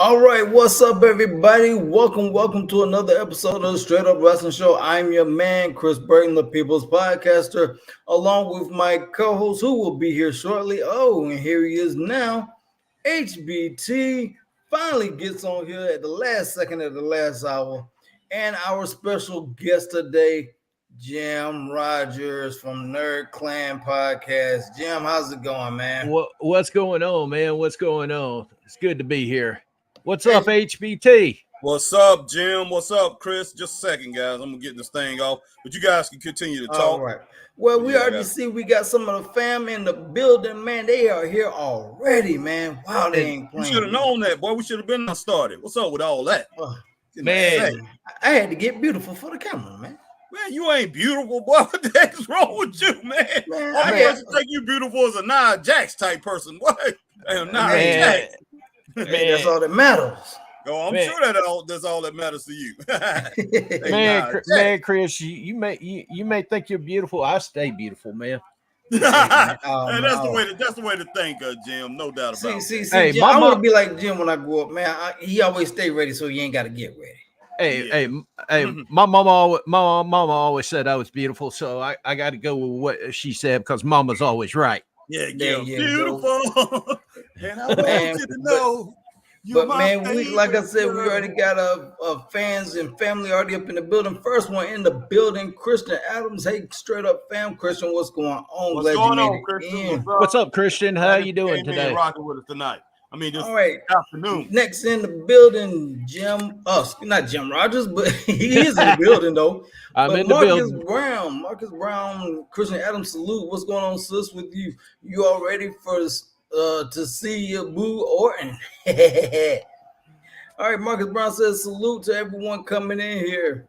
All right, what's up, everybody? Welcome to another episode of the Straight Up Wrestling Show. I'm your man, Chris Burton, the People's Podcaster, along with my co-host, who will be here shortly. Oh, and here he is now. HBT finally gets on here at the last second of the last hour, and our special guest today, Jim Rogers from Nerd Clan Podcast. Jim, how's it going, man? What's going on, man? What's going on? It's good to be here. What's up, HBT? What's up, Jim? What's up, Chris? Just a second, guys. I'm gonna get this thing off, but you guys can continue to talk. All right. Well, we already see we got some of the fam in the building, man. They are here already, man. Wow, they ain't playing. We should have known that, boy. We should have been started. What's up with all that? Man, I had to get beautiful for the camera, man. Man, you ain't beautiful, boy. What the heck is wrong with you, man? Only person think you beautiful is a Nia Jax type person. What? Damn, Nia Jax. Man, that's all that matters. Oh, I'm sure that's all that matters to you. man, Chris, you may think you're beautiful. I stay beautiful, man. That's the way to think, Jim. No doubt about it. See, hey, Jim, I want to be like Jim when I grow up, man. He always stay ready, so you ain't got to get ready. Hey, my mama always said I was beautiful, so I got to go with what she said because mama's always right. Yeah, beautiful. And I want you to know. But man, like I said, we already got fans and family already up in the building. First one in the building, Christian Adams. Hey, straight up fam, Christian, what's going on? What's going on, Christian? What's up, Christian? How you doing today? Rocking with us tonight. I mean, just all right. Afternoon. Next in the building, not Jim Rogers, but he is in the building though. I'm in the building. Marcus Brown, Christian Adams, salute. What's going on, sis? With you? You all ready for to see your boo Orton? All right, Marcus Brown says salute to everyone coming in here.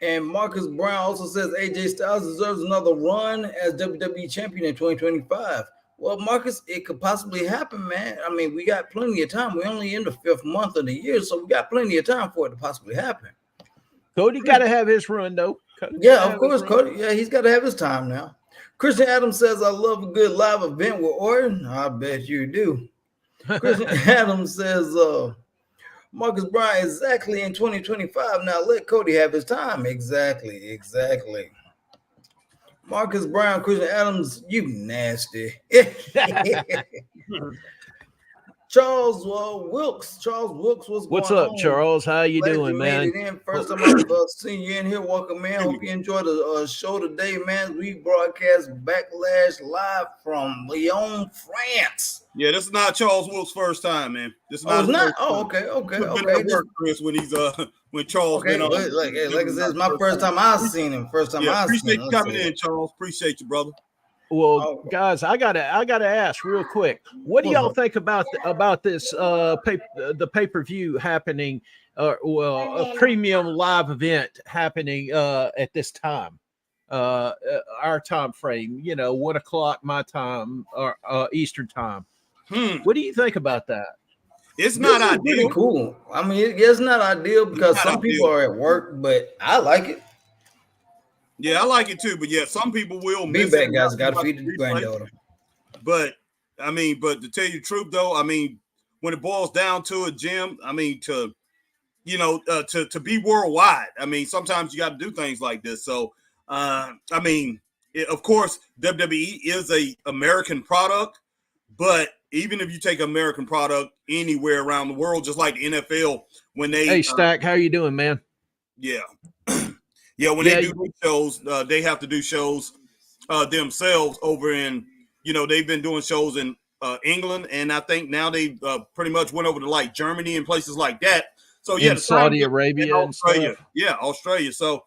And Marcus Brown also says AJ Styles deserves another run as WWE champion in 2025. Well, Marcus, it could possibly happen, man. I mean, we got plenty of time. We're only in the 5th month of the year, so we got plenty of time for it to possibly happen. Cody got to have his run, though. Yeah, of course, Cody. Yeah, he's got to have his time now. Christian Adams says, I love a good live event with Orton. I bet you do. Christian Adams says, Marcus Brown, exactly in 2025. Now let Cody have his time. Exactly. Marcus Brown, Christian Adams, you nasty. Charles Wilkes. What's up, Charles? How you doing, man? First time I've seen you in here. Welcome, man. Hope you enjoyed the show today, man. We broadcast Backlash live from Lyon, France. Yeah, this is not Charles Wilkes' first time, man. This is not. Oh, okay. Chris, when he's when Charles been on. Like I said, it's my first time I've seen him. Appreciate you coming in, Charles. Appreciate you, brother. Well, guys, I gotta ask real quick. What do y'all think about this the pay-per-view happening, a premium live event happening at this time, our time frame? 1 o'clock my time or Eastern time. What do you think about that? It's not ideal. Pretty cool. I mean, it's not ideal because some people are at work, but I like it. Yeah, I like it too, but yeah, some people will miss it. Guys got to feed the granddaughter. But to tell you the truth though, I mean, when it boils down to it, Jim, I mean, to be worldwide, I mean, sometimes you got to do things like this. So, of course, WWE is a American product, but even if you take American product anywhere around the world, just like the NFL, when they hey Stack, how you doing, man? Yeah. Yeah, when they do shows, they have to do shows themselves over in, they've been doing shows in England, and I think now they pretty much went over to like Germany and places like that. So yeah, Saudi Arabia, Australia, Australia. So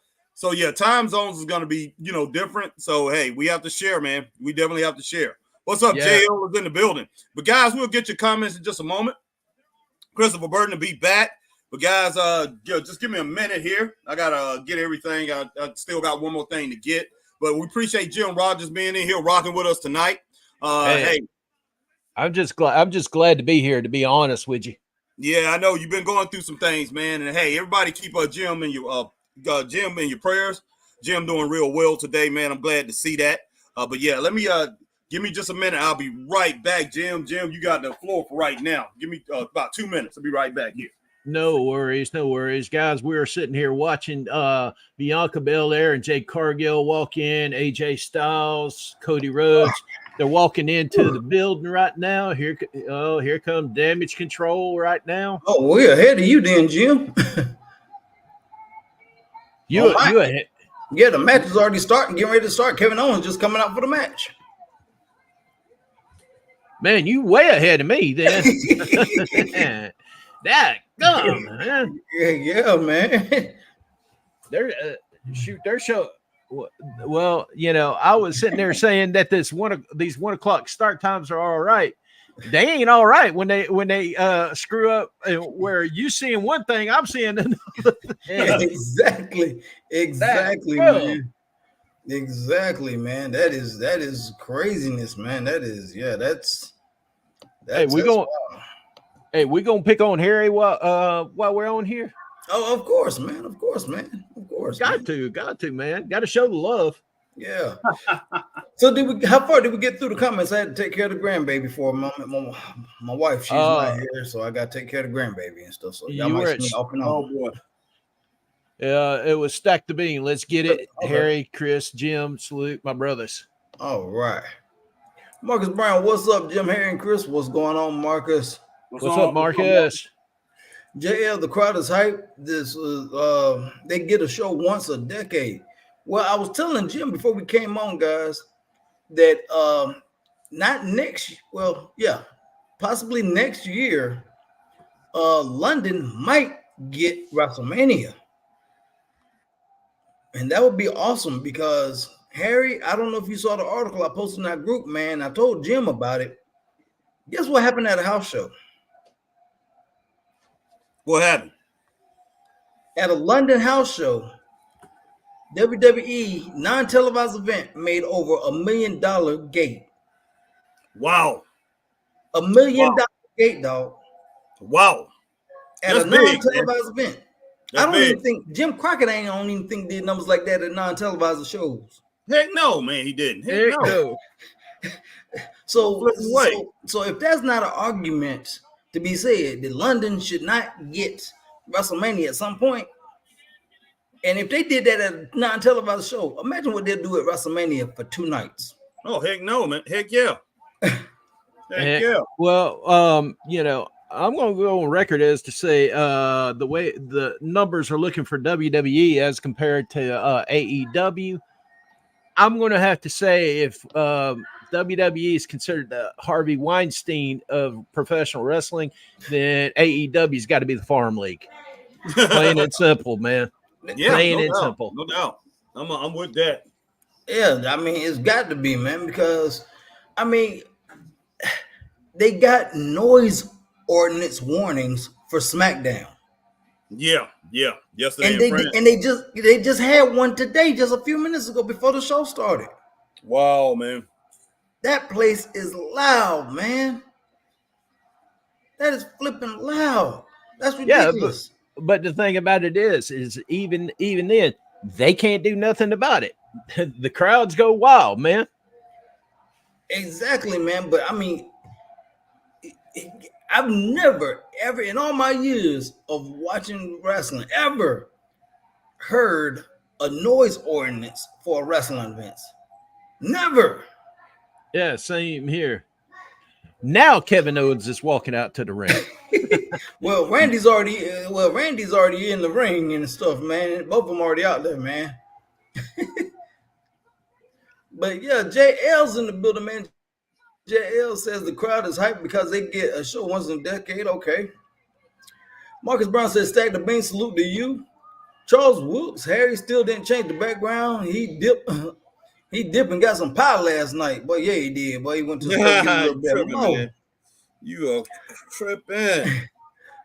yeah, time zones is going to be different. So hey, we have to share, man. We definitely have to share. What's up, JL is in the building. But guys, we'll get your comments in just a moment. Christopher Burton to be back. But guys, just give me a minute here. I gotta get everything. I still got one more thing to get. But we appreciate Jim Rogers being in here, rocking with us tonight. Hey, I'm just glad to be here. To be honest with you. Yeah, I know you've been going through some things, man. And hey, everybody keep Jim in your prayers. Jim doing real well today, man. I'm glad to see that. But yeah, let me Give me just a minute. I'll be right back, Jim. Jim, you got the floor for right now. Give me about 2 minutes. I'll be right back here. No worries, guys. We are sitting here watching Bianca Belair and Jade Cargill walk in. AJ Styles, Cody Rhodes. They're walking into the building right now. Here comes Damage Control right now. Oh, we're ahead of you, then, Jim. you ahead? Yeah, the match is already starting. Getting ready to start. Kevin Owens just coming out for the match. Man, you way ahead of me, then. That gum, man. Yeah, man. They're show. Well, I was sitting there saying that these 1 o'clock start times are all right. They ain't all right when they screw up. Where you seeing one thing, I'm seeing another thing. Exactly, man. Exactly, man. That is craziness, man. That's hey, we're gonna pick on Harry while we're on here. Oh, of course, man. Got to, man. Got to show the love. Yeah. So how far did we get through the comments? I had to take care of the grandbaby for a moment. My wife, she's not here, so I got to take care of the grandbaby and stuff. So y'all might see me off and on. Oh boy. It was Stack the Bean. Let's get it. Okay. Harry, Chris, Jim, salute my brothers. All right. Marcus Brown, what's up, Jim, Harry, and Chris? What's going on, Marcus? What's up, Marcus? JL, the crowd is hype. They get a show once a decade. Well, I was telling Jim before we came on, guys, that possibly next year, London might get WrestleMania. And that would be awesome because Harry, I don't know if you saw the article I posted in that group, man. I told Jim about it. Guess what happened at a house show? What happened? At a London house show, WWE non-televised event made over $1 million gate. Wow. $1 million gate, dog. Wow. At That's a non-televised event. That's I don't big. even think Jim Crockett I don't even think did numbers like that at non-televised shows. Heck no, man, he didn't. Heck no. So if that's not an argument to be said that London should not get WrestleMania at some point, and if they did that at a non-televised show, imagine what they'll do at WrestleMania for 2 nights. Oh, heck no, man. Heck yeah. Heck yeah. Well, I'm going to go on record as to say the way the numbers are looking for WWE as compared to AEW, I'm going to have to say if WWE is considered the Harvey Weinstein of professional wrestling, then AEW's got to be the Farm League. Plain and simple, man. Yeah, plain and simple. No doubt. I'm with that. Yeah, I mean, it's got to be, man, because, I mean, they got noise ordinance warnings for SmackDown. Yeah. Yesterday, and they just had one today, just a few minutes ago before the show started. Wow, man. That place is loud, man. That is flipping loud. That's ridiculous. Yeah, but the thing about it is even then, they can't do nothing about it. The crowds go wild, man. Exactly, man. But I mean, I've never, ever, in all my years of watching wrestling, ever heard a noise ordinance for wrestling events. Never. Yeah, same here. Now Kevin Owens is walking out to the ring. Well, Randy's already in the ring and stuff, man. Both of them already out there, man. But yeah, JL's in the building, man. JL says the crowd is hyped because they get a show once in a decade. Okay. Marcus Brown says, Stack the Bean, salute to you. Charles Woods, Harry still didn't change the background. He dipped and got some pie last night. Boy, yeah, he did. Boy, he went to the store to get a little bit more. Man. You are tripping.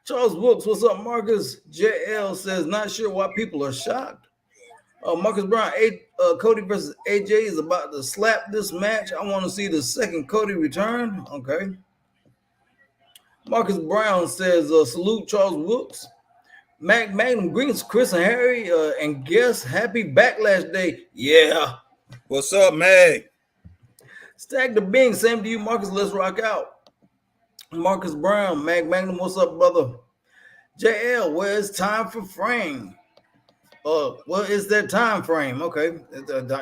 Charles Woods, what's up, Marcus? JL says, not sure why people are shocked. Marcus Brown, Cody versus AJ is about to slap this match. I want to see the second Cody return. Okay. Marcus Brown says, salute Charles Woods. Magnum greetings, Chris and Harry, and guess happy Backlash Day. Yeah. What's up, Mag? Stack the Bing, same to you, Marcus. Let's rock out. Marcus Brown, Mag Magnum, what's up, brother? JL, where's time for frame? What is that time frame? Okay,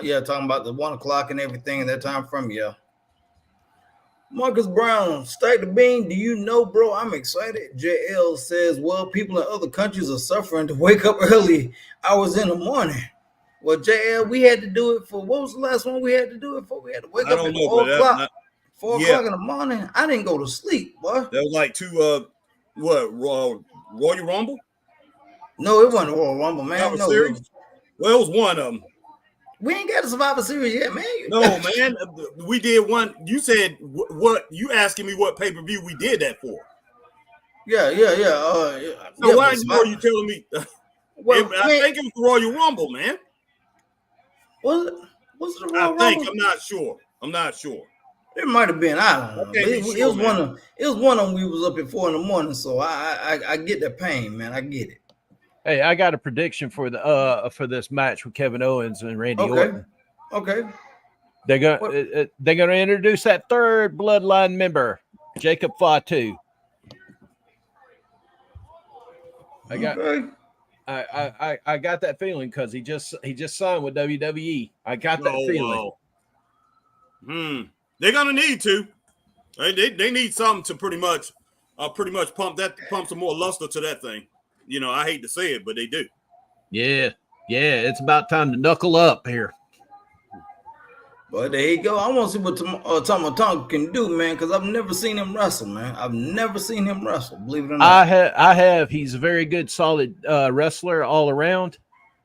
yeah, talking about the 1 o'clock and everything in that time frame. Yeah. Marcus Brown, Stack the Bean, do you know, bro? I'm excited. JL says, well, people in other countries are suffering to wake up early hours in the morning. Well, JL, we had to do it for, what was the last one we had to do it for? We had to wake up at 4 o'clock. 4 o'clock in the morning. I didn't go to sleep, boy. That was like Royal Rumble? No, it wasn't Royal Rumble, man. No, series? Well, it was one of them. We ain't got a Survivor Series yet, man. No, man. We did one. You said what? You asking me what pay-per-view we did that for? Yeah. So why are you telling me? Well, I think it was the Royal Rumble, man. Was it the Royal Rumble? I'm not sure. It might have been. I don't know. It was one of them. We was up at 4 a.m. So I get the pain, man. I get it. Hey, I got a prediction for this match with Kevin Owens and Randy Orton. Okay. They're gonna introduce that third bloodline member, Jacob Fatu. I got that feeling because he just signed with WWE. I got that feeling. They're gonna need to. They need something to pretty much pump some more luster to that thing. You know, I hate to say it, but they do. Yeah, it's about time to knuckle up here. But there you go. I want to see what Tama Tonga can do, man, because I've never seen him wrestle, man. I've never seen him wrestle, believe it or not. I have. He's a very good, solid wrestler all around.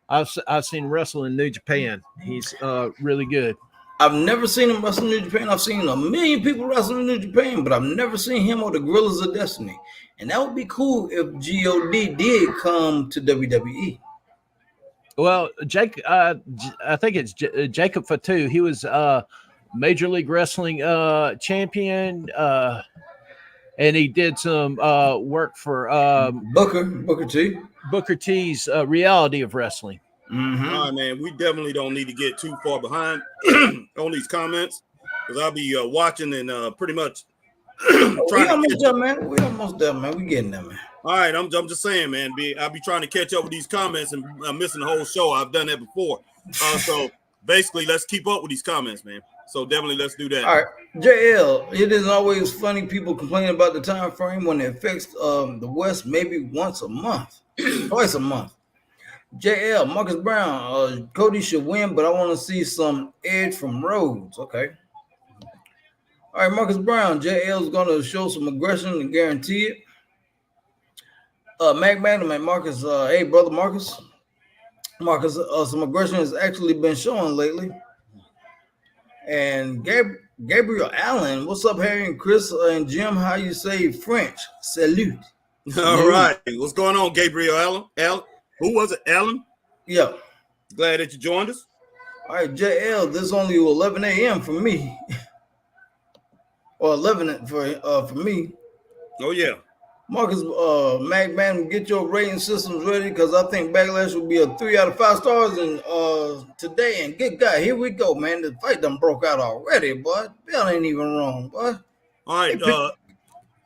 I've seen him wrestle in New Japan. He's really good. I've never seen him wrestle in New Japan. I've seen a million people wrestle in New Japan, but I've never seen him or the Gorillas of Destiny. And that would be cool if God did come to WWE. Well, Jake, I think it's Jacob Fatu. He was Major League Wrestling champion, and he did some work for Booker T. Booker T's Reality of Wrestling. Mm-hmm. All right, man. We definitely don't need to get too far behind on these comments because I'll be watching and pretty much we almost done, man. We getting there, man. All right, I'm just saying, man. I'll be trying to catch up with these comments and I'm missing the whole show. I've done that before. So basically, let's keep up with these comments, man. So definitely, let's do that. All right, JL. It isn't always funny people complaining about the time frame when it affects the West maybe once a month, twice a month. JL, Marcus Brown, Cody should win, but I want to see some edge from Rhodes. Okay. All right, Marcus Brown, JL is going to show some aggression and guarantee it. Mac Magnum and Marcus, hey, brother Marcus. Marcus, some aggression has actually been showing lately. And Gabriel Allen, what's up, Harry and Chris and Jim? How you say French? Salute. All right. What's going on, Gabriel Allen? Who was it, Allen? Yeah. Glad that you joined us. All right, JL, this is only 11 a.m. for me. Or 11 for me. Oh, yeah. Marcus, McMahon, get your rating systems ready because I think Backlash will be a 3 out of 5 stars today. And good God, here we go, man. The fight done broke out already, boy. Bell ain't even wrong, boy. All right.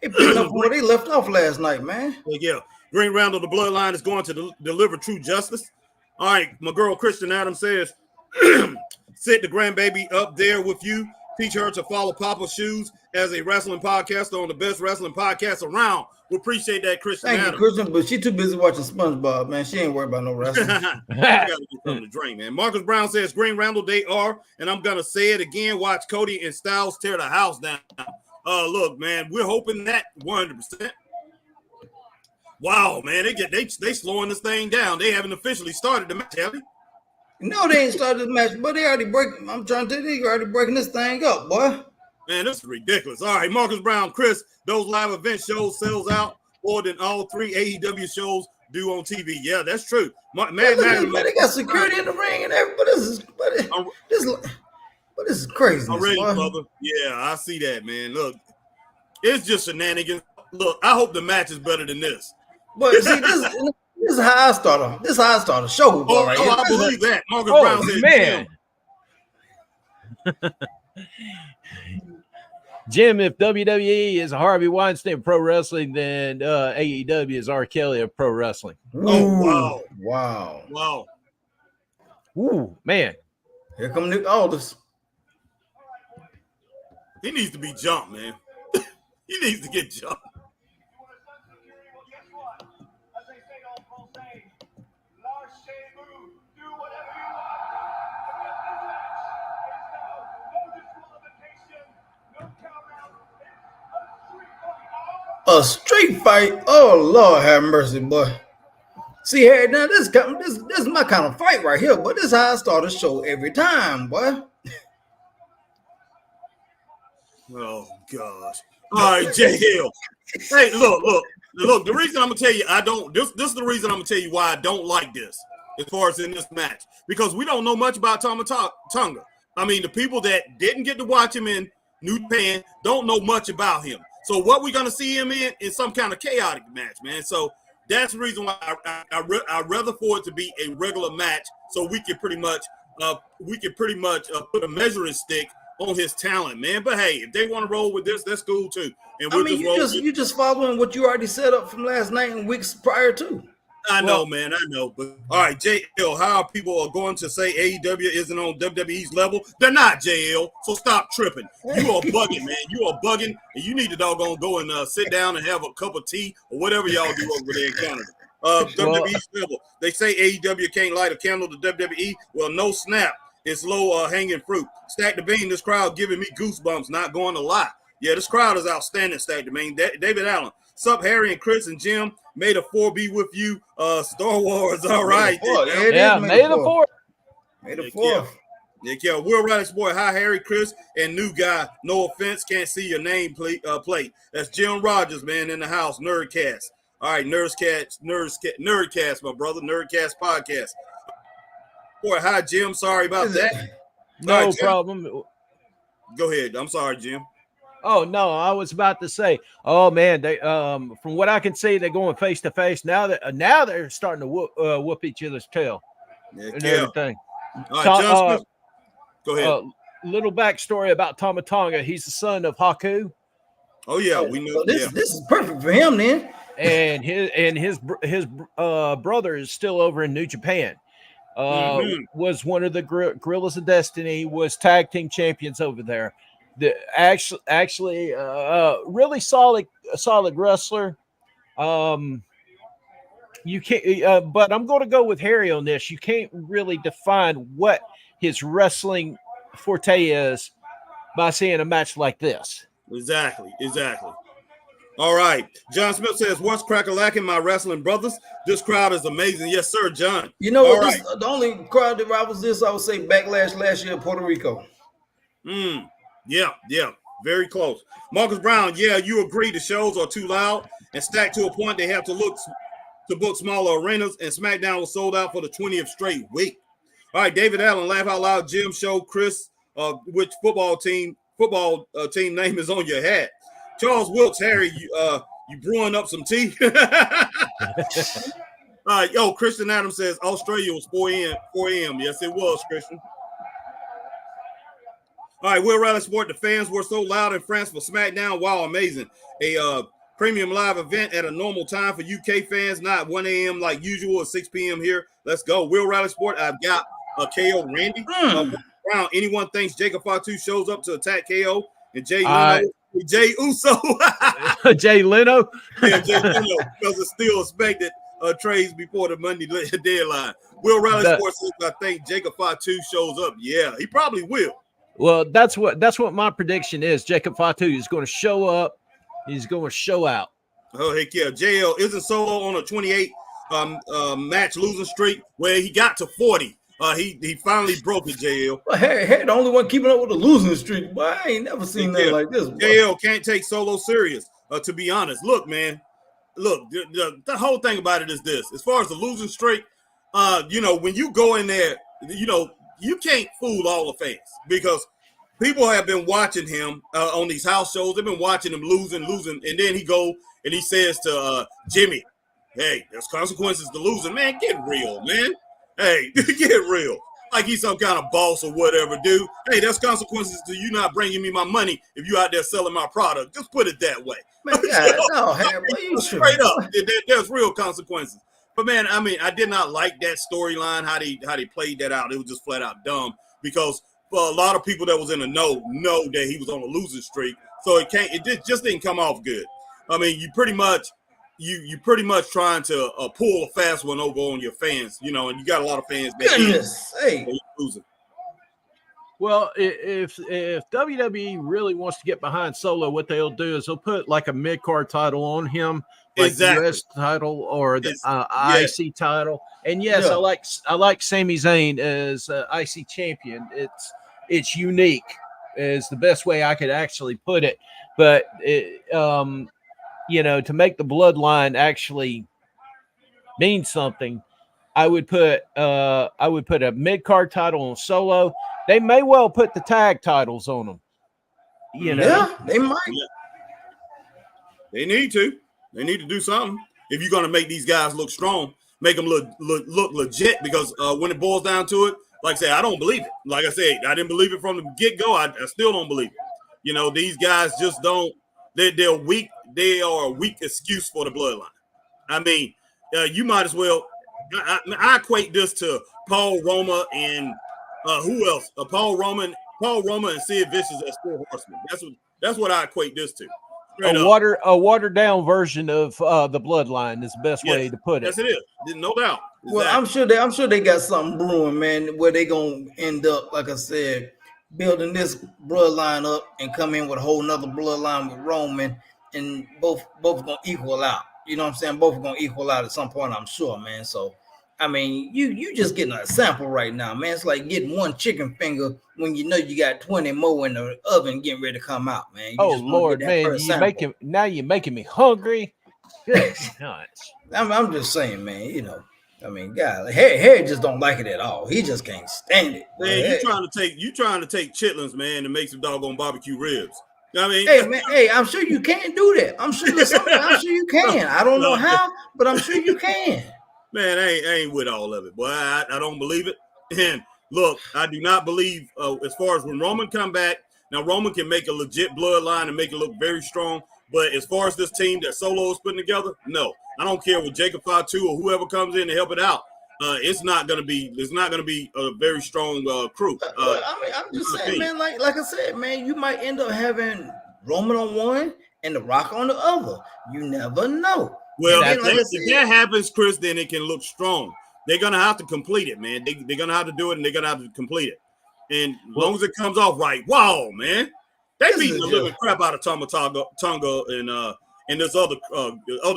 They picked up where they left off last night, man. Yeah. Green Round of the Bloodline is going to deliver true justice. All right. My girl, Christian Adams says, sit the grandbaby up there with you. Teach her to follow Papa's shoes as a wrestling podcaster on the best wrestling podcast around. We appreciate that, Christian. Thank you, Christian, but she too busy watching SpongeBob, man. She ain't worried about no wrestling. I gotta get something to drink, man. Marcus Brown says, Green Randall, they are, and I'm gonna say it again. Watch Cody and Styles tear the house down. Look, man, we're hoping that 100%. Wow, man, they slowing this thing down. They haven't officially started the match, have they? No, they ain't started the match, but they already breaking. I'm trying to tell you, they already breaking this thing up, boy. Man, this is ridiculous. All right, Marcus Brown, Chris, those live event shows sells out more than all 3 AEW shows do on TV. Yeah, that's true. Man, they got security in the ring and everything. But this is crazy. Already, brother. Yeah, I see that, man. Look, it's just shenanigans. Look, I hope the match is better than this. But see, this is how I start a show. I believe that. Marcus Brown said, man. Jim, if WWE is Harvey Weinstein of pro wrestling, then AEW is R. Kelly of pro wrestling. Oh, wow. Wow. Ooh, man. Here come Nick Aldis. He needs to be jumped, man. He needs to get jumped. A street fight? Oh Lord, have mercy, boy. See, Harry, now this is my kind of fight right here, but this is how I start a show every time, boy. Oh gosh. All right, Jay Hill. Hey, look. The reason I'm gonna tell you this is the reason I'm gonna tell you why I don't like this as far as in this match, because we don't know much about Tama Tonga. I mean, the people that didn't get to watch him in New Japan don't know much about him. So what we're gonna see him in is some kind of chaotic match, man. So that's the reason why I'd rather for it to be a regular match, so we can pretty much put a measuring stick on his talent, man. But hey, if they want to roll with this, that's cool too. And you just following what you already set up from last night and weeks prior to. I know, man. I know. But all right, JL, how people are going to say AEW isn't on WWE's level? They're not, JL. So stop tripping. You are bugging, man. You are bugging, and you need to doggone go and sit down and have a cup of tea or whatever y'all do over there in Canada. WWE's level. They say AEW can't light a candle to WWE. Well, no snap. It's low hanging fruit. Stack the Bean, this crowd giving me goosebumps, not going to lie. Yeah, this crowd is outstanding, Stack the Bean. David Allen. Sup, Harry and Chris and Jim. Made a 4B with you. Star Wars, all right. Yeah, made a 4. Made a 4. Yeah, Will Riley Sport. Hi, Harry, Chris, and new guy. No offense, can't see your name plate. That's Jim Rogers, man, in the house. Nerdcast. All right, Nerdcast, my brother. Nerdcast podcast. Boy, hi, Jim. Sorry about that. No problem. Go ahead. I'm sorry, Jim. Oh no, I was about to say. Oh man, they from what I can see, they're going face to face now. Now they're starting to whoop each other's tail and everything. All right, John Smith. Go ahead. Little backstory about Tama Tonga. He's the son of Haku. Oh yeah, we know. So this is perfect for him then. And his brother is still over in New Japan. Was one of the Gorillas of Destiny, was tag team champions over there. Actually, really solid wrestler. You can't, but I'm going to go with Harry on this. You can't really define what his wrestling forte is by seeing a match like this. Exactly. All right. John Smith says, what's crack-a-lacking, my wrestling brothers? This crowd is amazing. Yes, sir, John. You know what? Right. The only crowd that rivals this, I would say, Backlash last year in Puerto Rico. Yeah. Very close. Marcus Brown, yeah, you agree the shows are too loud and stacked to a point they have to book smaller arenas, and SmackDown was sold out for the 20th straight week. All right, David Allen, laugh out loud. Jim, show Chris which football team name is on your hat. Charles Wilkes, Harry, you brewing up some tea? Christian Adams says Australia was 4 a.m. Yes, it was, Christian. All right, Will Riley Sport. The fans were so loud in France for SmackDown. Wow, amazing. A premium live event at a normal time for UK fans, not 1 a.m. like usual at 6 p.m. here. Let's go. Will Riley Sport. I've got KO Randy. Brown. Anyone thinks Jacob Fatu shows up to attack KO and Jay Uso? Jay Leno? Yeah, Jay Leno, because it's still expected trades before the Monday deadline. Will Riley Sports says, I think Jacob Fatu shows up. Yeah, he probably will. Well, that's what my prediction is. Jacob Fatu is going to show up. He's going to show out. Oh, heck yeah. JL isn't Solo on a 28 match losing streak where he got to 40. He finally broke it, JL. Well, hey, the only one keeping up with the losing streak. Boy, I ain't never seen nothing like this. Boy. JL can't take Solo serious, to be honest. Look, man. Look, the whole thing about it is this. As far as the losing streak, when you go in there, you can't fool all the fans because people have been watching him on these house shows. They've been watching him losing, and then he go and he says to Jimmy, "Hey, there's consequences to losing, man. Get real, man. Hey, get real." like he's some kind of boss or whatever, dude. Hey, there's consequences to you not bringing me my money if you out there selling my product. Just put it that way. Man, God, no, Harry, boy, you Straight up, there's real consequences. But man, I mean, I did not like that storyline, how they played that out. It was just flat out dumb because for a lot of people that was in the know that he was on a losing streak. So it just didn't come off good. I mean, you pretty much trying to pull a fast one over on your fans, and you got a lot of fans that hey. losing. Well, if WWE really wants to get behind Solo, what they'll do is they'll put like a mid-card title on him, like the US title or the IC title. And yes, I like Sami Zayn as IC champion. It's unique, is the best way I could actually put it. But to make the bloodline actually mean something, I would put a mid-card title on Solo. They may well put the tag titles on them. Yeah, they might. Yeah. They need to. They need to do something. If you're going to make these guys look strong, make them look legit, because when it boils down to it, like I say, I don't believe it. Like I said, I didn't believe it from the get-go. I still don't believe it. These guys just don't. They're weak. They are a weak excuse for the bloodline. I mean, you might as well. I equate this to Paul Roma and who else? Paul Roma and Sid Vicious as four horsemen. That's what I equate this to. A watered down version of the bloodline is the best way to put it. Yes, it is. No doubt. Exactly. Well, I'm sure they got something brewing, man, where they gonna end up, like I said, building this bloodline up and come in with a whole nother bloodline with Roman, and both gonna equal out. You know what I'm saying? Both are gonna equal out at some point, I'm sure, man. So I mean, you just getting a sample right now, man. It's like getting one chicken finger when you know you got 20 more in the oven getting ready to come out, man. Lord, man, you're making me hungry. Good nuts. I'm just saying, man. I mean, God, Harry just don't like it at all. He just can't stand it. Man, you trying to take chitlins, man, and make some doggone barbecue ribs. I mean, hey, man, I'm sure you can do that. I'm sure you can. I don't know how, but I'm sure you can. Man, I ain't with all of it, boy. I don't believe it. And look, I do not believe as far as when Roman come back. Now, Roman can make a legit bloodline and make it look very strong. But as far as this team that Solo is putting together, no. I don't care what Jacob Fatu or whoever comes in to help it out. It's not gonna be a very strong crew. I mean, I'm just saying, man. Like I said, man, you might end up having Roman on one and The Rock on the other. You never know. Well, if that happens, Chris, then it can look strong. They're gonna have to complete it, man. They're gonna have to do it, and they're gonna have to complete it. And as long as it comes off right, wow, man, they beating the living crap out of Tonga and this other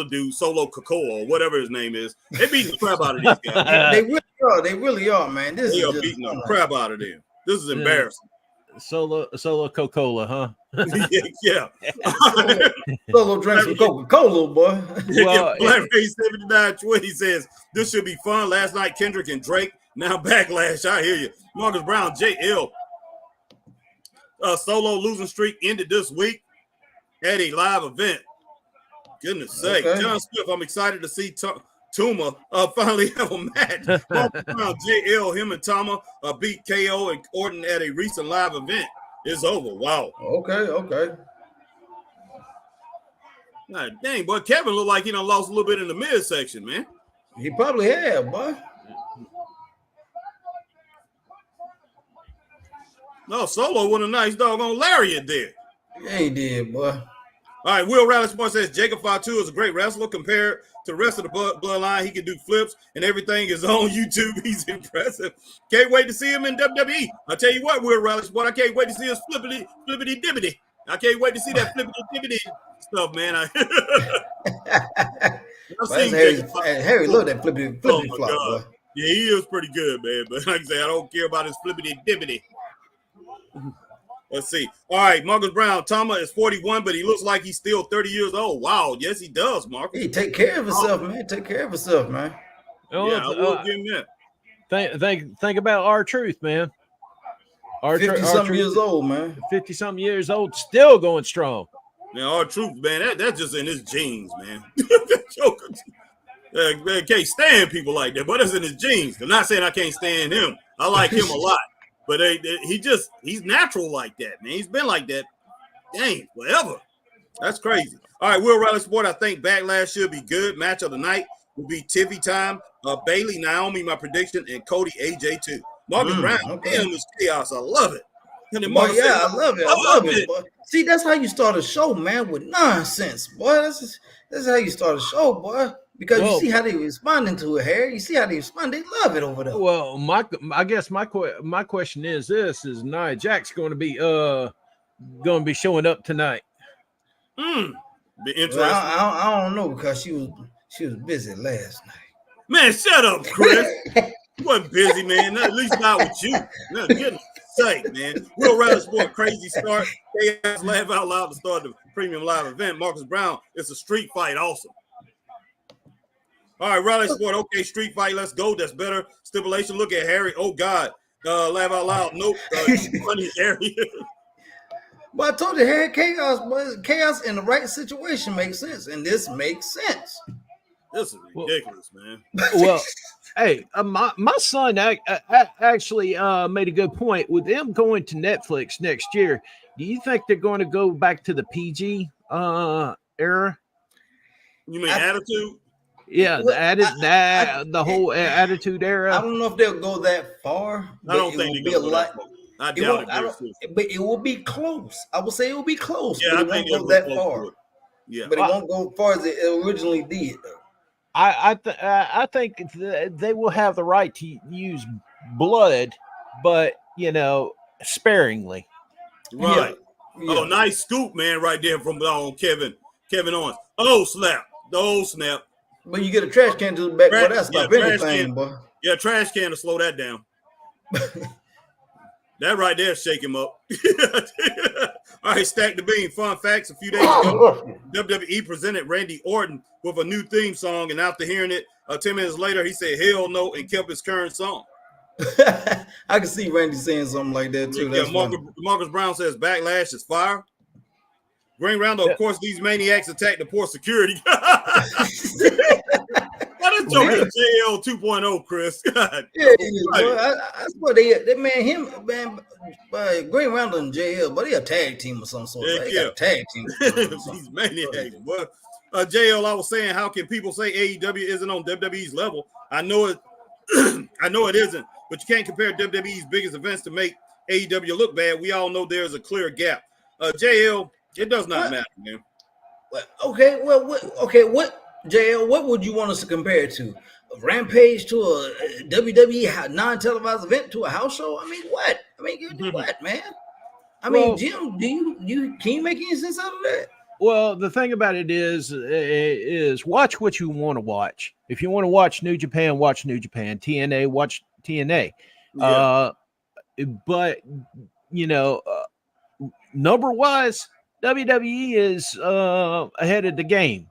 dude, Solo Kokoa, or whatever his name is. They beating the crap out of these guys. They really are, man. They are beating the crap out of them. This is embarrassing. Solo Coca-Cola, huh? yeah. Solo drinks some Coca-Cola, boy. Well, Blackface 7920 says this should be fun. Last night, Kendrick and Drake. Now Backlash. I hear you. Marcus Brown, JL. Solo losing streak ended this week at a live event. Goodness sake. John Smith, I'm excited to see Tuma finally have a match. Marcus Brown, JL, him and Tama beat KO and Orton at a recent live event. It's over. Wow. Okay. God dang, boy. Kevin looked like he done lost a little bit in the midsection, man. He probably have, boy. No, Solo with a nice doggone lariat there. Yeah, he did, boy. All right, Will Rally Sports says Jacob Fatu is a great wrestler compared to the rest of the bloodline. He can do flips and everything is on YouTube. He's impressive. Can't wait to see him in WWE. I tell you what, Will Rally Sports, I can't wait to see his flippity dibbity. I can't wait to see that flippity dibbity stuff, man. Harry loved that flippity flop, boy. Yeah, he is pretty good, man. But like I say, I don't care about his flippity dibbity. Let's see. All right, Marcus Brown. Tama is 41, but he looks like he's still 30 years old. Wow. Yes, he does, Marcus. He take care of himself, man. Take care of himself, man. Yeah, I will give him that. Think about R-Truth, man. 50-something years old, man. 50-something years old, still going strong. Now, R-Truth, man, that's just in his genes, man. Joker. I can't stand people like that, but it's in his genes. I'm not saying I can't stand him. I like him a lot. But he's natural like that, man. He's been like that, dang, forever. That's crazy. All right, Will Riley Sport. I think Backlash should be good. Match of the night will be TV time. Bailey, Naomi, my prediction, and Cody, AJ too. Marcus Brown, damn, this chaos. I love it. I love it. I love it. Boy. See, that's how you start a show, man, with nonsense, boy. That's how you start a show, boy. Because you see how they responding to it, Harry. You see how they respond. They love it over there. Well, I guess my question is Nia Jax going to be showing up tonight? Be interesting. Well, I don't know because she was busy last night. Man, shut up, Chris. You wasn't busy, man. At least not with you. No, goodness sake, man. Will Riley Sport crazy start. Chaos laugh out loud to start the premium live event. Marcus Brown, it's a street fight. Awesome. All right, Riley Sport. Okay, street fight. Let's go. That's better. Stipulation. Look at Harry. Oh God. Laugh out loud. Nope. Funny Harry. But I told you, Harry, chaos in the right situation makes sense, and this makes sense. This is ridiculous, man. Well, hey, my son actually made a good point with them going to Netflix next year. Do you think they're going to go back to the PG era? You mean attitude? Yeah, the whole attitude era. I don't know if they'll go that far. I don't think they'll go that far. I doubt it. But it will be close. I would say it will be close. Yeah, but it won't go that far. Yeah, but it won't go as far as it originally did. Though. I think they will have the right to use blood, but sparingly. Right. Yeah. Oh, nice scoop, man, right there from Kevin Owens. Oh snap! But you get a trash can to the back. Well, that's not anything, boy. Yeah, trash can to slow that down. That right there shake him up. All right, Stack the Bean. Fun facts. A few days ago, WWE presented Randy Orton with a new theme song, and after hearing it, 10 minutes later, he said, hell no, and kept his current song. I can see Randy saying something like that, too. Yeah, Marcus Brown says Backlash is fire. Green Roundup, of course, these maniacs attack the poor security. That joke is JL 2.0, Chris. God. Yeah, I swear Green Roundup and JL, but they a tag team or some sort. They got a tag team. These maniacs. But JL, I was saying, how can people say AEW isn't on WWE's level? I know it. I know it isn't, but you can't compare WWE's biggest events to make AEW look bad. We all know there's a clear gap. JL, it does not matter, man. Okay, what JL, what would you want us to compare it to? A Rampage to a WWE non-televised event to a house show? I mean, what? I mean, you do what, man? I mean, Jim, can you make any sense out of that? Well, the thing about it is watch what you want to watch. If you want to watch New Japan, watch New Japan. TNA, watch TNA. Yeah. But number-wise, WWE is ahead of the game.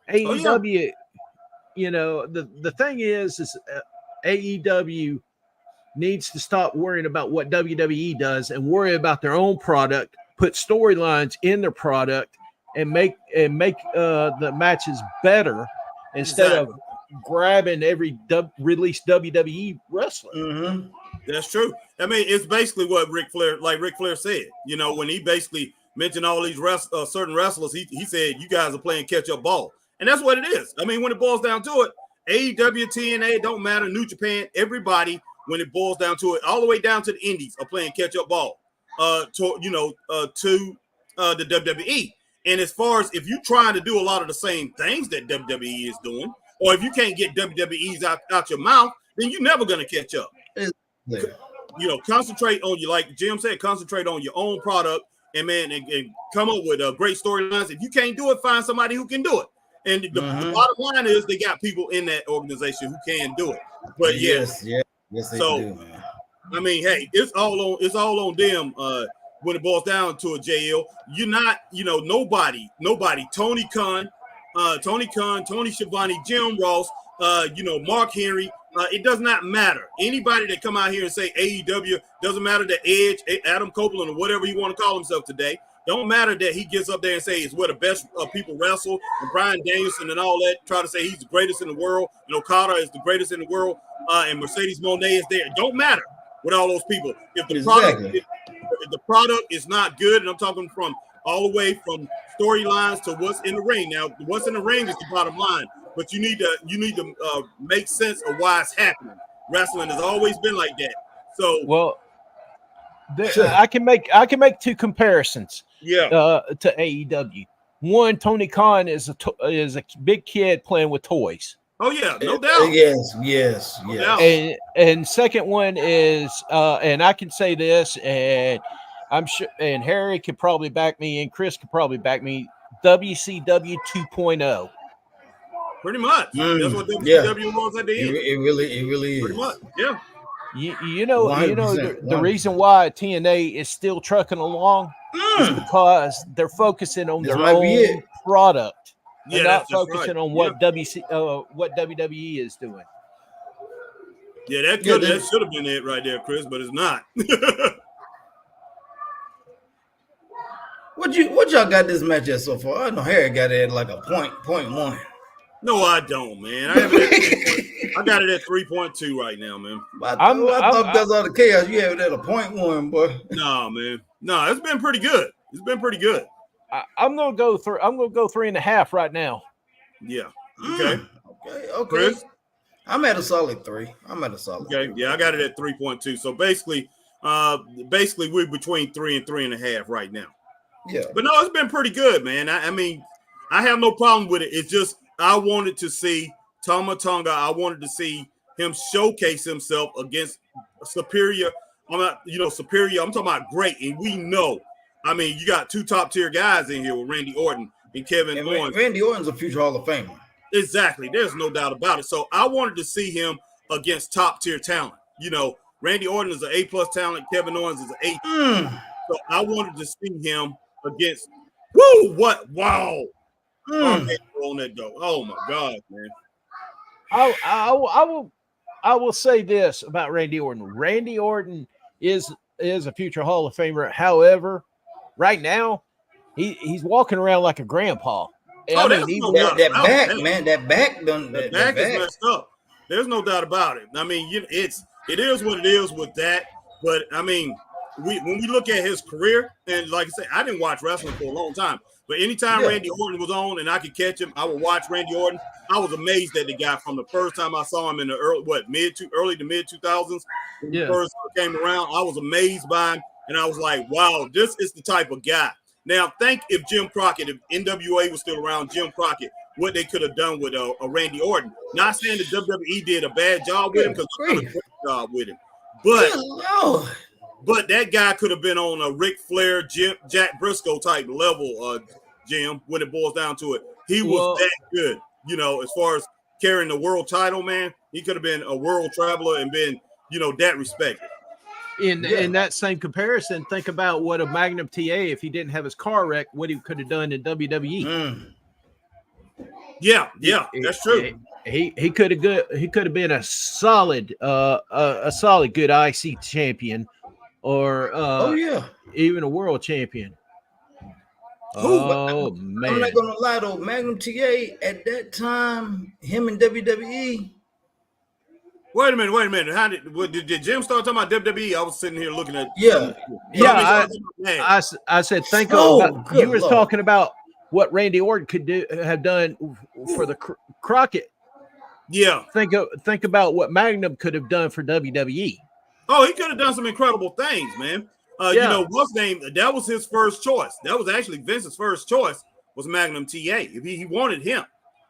AEW, the thing is AEW needs to stop worrying about what WWE does and worry about their own product, put storylines in their product, and make the matches better instead of grabbing every released WWE wrestler. Mm-hmm. That's true. I mean, it's basically what Ric Flair said. When he basically mentioned all these certain wrestlers, he said, you guys are playing catch-up ball. And that's what it is. I mean, when it boils down to it, AEW, TNA, it don't matter, New Japan, everybody, when it boils down to it, all the way down to the indies are playing catch-up ball to the WWE. And as far as if you're trying to do a lot of the same things that WWE is doing, or if you can't get WWE's out your mouth, then you're never going to catch up. Concentrate on like Jim said, concentrate on your own product and come up with great storylines. If you can't do it, find somebody who can do it. And the bottom line is they got people in that organization who can do it. But yes, they do, man. I mean, hey, it's all on them. When it boils down to a JL, you're not, nobody. Tony Khan, Tony Schiavone, Jim Ross, Mark Henry. It does not matter. Anybody that come out here and say AEW, doesn't matter the Edge, Adam Copeland, or whatever you want to call himself today. Don't matter that he gets up there and say it's where the best people wrestle, and Bryan Danielson and all that, try to say he's the greatest in the world, and Okada is the greatest in the world, and Mercedes Moné is there. It don't matter. with all those people. If the Exactly. if the product is not good, and I'm talking from all the way from storylines to what's in the ring. Now, what's in the ring is the bottom line, but you need to make sense of why it's happening. Wrestling has always been like that. So, well, I can make two comparisons. Yeah. To AEW. One, Tony Khan is a big kid playing with toys. Oh yeah, no doubt. Yes. And second one is, and I can say this, and I'm sure, and Harry could probably back me, and Chris could probably back me. WCW 2.0. Pretty much. That's what WCW was at the end. It really is. Pretty much. Yeah. You know the reason why TNA is still trucking along is because they're focusing on their own product. They're not focusing on what WWE is doing. Yeah, that should have been it right there, Chris, but it's not. What y'all got this match at so far? I know Harry got it at like a point one. No, I don't, man. I got it at 3.2 right now, man. I thought because of the chaos, you have it at a 0.1, boy. No, man. No, it's been pretty good. It's been pretty good. I'm gonna go 3.5 right now. Yeah. Okay. Okay. Chris? I'm at a solid 3. Okay. Yeah, I got it at 3.2. So basically we're between 3 and 3.5 right now. Yeah. But no, it's been pretty good, man. I mean, I have no problem with it. It's just I wanted to see Tama Tonga. I wanted to see him showcase himself against superior. Superior. I'm talking about great, and we know. I mean, you got 2 top tier guys in here with Randy Orton and Kevin Owens. Randy Orton's a future Hall of Famer. Exactly. There's no doubt about it. So I wanted to see him against top tier talent. You know, Randy Orton is an A+ talent. Kevin Owens is an A. So I wanted to see him against. Woo! What? Wow! On that go. Oh my God, man! I will say this about Randy Orton. Randy Orton is a future Hall of Famer. However, right now he's walking around like a grandpa. That back is messed up. There's no doubt about it. I mean, it is what it is with that. But I mean, when we look at his career, and like I said, I didn't watch wrestling for a long time. But anytime Randy Orton was on and I could catch him, I would watch Randy Orton. I was amazed at the guy from the first time I saw him in the early to mid 2000s. When he first came around, I was amazed by him, and I was like, wow, this is the type of guy. Now, think if if NWA was still around, Jim Crockett, what they could have done with a Randy Orton. Not saying the WWE did a bad job with him, because they did a great job with him. But that guy could have been on a Ric Flair, Jack Briscoe type level, Jim, when it boils down to it. He was that good, as far as carrying the world title, man. He could have been a world traveler and been, that respected. In that same comparison, think about what a Magnum TA, if he didn't have his car wreck, what he could have done in WWE. Yeah, that's true. He could have been a solid good IC champion, or even a world champion. Man, I'm not gonna lie though, Magnum TA at that time, him in WWE. Wait a minute. How did Jim start talking about WWE? I was sitting here looking at. I said think about you were talking about what Randy Orton have done for the Crockett. Yeah. Think about what Magnum could have done for WWE. Oh, he could have done some incredible things, man. What's name? That was his first choice. That was actually Vince's first choice was Magnum TA. If he wanted him,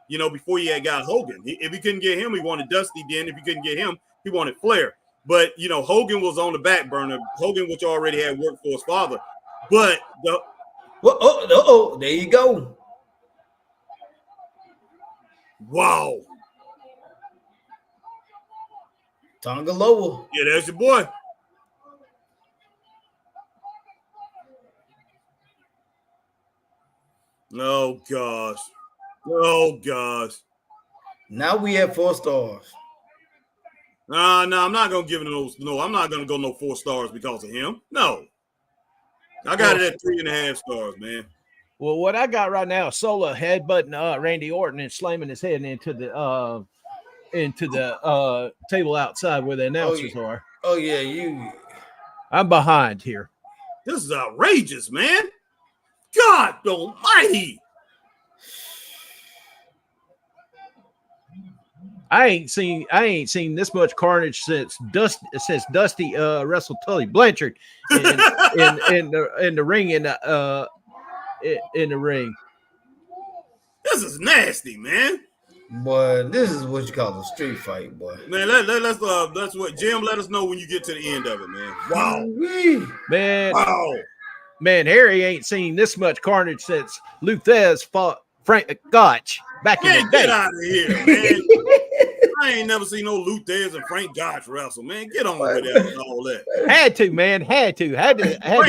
before he had got Hogan. If he couldn't get him, he wanted Dusty. Then if he couldn't get him, he wanted Flair. But, Hogan was on the back burner. Hogan, which already had worked for his father. But there you go. Wow. Tonga Loa. Yeah, that's your boy. Oh gosh. Now we have 4 stars. No, I'm not gonna give it those. No, I'm not gonna go no 4 stars because of him. No. I got it at 3.5 stars, man. Well, what I got right now, Sola headbutting Randy Orton and slamming his head into the table outside where the announcers are. Oh yeah, I'm behind here. This is outrageous, man. God almighty. I ain't seen this much carnage since Dusty wrestled Tully Blanchard in the ring in the ring. This is nasty, man. boy, this is what you call a street fight, boy. Man, that's what Jim. Let us know when you get to the end of it, man. Wow, man, wow, man. Harry ain't seen this much carnage since Luthez fought Frank Gotch back in the day. Get out of here, man. I ain't never seen no Luthez and Frank Gotch wrestle, man. Get on with that and all that. Had to, man. Had to Frank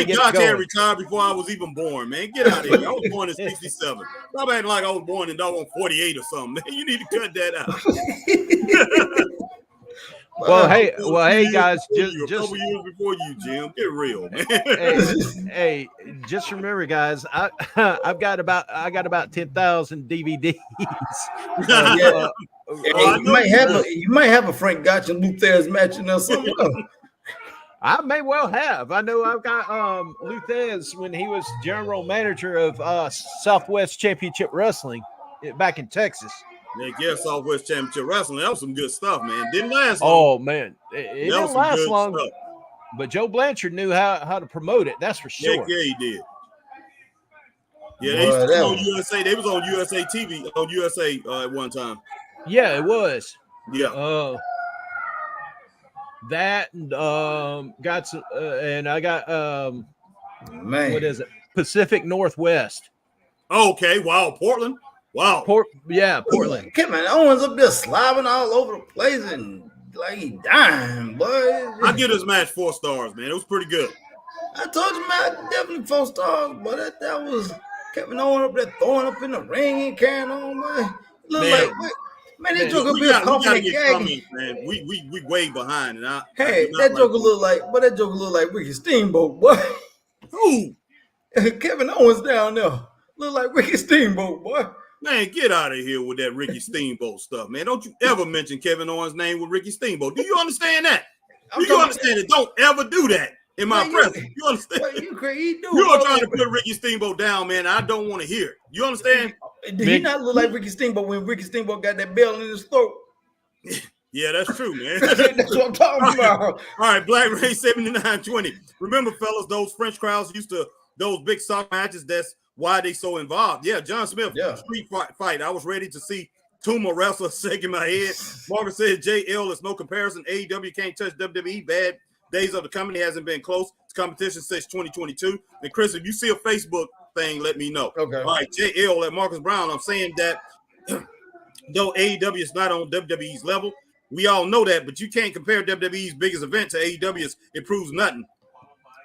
get Gotch going. had retired before I was even born, man. Get out of here. I was born in 67. Stop acting like I was born in 48 or something, man. You need to cut that out. Well, hey, guys, just a couple years before you, Jim. Get real, man. Hey, just remember, guys, I got about 10,000 DVDs. You might have a Frank Gotch and Luthez match in there somewhere. I may well have. I know I've got Luthez when he was general manager of Southwest Championship Wrestling back in Texas. Yeah, Southwest Championship Wrestling. That was some good stuff, man. Didn't last long. Oh man, it didn't last long. Stuff. But Joe Blanchard knew how to promote it. That's for sure. Yeah, he did. Yeah, they used to be on USA. They was on USA TV on USA at one time. Yeah, it was. Yeah. That got some, and I got man. What is it? Pacific Northwest. Okay. Wow. Portland. Wow. Portland. Kevin Owens up there slobbing all over the place and like he dying, boy. I give this match 4 stars, man. It was pretty good. I told you, man, definitely 4 stars, but that was Kevin Owens up there throwing up in the ring and carrying on, man. Look like, man, that joker be coughing and gagging. Man, we way behind, and that joker look like Ricky Steamboat, boy. Who? Kevin Owens down there look like Ricky Steamboat, boy. Man, get out of here with that Ricky Steamboat stuff, man. Don't you ever mention Kevin Owens' name with Ricky Steamboat. Do you understand that? Do you understand it? Don't ever do that in my presence. You understand? You are trying to put Ricky Steamboat down, man. I don't want to hear it. You understand? Did he not look like Ricky Steamboat when Ricky Steamboat got that bell in his throat? Yeah, that's true, man. That's what I'm talking about. All right, Black Ray 7920. Remember, fellas, those French crowds used to those big sock matches. That's why they so involved. Yeah, John Smith, street fight. I was ready to see Tuma wrestle, shaking my head. Margaret said, JL is no comparison. AEW can't touch WWE. Bad days of the company hasn't been close. It's competition since 2022. And Chris, if you see a Facebook thing, let me know. Okay. All right, JL at Marcus Brown. I'm saying that though AEW is not on WWE's level, we all know that, but you can't compare WWE's biggest event to AEW's. It proves nothing.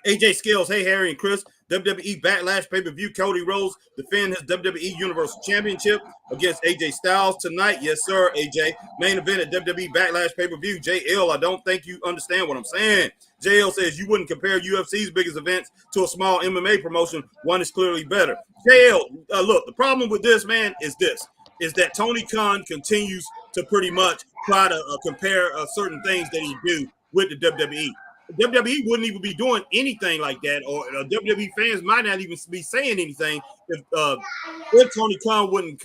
AJ Scales, hey, Harry and Chris. WWE Backlash pay-per-view. Cody Rhodes defend his WWE Universal Championship against AJ Styles tonight. Yes, sir, AJ. Main event at WWE Backlash pay-per-view. JL, I don't think you understand what I'm saying. JL says you wouldn't compare UFC's biggest events to a small MMA promotion. One is clearly better. JL, look, the problem with this, man, is that Tony Khan continues to pretty much try to compare certain things that he do with the WWE. WWE wouldn't even be doing anything like that, or WWE fans might not even be saying anything if Tony Khan wouldn't,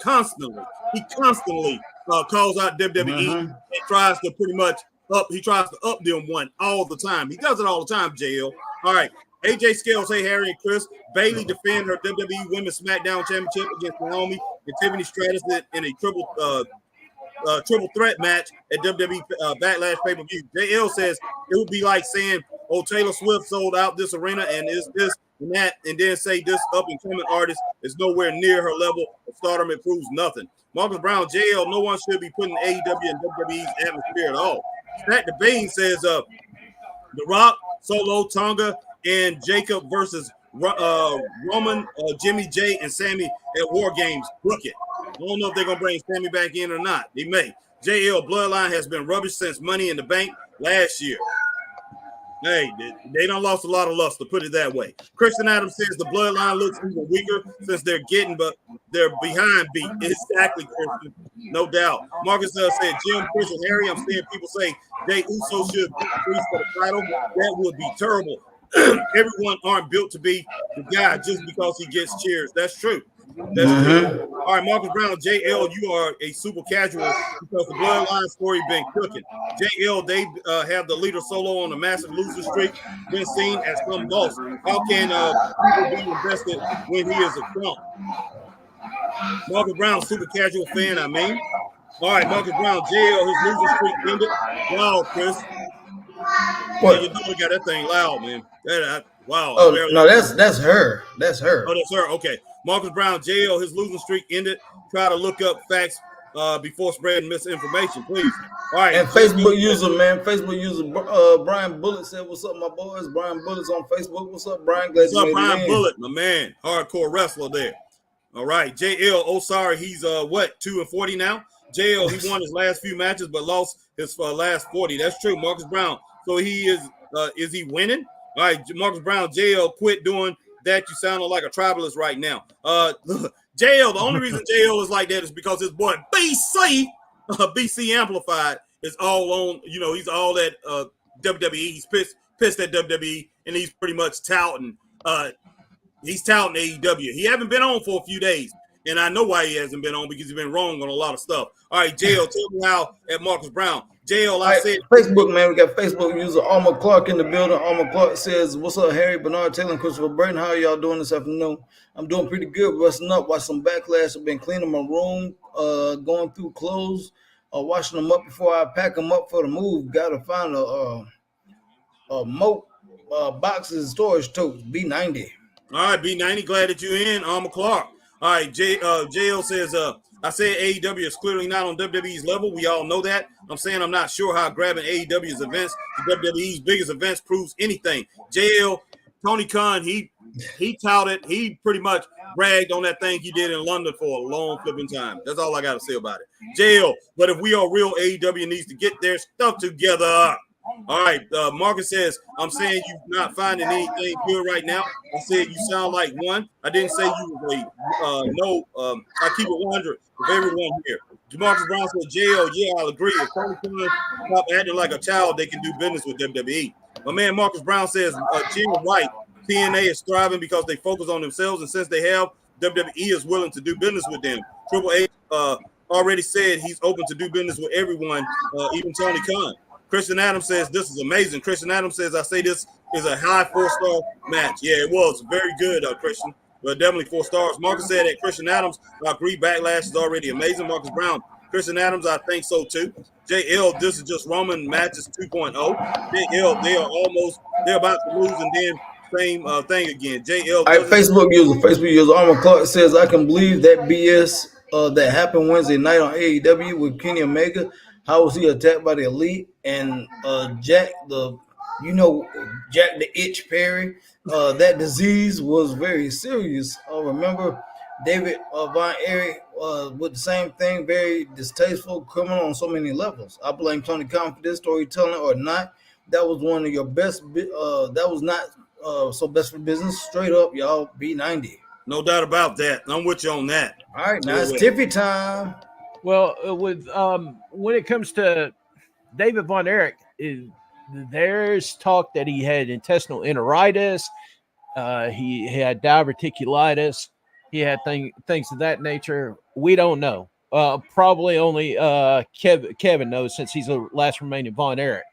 constantly calls out WWE and tries to pretty much up them one all the time. He does it all the time, JL. All right. AJ Scales, hey, Harry and Chris. Bayley defend her WWE Women's SmackDown Championship against Naomi and Tiffany Stratton in a triple threat match at WWE Backlash pay-per-view. JL says it would be like saying, oh, Taylor Swift sold out this arena and is this and that, and then say this up-and-coming artist is nowhere near her level of stardom. It proves nothing. Marcus Brown, JL, no one should be putting AEW and WWE's atmosphere at all. Stack the Bean says, The Rock, Solo, Tonga, and Jacob versus Roman, Jimmy J, and Sammy at War Games. Book it. I don't know if they're going to bring Sammy back in or not. They may. JL Bloodline has been rubbish since Money in the Bank last year. Hey, they done lost a lot of luster, put it that way. Christian Adams says the bloodline looks even weaker since they're behind beat. Exactly, Christian. No doubt. Marcus said Jim, Chris, and Harry. I'm seeing people say Jay Uso should beat Priest for the title. That would be terrible. Everyone aren't built to be the guy just because he gets cheers. That's true. That's true. All right, Marcus Brown, JL, you are a super casual because the bloodline story been cooking. JL, they have the leader solo on a massive losing streak, been seen as some boss. How can people be invested when he is a Trump? Marcus Brown, super casual fan, I mean. All right, Marcus Brown, JL, his losing streak ended. Wow, Chris. What? Man, your daughter got that thing loud, man. Wow. Oh, no, that's her. That's her. Oh, that's her. Okay. Marcus Brown, JL, his losing streak ended. Try to look up facts before spreading misinformation, please. All right. And Facebook user Brian Bullet said, "What's up, my boys?" Brian Bullet's on Facebook. What's up, Brian? What's up, Brian Bullet, my man, hardcore wrestler there. All right, JL. Oh, sorry, he's 2-40 now. JL, he won his last few matches, but lost his last 40. That's true, Marcus Brown. So he is he winning? All right, Marcus Brown, JL, quit doing that. You sounding like a tribalist right now. JL, the only reason JL is like that is because his boy BC Amplified is all on, he's all at WWE. He's pissed at WWE, and he's pretty much touting AEW. He haven't been on for a few days, and I know why he hasn't been on, because he's been wrong on a lot of stuff. All right, JL, tell me how at Marcus Brown. JL, I said Facebook, man. We got Facebook user Alma Clark in the building. Alma Clark says, "What's up, Harry, Bernard, Taylor, and Christopher Burton? How are y'all doing this afternoon?" I'm doing pretty good. Resting up, watch some Backlash. I've been cleaning my room, going through clothes, washing them up before I pack them up for the move. Got to find a moat boxes storage totes. B90. All right, B90. Glad that you're in, Alma Clark. All right, JL says, I said AEW is clearly not on WWE's level. We all know that. I'm saying I'm not sure how grabbing AEW's events to WWE's biggest events proves anything. JL, Tony Khan, he touted, he pretty much bragged on that thing he did in London for a long flipping time. That's all I got to say about it. JL, but if we are real, AEW needs to get their stuff together. All right, Marcus says, I'm saying you're not finding anything good right now. I said you sound like one. I didn't say you was I keep it 100 with everyone here. Jamarcus Brown said, JL, yeah, I'll agree. If Tony Khan stop acting like a child, they can do business with WWE. My man Marcus Brown says, Jim White, TNA is thriving because they focus on themselves, and since they have, WWE is willing to do business with them. Triple H already said he's open to do business with everyone, even Tony Khan. Christian Adams says, this is amazing. Christian Adams says, I say this is a high 4-star match. Yeah, it was very good, Christian. But definitely 4 stars. Marcus said that Christian Adams, I agree, Backlash is already amazing. Marcus Brown, Christian Adams, I think so too. JL, this is just Roman matches 2.0. JL, they're about to lose, and then same thing again. JL. All right, Facebook user Armor Clark says, I can believe that BS that happened Wednesday night on AEW with Kenny Omega. How was he attacked by the Elite and Jack the Itch Perry? That disease was very serious. Remember David Von Erich with the same thing, very distasteful, criminal on so many levels. I blame Tony Khan for this storytelling or not. That was one of your best. That was not so best for business. Straight up, y'all. B90. No doubt about that. I'm with you on that. All right, now it's Tiffy time. Well, with when it comes to David Von Erich, there's talk that he had intestinal enteritis. He had diverticulitis. He had things of that nature. We don't know. Probably only Kevin knows, since he's the last remaining Von Erich.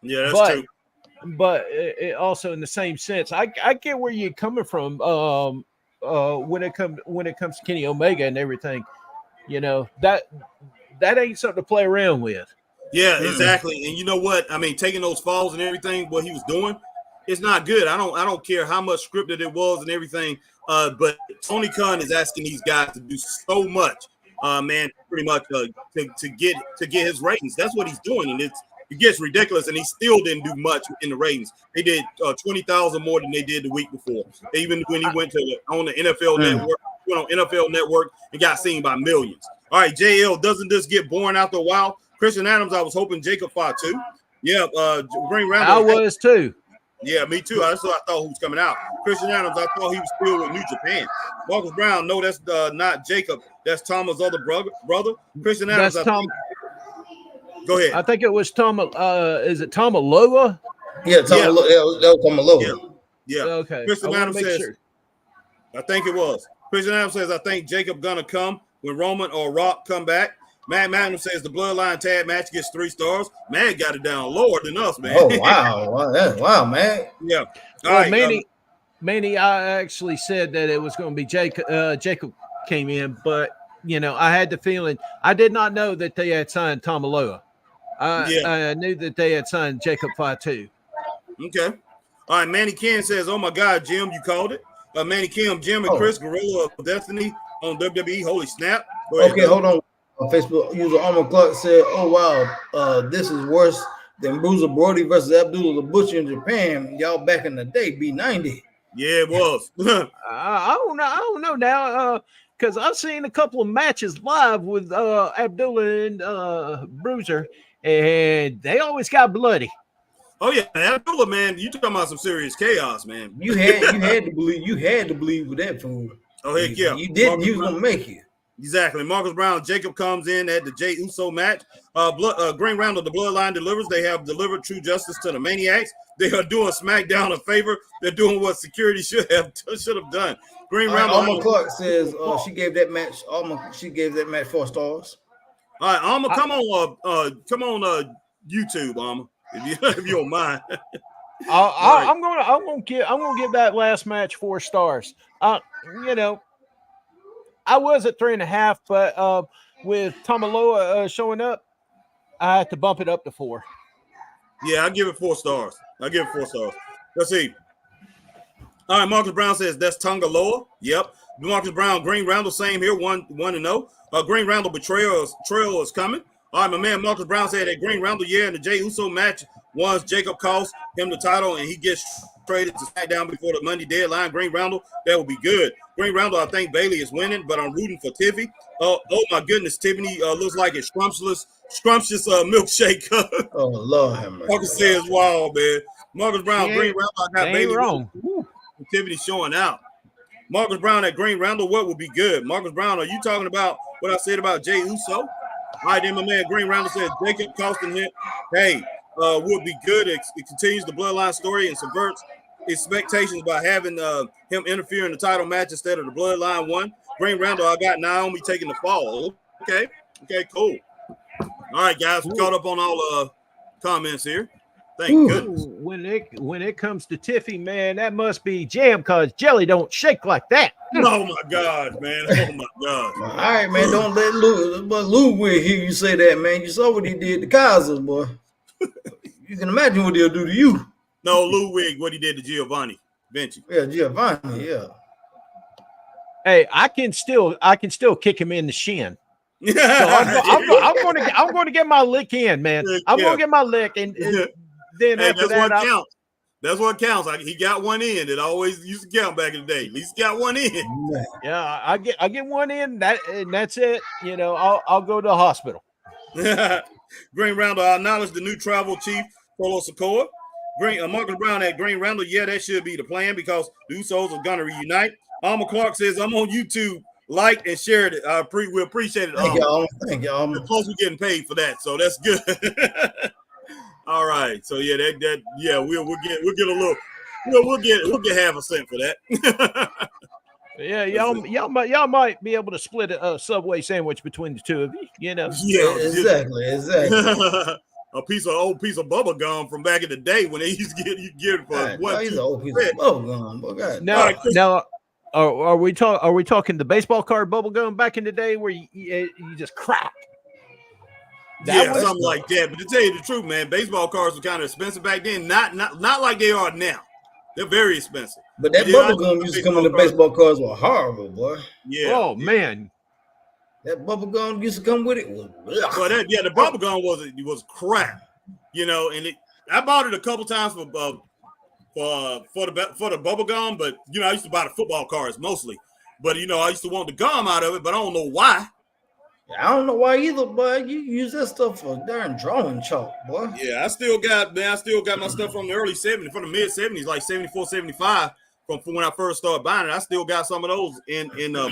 Yeah, that's true. But it also, in the same sense, I get where you're coming from. When it comes to Kenny Omega and everything, that ain't something to play around with. Yeah, exactly. And you know what? I mean, taking those falls and everything, what he was doing, it's not good. I don't care how much scripted it was and everything. But Tony Khan is asking these guys to do so much, man, pretty much to get his ratings. That's what he's doing, and it gets ridiculous. And he still didn't do much in the ratings. They did 20,000 more than they did the week before. Even when he went on the NFL Network, went on NFL Network and got seen by millions. All right, JL, doesn't this get boring after a while? Christian Adams, I was hoping Jacob fought too. Yeah, Green Round. I was too. Yeah, me too. I thought who was coming out. Christian Adams, I thought he was still with New Japan. Marcus Brown, no, that's not Jacob. That's Thomas' other brother. Christian Adams, That's Tom. Go ahead. I think it was Tom. Is it Tomaloa? Yeah, that was Tomaloa. Yeah. Okay. Christian Adams says, I think it was. Christian Adams says, I think Jacob gonna come when Roman or Rock come back. Matt Magnum says the Bloodline tag match gets 3 stars. Man got it down lower than us, man. Oh wow, man. Yeah. Well, Manny, I actually said that it was going to be Jacob. Jacob came in, but I had the feeling. I did not know that they had signed Tomaloa. I knew that they had signed Jacob Fatu. Okay. All right. Manny Ken says, "Oh my God, Jim, you called it." Manny Kim, Jim, and Chris Gorilla of Destiny on WWE. Holy snap! Okay, hold on. Facebook user Armor Clark said, "Oh wow, this is worse than Bruiser Brody versus Abdullah the Butcher in Japan. Y'all back in the day, B90." Yeah, it was. I don't know now, because I've seen a couple of matches live with Abdullah and Bruiser, and they always got bloody. Oh yeah, Abdullah, man, you talking about some serious chaos, man. You had to believe with that fool. Oh heck yeah, you didn't. You was gonna make it. Exactly. Marcus Brown, Jacob comes in at the Jey Uso match. Green Round of the Bloodline delivers. They have delivered true justice to the Maniacs. They are doing SmackDown a favor. They're doing what security should have done. Green Round. Alma Clark says she gave that match. She gave that match 4 stars. All right, Alma, come on YouTube, Alma, if you don't mind. I'm gonna give that last match 4 stars. I was at 3.5, but with Tomaloa showing up, I had to bump it up to 4. Yeah, I give it 4 stars. Let's see. All right, Marcus Brown says that's Tongaloa. Yep. Marcus Brown, Green Roundel, same here, 1-0. Green Roundel betrayal is coming. All right, my man Marcus Brown said that Green Roundel, in the Jey Uso match, once Jacob costs him the title and he gets traded to SmackDown before the Monday deadline. Green Roundel, that would be good. Green Roundel, I think Bailey is winning, but I'm rooting for Tiffy. Oh my goodness, Tiffany looks like a scrumptious milkshake. Oh Lord, have mercy. Marcus says, "Wow, man." Marcus Brown, Green Roundel, I got Bailey wrong. Tiffany showing out. Marcus Brown at Green Roundel, what would be good? Marcus Brown, are you talking about what I said about Jey Uso? All right, then my man Green Roundel says Jacob costing him. Hey, would be good. It continues the Bloodline story and subverts expectations by having him interfere in the title match instead of the Bloodline one. Green Roundel, I got Naomi taking the fall. Okay, cool. All right, guys, we caught up on all comments here. Thank goodness. When it comes to Tiffy, man, that must be jam because jelly don't shake like that. Oh my God, man! Oh my God! All right, man, don't let Lou will hear you say that, man. You saw what he did to Kaisers, boy. You can imagine what they'll do to you. No, Ludwig, what he did to Giovanni Vinci. Yeah, Giovanni, yeah. Hey, I can still kick him in the shin. So I'm going to get my lick in, man. I'm going to get my lick, and then after that, counts. That's what counts. He got one in. It always used to count back in the day. At least he got one in. Yeah, I get one in. That's it. I'll go to the hospital. Green Roundel, I acknowledge the new travel chief, Polo Sokoa. Marcus Brown at Green Roundel, yeah, that should be the plan because the Usos are gonna reunite. Alma Clark says, I'm on YouTube. Like and share it. We appreciate it. Thank y'all. Plus, we're getting paid for that, so that's good. All right, so yeah, we'll get half a cent for that. Yeah, y'all might be able to split a Subway sandwich between the two of you. Yeah, exactly. A piece of bubble gum from back in the day when they used to get it for what? He's an old piece of bubble gum. Now, are we talking the baseball card bubble gum back in the day where you just crack? Something like that. But to tell you the truth, man, baseball cards were kind of expensive back then. Not like they are now. They're very expensive. But that bubble gum used to come in the baseball cards were horrible, boy. Yeah. Oh man. That bubble gum used to come with it. The bubble gum was crap, and I bought it a couple times for the bubble gum, but I used to buy the football cards mostly. But I used to want the gum out of it, but I don't know why. I don't know why either, but you use that stuff for darn drawing chalk, boy. Yeah, I still got my stuff from the early 70s, from the mid 70s, like 74, 75, from when I first started buying it. I still got some of those in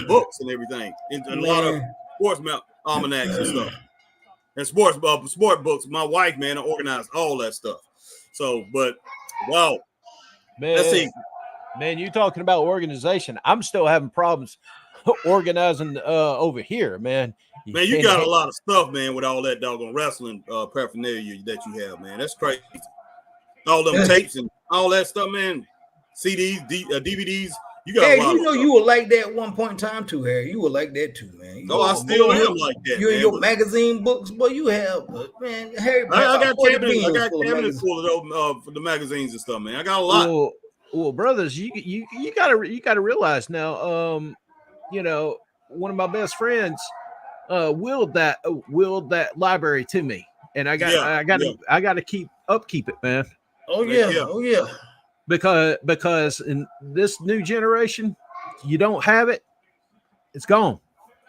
books and everything, and a lot of sports almanacs and stuff, and sport books. My wife, man, organized all that stuff. So, but wow, Man, let's see. Man, you talking about organization? I'm still having problems organizing over here, man. Man, you got a lot of stuff, man, with all that doggone wrestling paraphernalia that you have, man. That's crazy. All them tapes and all that stuff, man. CDs, DVDs. You got Harry, a lot you know of you were like that at one point in time too, Harry. You were like that too, man. No, I still am like that. You and your magazine books, boy. You have, man. Harry, I got cabinets full of those for the magazines and stuff, man. I got a lot. Well, brothers, you gotta realize now. You know, one of my best friends willed that library to me, and I gotta keep it, man. Oh yeah. Because in this new generation, you don't have it, it's gone.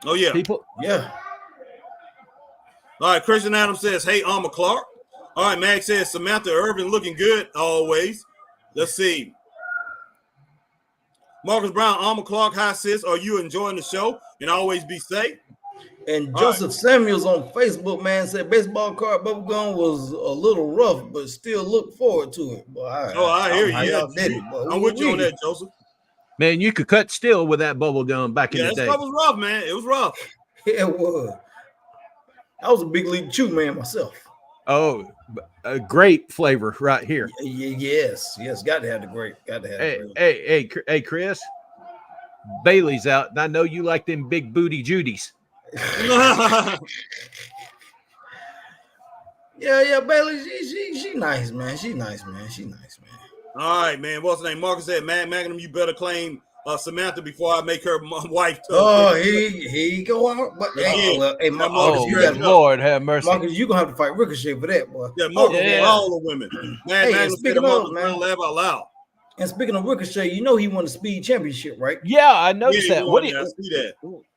Oh yeah, people. Yeah. All right, Christian Adams says, "Hey, Alma Clark." All right, Max says, "Samantha Irvin looking good always." Let's see. Marcus Brown, Alma Clark, hi sis. Are you enjoying the show? And always be safe. And Joseph Samuels on Facebook, man, said baseball card bubblegum was a little rough, but still look forward to it. Boy, I hear you. Yeah, I'm with you on that, Joseph. Man, you could cut steel with that bubblegum back in the day. Yeah, that was rough, man. It was rough. Yeah, it was. I was a big league chew man myself. Oh, a great flavor right here. Yes. Got to have the grape. Hey, Chris. Bailey's out, and I know you like them big booty Judies. yeah, Bailey. She nice, man. She nice, man. All right, man. What's the name? Marcus said, "Man, Magnum, you better claim Samantha before I make her my wife." He go out, but hey, Marcus, Lord have mercy. Marcus, you gonna have to fight Ricochet for that, boy. Yeah, Marcus, all the women. Man, hey, speaking of, man, laugh out loud. And speaking of Ricochet, you know he won the Speed Championship, right? Yeah, I noticed that.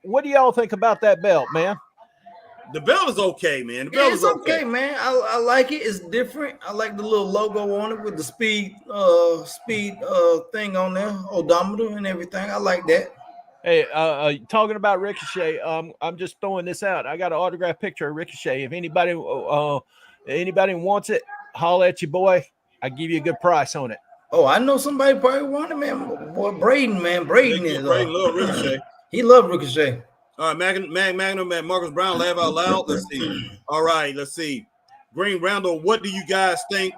What do y'all think about that belt, man? The belt is okay, man. The belt is okay, man. I like it. It's different. I like the little logo on it with the speed thing on there, odometer and everything. I like that. Hey, talking about Ricochet, I'm just throwing this out. I got an autographed picture of Ricochet. If anybody wants it, holler at your boy. I give you a good price on it. Oh, I know somebody probably wanted, man. Boy, Braden, man. Braden love Ricochet. He loved Ricochet. All right, Magnum and Marcus Brown, laugh out loud. Let's see. All right, let's see. Green Randall, what do you guys think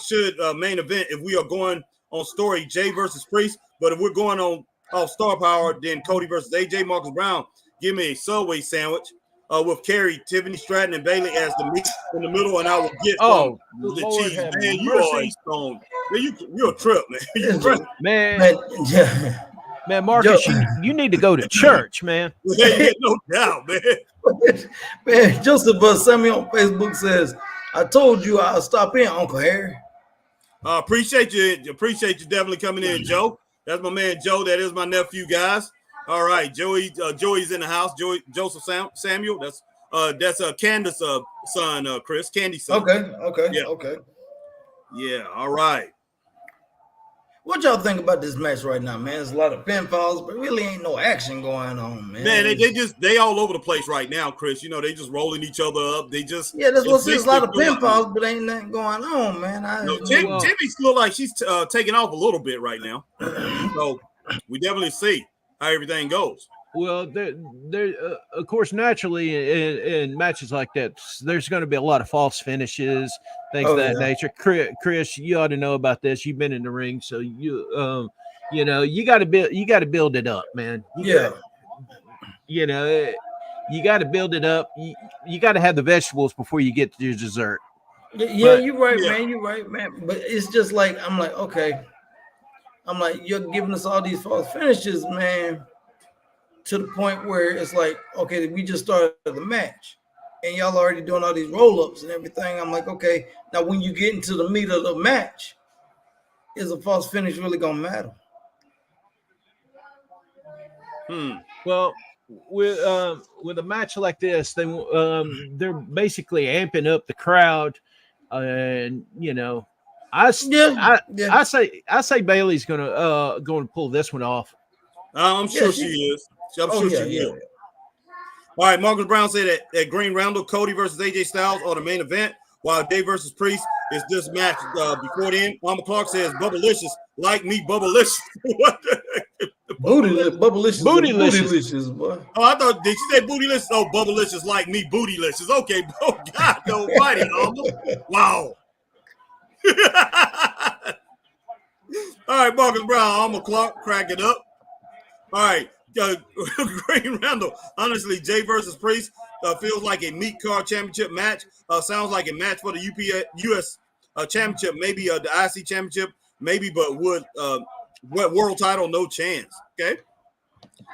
should main event if we are going on story Jay versus Priest? But if we're going on Star Power, then Cody versus AJ. Marcus Brown, give me a Subway sandwich with Kerry, Tiffany Stratton, and Bailey as the meat in the middle, and I will get the cheese. Man, you are a stone. Man, you're a trip, man. Man, Marcus, you need to go to church, man. Yeah, no doubt, man. Man, Joseph Samuel on Facebook says, "I told you I'll stop in, Uncle Harry." Appreciate you. Appreciate you definitely coming in, Joe. That's my man, Joe. That is my nephew, guys. All right, Joey's in the house. Joseph Samuel. That's Candace's son, Chris. Candy's son. Okay. Yeah. All right. What y'all think about this match right now, man? There's a lot of pinfalls, but really ain't no action going on, man. Man, they all over the place right now, Chris. You know, they just rolling each other up. They just that's what there's a lot of pinfalls, but ain't nothing going on, man. Timmy's still like she's taking off a little bit right now. So we definitely see how everything goes. Well, there, of course, naturally in matches like that, there's going to be a lot of false finishes, things of that nature. Chris, you ought to know about this. You've been in the ring, so you got to build it up, man. You got to build it up. You got to have the vegetables before you get to your dessert. You're right, man. You're right, man. But it's just like I'm like, okay. I'm like, you're giving us all these false finishes, man. To the point where it's like, okay, we just started the match and y'all already doing all these roll-ups and everything. I'm like, okay, now when you get into the meat of the match, is a false finish really gonna matter? Well, with a match like this, they're basically amping up the crowd, and I say Bailey's gonna pull this one off. I'm sure she is. I'm sure she will. All right, Marcus Brown said that Green Roundel, Cody versus AJ Styles are the main event, while Day versus Priest is this match before the end. Mama Clark says Bubblicious, like me, Bubblicious. What the heck? Bootylicious, boy. Oh, I thought, did you say bootylicious? Oh, Bubblicious, like me, bootylicious. Okay, oh God, nobody, wow. All right, Marcus Brown, Mama Clark, crack it up. All right. Green Randall. Honestly, Jay versus Priest feels like a meat card championship match. Sounds like a match for the US championship, maybe the IC championship, maybe, but what world title? No chance. Okay.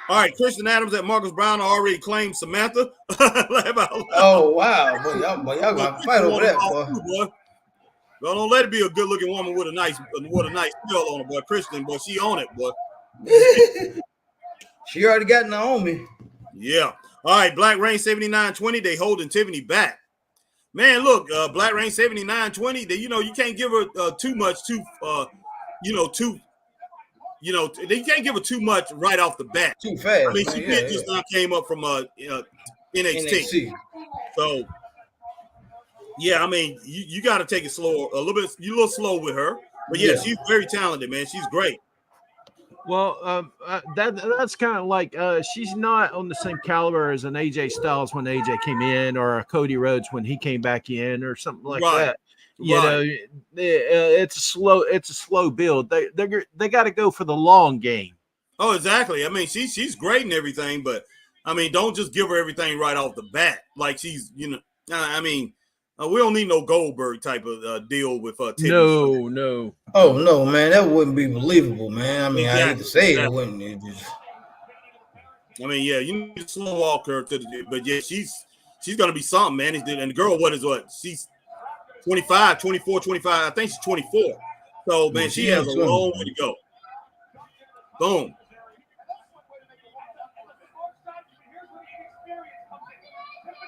All right, Christian Adams and Marcus Brown already claimed Samantha. Oh wow, boy, y'all gonna fight over that, boy. Well, don't let it be a good-looking woman with a nice spell on her, boy. Christian, boy, she on it, boy. She already got Naomi. Yeah. All right, Black Rain 7920. They holding Tiffany back. Man, look, Black Rain 7920. You can't give her too much. They can't give her too much right off the bat. Too fast. I mean, she just now came up from NXT. So, yeah, I mean, you got to take it slow a little bit. You're a little slow with her, but yeah, she's very talented, man. She's great. Well, that's kind of like she's not on the same caliber as an AJ Styles when AJ came in, or a Cody Rhodes when he came back in, or something like that. You know, it's a slow build. They got to go for the long game. Oh, exactly. I mean, she's great and everything, but I mean, don't just give her everything right off the bat. Like she's, I mean. We don't need no Goldberg type of deal with Tiffany. No. Oh no, man, that wouldn't be believable, man. I mean, exactly. I hate to say it, wouldn't it? I mean, yeah, you need to slow walk her but yeah, she's gonna be something, man. And the girl, she's 25, 24, 25. I think she's 24. So man, she has a long way to go. Boom.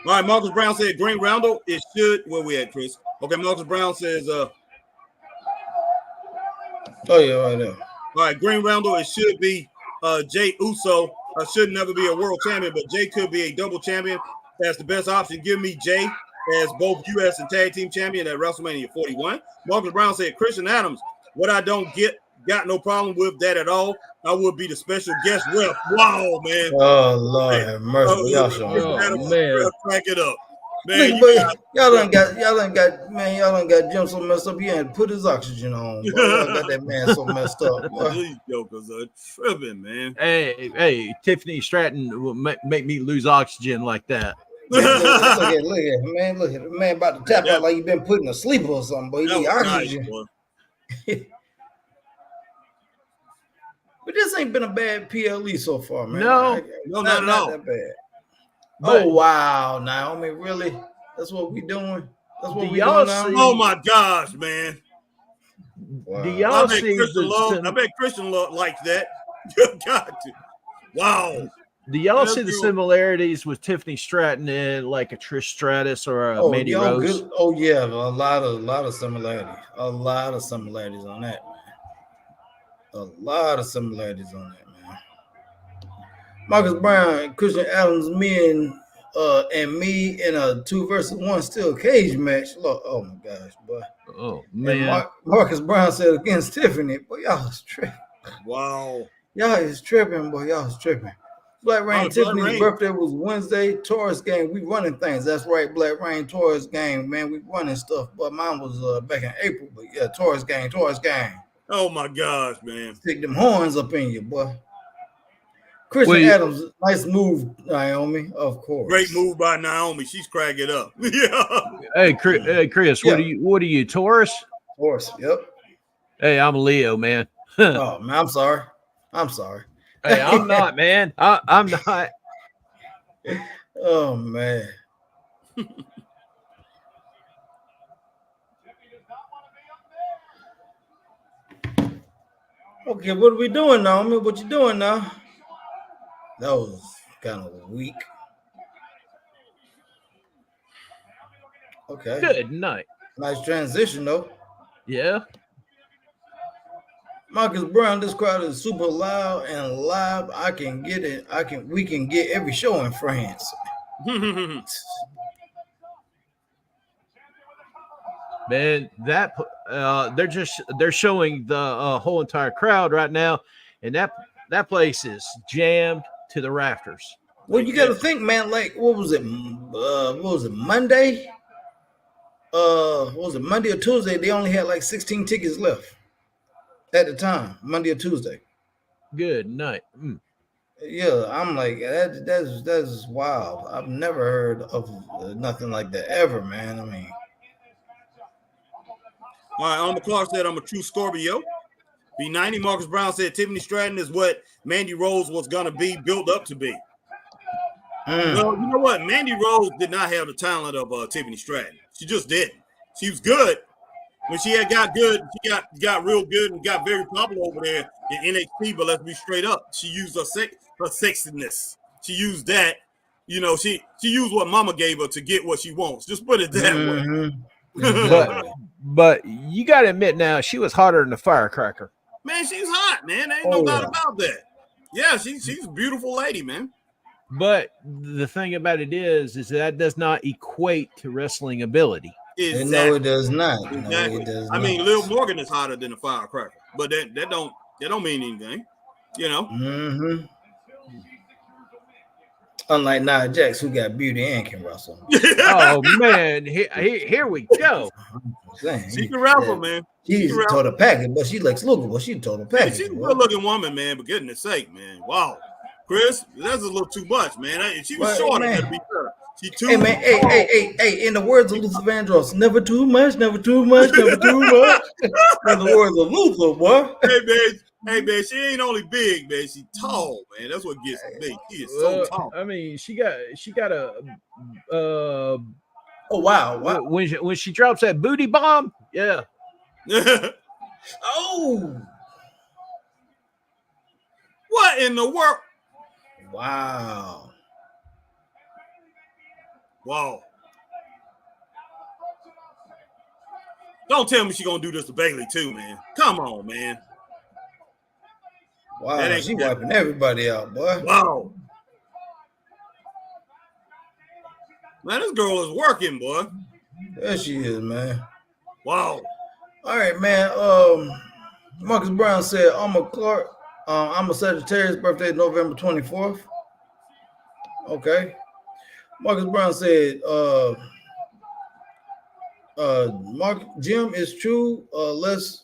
All right, Marcus Brown said Green Roundel. It should. Where we at, Chris? Okay, Marcus Brown says. Oh yeah, right there. All right, Green Roundel. It should be Jay Uso. Should never be a world champion, but Jay could be a double champion. That's the best option. Give me Jay as both U.S. and tag team champion at WrestleMania 41. Marcus Brown said Christian Adams. What I don't got no problem with that at all. I would be the special guest ref. Wow, man. Oh, Lord have mercy. Y'all man. Crack it up. Man, y'all done got Jim so messed up. He had to put his oxygen on. Boy. Y'all got that man so messed up. Boy. These jokers are tripping, man. Hey, Tiffany Stratton will make me lose oxygen like that. Look at man. Look at the man about to tap out like he been putting a sleeper or something, boy. You need oxygen. Nice, but this ain't been a bad PLE so far, man. No, not at all. That bad. But, wow, Naomi, really? That's what we doing? That's what we doing now? Oh, my gosh, man. Wow. Do y'all see I bet Christian likes that. Wow. Do y'all see the similarities with Tiffany Stratton and like a Trish Stratus or a Mandy Rose? Good. Oh, yeah, a lot of similarities. A lot of similarities on that, man. A lot of similarities on that, man. Marcus Brown, Christian Adams, me in a 2 versus 1 steel cage match. Look, oh my gosh, boy. Oh man. Marcus Brown said against Tiffany, boy, y'all is tripping. Wow. Y'all is tripping, boy. Y'all is tripping. Black Rain, Tiffany's birthday was Wednesday. Taurus game, we running things. That's right, Black Rain, Taurus game, man. We running stuff. But mine was back in April. But yeah, Taurus game. Oh my gosh, man. Stick them horns up in you, boy. Christian Adams, nice move, Naomi, of course. Great move by Naomi. She's cracking up. Yeah. Hey, Chris, what are you, Taurus? Taurus, yep. Hey, I'm a Leo, man. Oh, man, I'm sorry. Hey, I'm not, man. I'm not. Oh, man. Okay, what are we doing now? What you doing now? That was kind of weak. Okay. Good night. Nice transition though. Yeah. Marcus Brown, this crowd is super loud and live. We can get every show in France. Man, that they're showing the whole entire crowd right now, and that place is jammed to the rafters. Well, you got to think, man. Like, what was it? Monday? What was it? Monday or Tuesday? They only had like 16 tickets left at the time. Monday or Tuesday. Good night. Yeah, I'm like that's wild. I've never heard of nothing like that ever, man. I mean. All right, Alma Clark said, I'm a true Scorpio. B90, Marcus Brown said, Tiffany Stratton is what Mandy Rose was going to be built up to be. Well, you know what? Mandy Rose did not have the talent of Tiffany Stratton. She just didn't. She was good. When she had got good, she got real good and got very popular over there in NXT, but let's be straight up. She used her sexiness. She used that. You know, she used what mama gave her to get what she wants. Just put it that way. But you got to admit now, she was hotter than a firecracker. Man, she's hot, man. There ain't no doubt about that. Yeah, she's a beautiful lady, man. But the thing about it is that does not equate to wrestling ability. Exactly. No, it does not. Exactly. No, it does I mean, not. Liv Morgan is hotter than a firecracker, but that don't mean anything, you know. Mm-hmm. Unlike Nia Jax, who got beauty and can wrestle. Oh man, here we go. She can wrestle, man. She's a total package, but she looks lookable. She's a total package. She's a good-looking woman, man. But goodness sake, man, wow, Chris, that's a little too much, man. If she was shorter, that'd be better. She too. Hey man, hey. In the words of Luther Vandross, never too much, never too much, never too much. In the words of Luther, boy. Hey man, she ain't only big, man. She tall, man. That's what gets me. She is so tall. I mean, she got a. Oh wow! When she drops that booty bomb, yeah. Oh. What in the world? Wow. Wow. Don't tell me she's gonna do this to Bayley too, man. Come on, man. Wow, she wiping everybody out, boy. Wow. Man, this girl is working, boy. There she is, man. Wow. All right, man. Marcus Brown said, Alma Clark, I'm a Sagittarius, birthday November 24th. Okay. Marcus Brown said, Jim, is true. Let's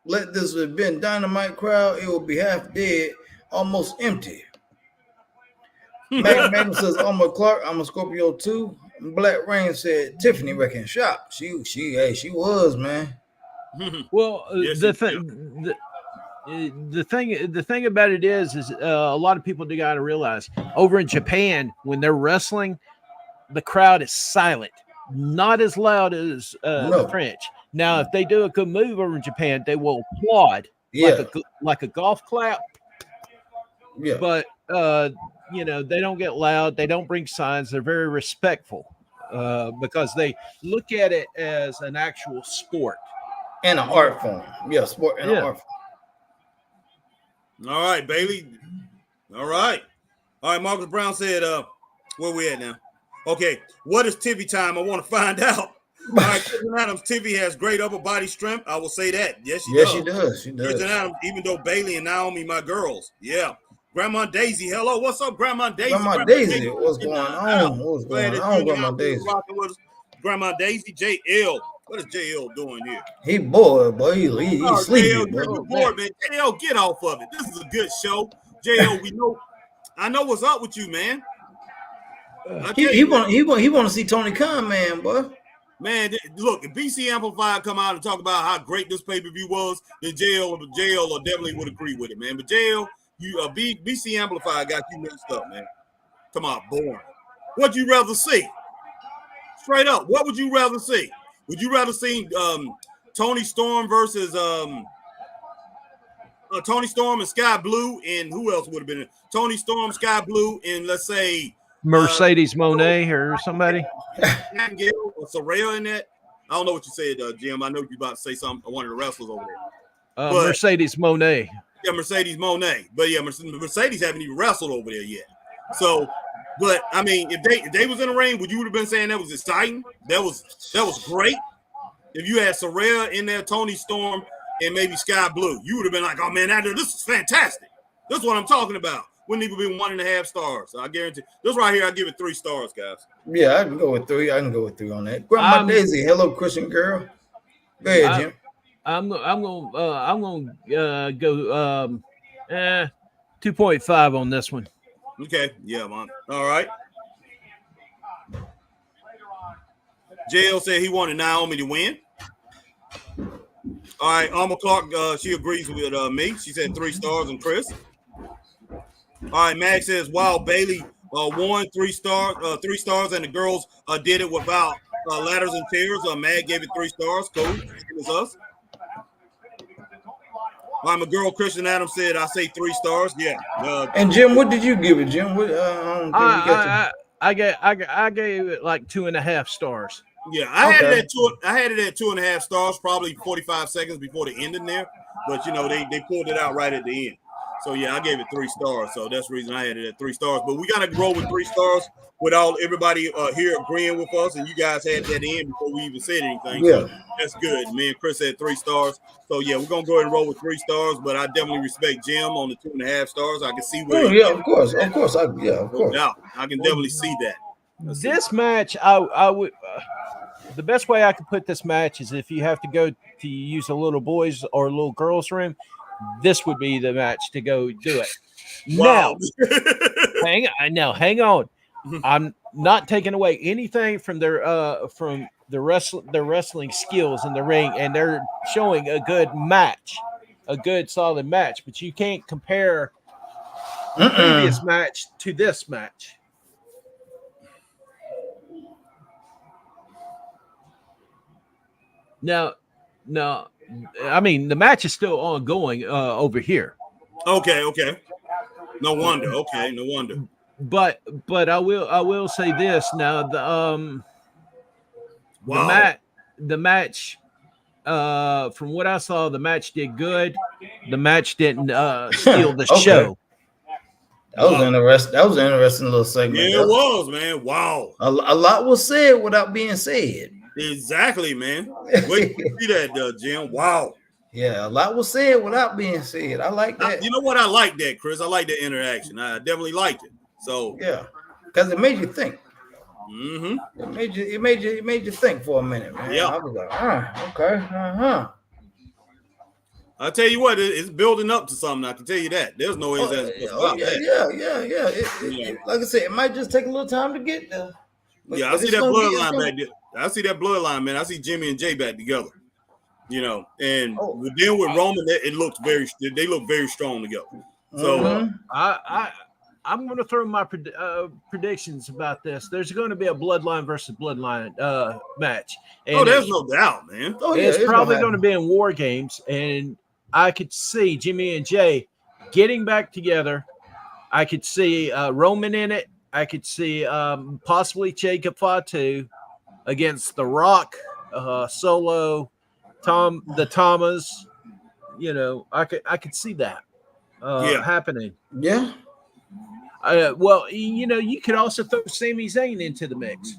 let this event dynamite crowd. It will be half dead, almost empty. Magnum says, Alma Clark, I'm a Scorpio too. Black Rain said, Tiffany wrecking shop. She was, man. Well, Yes, the thing about it is a lot of people got to realize over in Japan when they're wrestling, the crowd is silent, not as loud as the French. Now, if they do a good move over in Japan, they will applaud like a golf clap. Yeah, but they don't get loud. They don't bring signs. They're very respectful because they look at it as an actual sport. And an art form. Yeah, sport and an art form. All right, Bailey. All right. Marcus Brown said, where we at now? Okay, what is Tiffy time? I want to find out. All right, Kristen Adams, Tiffy has great upper body strength. I will say that. Yes, she does. She does. Kristen Adams, even though Bailey and Naomi, my girls. Yeah. Grandma Daisy, hello. What's up, Grandma Daisy? Grandma Daisy, what's going on? What's going on, Grandma Daisy? Grandma Daisy, JL. What is JL doing here? He bored, boy. He's sleepy, JL, you're bored, man. JL, get off of it. This is a good show. JL, I know what's up with you, man. He want to see Tony Khan, man, boy. Man, look, if BC Amplified come out and talk about how great this pay-per-view was, then JL definitely would agree with it, man. But JL, BC Amplified got you mixed up, man. Come on, boring. What'd you rather see? Straight up, what would you rather see? Would you rather see Tony Storm versus Tony Storm and Sky Blue, and who else would have been in? Tony Storm, Sky Blue, and let's say Mercedes Monet or somebody. Nightingale or Soraya in that. I don't know what you said, Jim. I know you about to say something. One of the wrestlers over there. Mercedes Monet. Yeah, Mercedes Monet. But yeah, Mercedes haven't even wrestled over there yet. So, but I mean, if they was in the ring, would you would have been saying that was exciting? That was great. If you had Soraya in there, Tony Storm, and maybe Sky Blue, you would have been like, "Oh man, this is fantastic. This is what I'm talking about." Wouldn't even be 1.5 stars. I guarantee this right here. I give it 3 stars, guys. Yeah, I can go with 3. I can go with 3 on that. Grandma Daisy, hello, Christian girl. Go ahead, Jim. I'm gonna go 2.5 on this one. Okay, yeah, man. All right. JL said he wanted Naomi to win. All right, Alma Clark, she agrees with me. She said 3 stars, and Chris. All right, Max says, wow, Bailey won 3 stars, and the girls did it without ladders and chairs. Mag gave it 3 stars. Cool. It was us. All right, my girl Christian Adams said, I say 3 stars. Yeah. And Jim, what did you give it, Jim? What, I gave it like 2.5 stars. Yeah, I had it at 2.5 stars, probably 45 seconds before the ending there. But you know, they pulled it out right at the end. So yeah, I gave it 3 stars. So that's the reason I had it at 3 stars. But we gotta roll with 3 stars without everybody here agreeing with us. And you guys had that in before we even said anything. Yeah, so that's good. Me and Chris had 3 stars. So yeah, we're gonna go ahead and roll with 3 stars. But I definitely respect Jim on the 2.5 stars. I can see where. Oh, yeah, of course. of course. I can definitely see that. This match, I would. The best way I could put this match is if you have to go to use a little boys or a little girls room, this would be the match to go do it. Wow. Now, hang on. I'm not taking away anything from their wrestling skills in the ring, and they're showing a good match, a good solid match. But you can't compare the previous match to this match. No, I mean the match is still ongoing over here. Okay. No wonder. Okay, no wonder. But I will say this now. The match. From what I saw, the match did good. The match didn't steal the show. That was interesting. That was an interesting little segment. Yeah, it was, man. Wow. A lot was said without being said. Exactly, man. Wait, see that, Jim. Wow. Yeah, a lot was said without being said. I like that. You know what? I like that, Chris. I like that interaction. I definitely liked it. So yeah, because it made you think. Mm-hmm. It made you think for a minute, man. Yeah. I was like, okay, I'll tell you what, it's building up to something. I can tell you that. There's no ways yeah. Like I said, it might just take a little time to get there. I see that bloodline back there. I see that bloodline, man. I see Jimmy and Jay back together. You know, and then with Roman, they look very strong together. So I'm going to throw my predictions about this. There's going to be a bloodline versus bloodline match. And there's no doubt, man. It's probably going to be in War Games, and I could see Jimmy and Jay getting back together. I could see Roman in it. I could see possibly Jacob Fatu against The Rock, Solo, the Thomas. You know, I could see that happening. Yeah. Well, you know, you could also throw Sami Zayn into the mix.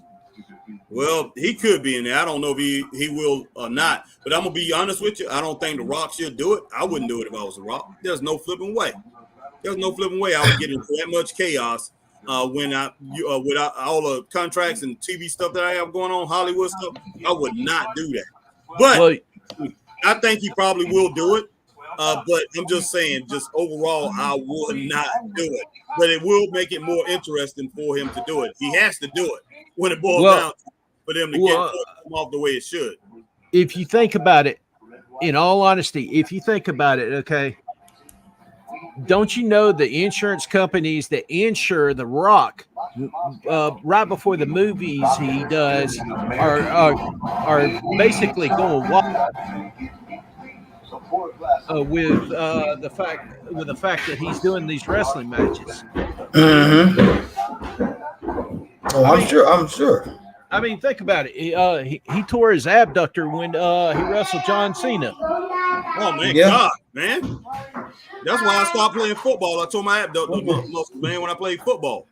Well, he could be in there. I don't know if he will or not. But I'm gonna be honest with you. I don't think The Rock should do it. I wouldn't do it if I was The Rock. There's no flipping way. I would get into that much chaos when with all the contracts and TV stuff that I have going on, Hollywood stuff. I would not do that. But I think he probably will do it. But I'm just saying, just overall, I would not do it. But it will make it more interesting for him to do it. He has to do it when it boils down for them to get him off the way it should. If you think about it, in all honesty, okay, don't you know the insurance companies that insure The Rock right before the movies he does are basically going wild. with the fact that he's doing these wrestling matches. Mm-hmm. Oh, I'm sure. I mean, think about it. He tore his abductor when he wrestled John Cena. Oh man, yeah. God, man. That's why I stopped playing football. I tore my abductor muscle, man, when I played football.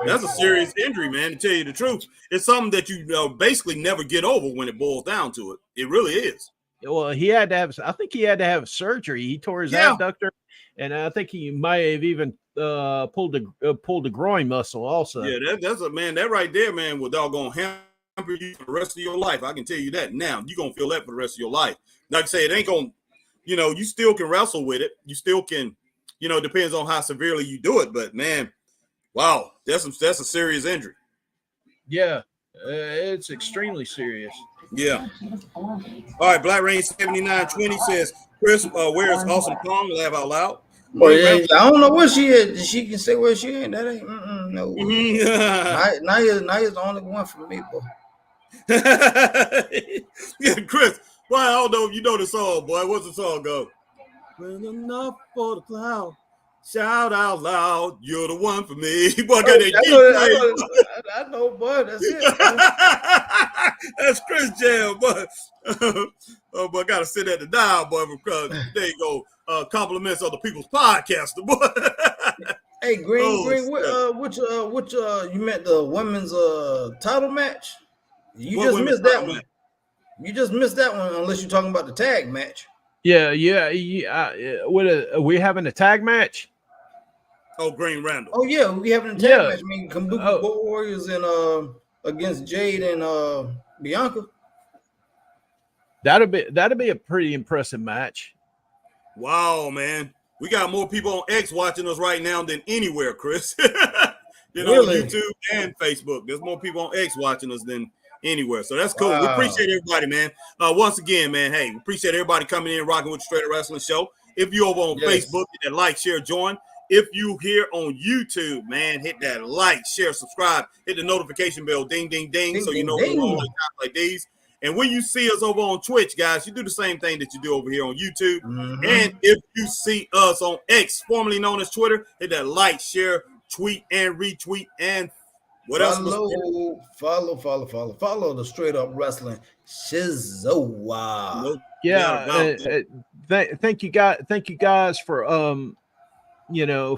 That's a serious injury, man, to tell you the truth. It's something that you basically never get over when it boils down to it. It really is. Well, he had to have, I think he had to have surgery. He tore his abductor, and I think he might have even pulled the groin muscle also. Yeah, that's a man, that right there, man, will doggone hamper you for the rest of your life. I can tell you that now. You're going to feel that for the rest of your life. Like I say, it ain't going to, you still can wrestle with it. You still can, depends on how severely you do it. But, man, wow, that's a serious injury. Yeah, it's extremely serious. Yeah. All right, Black Rain 7920 says, Chris, where's Awesome Kong? Laugh out loud. Well, yeah, I don't know where she is. She can say where she is. That ain't no. Now you're the only one for me, boy. Yeah, Chris. Well, I don't know if you know the song, boy. What's the song go? When enough for the cloud. Shout out loud, you're the one for me. Boy, I know, boy. That's it. That's Chris Jam, boy. Oh, boy, gotta sit at the dial, boy, because there you go. Compliments of the People's Podcaster, boy. Hey, Green, which you meant the women's title match? You just missed that one. You just missed that one, unless you're talking about the tag match. Yeah. Are we having a tag match? Oh, Green Randall. Oh yeah, we having a tag match. I mean, Kabuki Warriors and against Jade and Bianca. That'll be a pretty impressive match. Wow, man, we got more people on X watching us right now than anywhere, Chris. Really? On YouTube and Facebook. There's more people on X watching us than anywhere, so that's cool. Wow. We appreciate everybody, man. Once again, man, hey, we appreciate everybody coming in, rocking with the Straight Up Wrestling Show. If you're over on Facebook, hit that like, share, join. If you here on YouTube, man, hit that like, share, subscribe, hit the notification bell, ding, ding, ding, so you know we're on times like these. And when you see us over on Twitch, guys, you do the same thing that you do over here on YouTube. Mm-hmm. And if you see us on X, formerly known as Twitter, hit that like, share, tweet, and retweet, and what else? Follow the Straight Up Wrestling Shizowa. Thank you guys for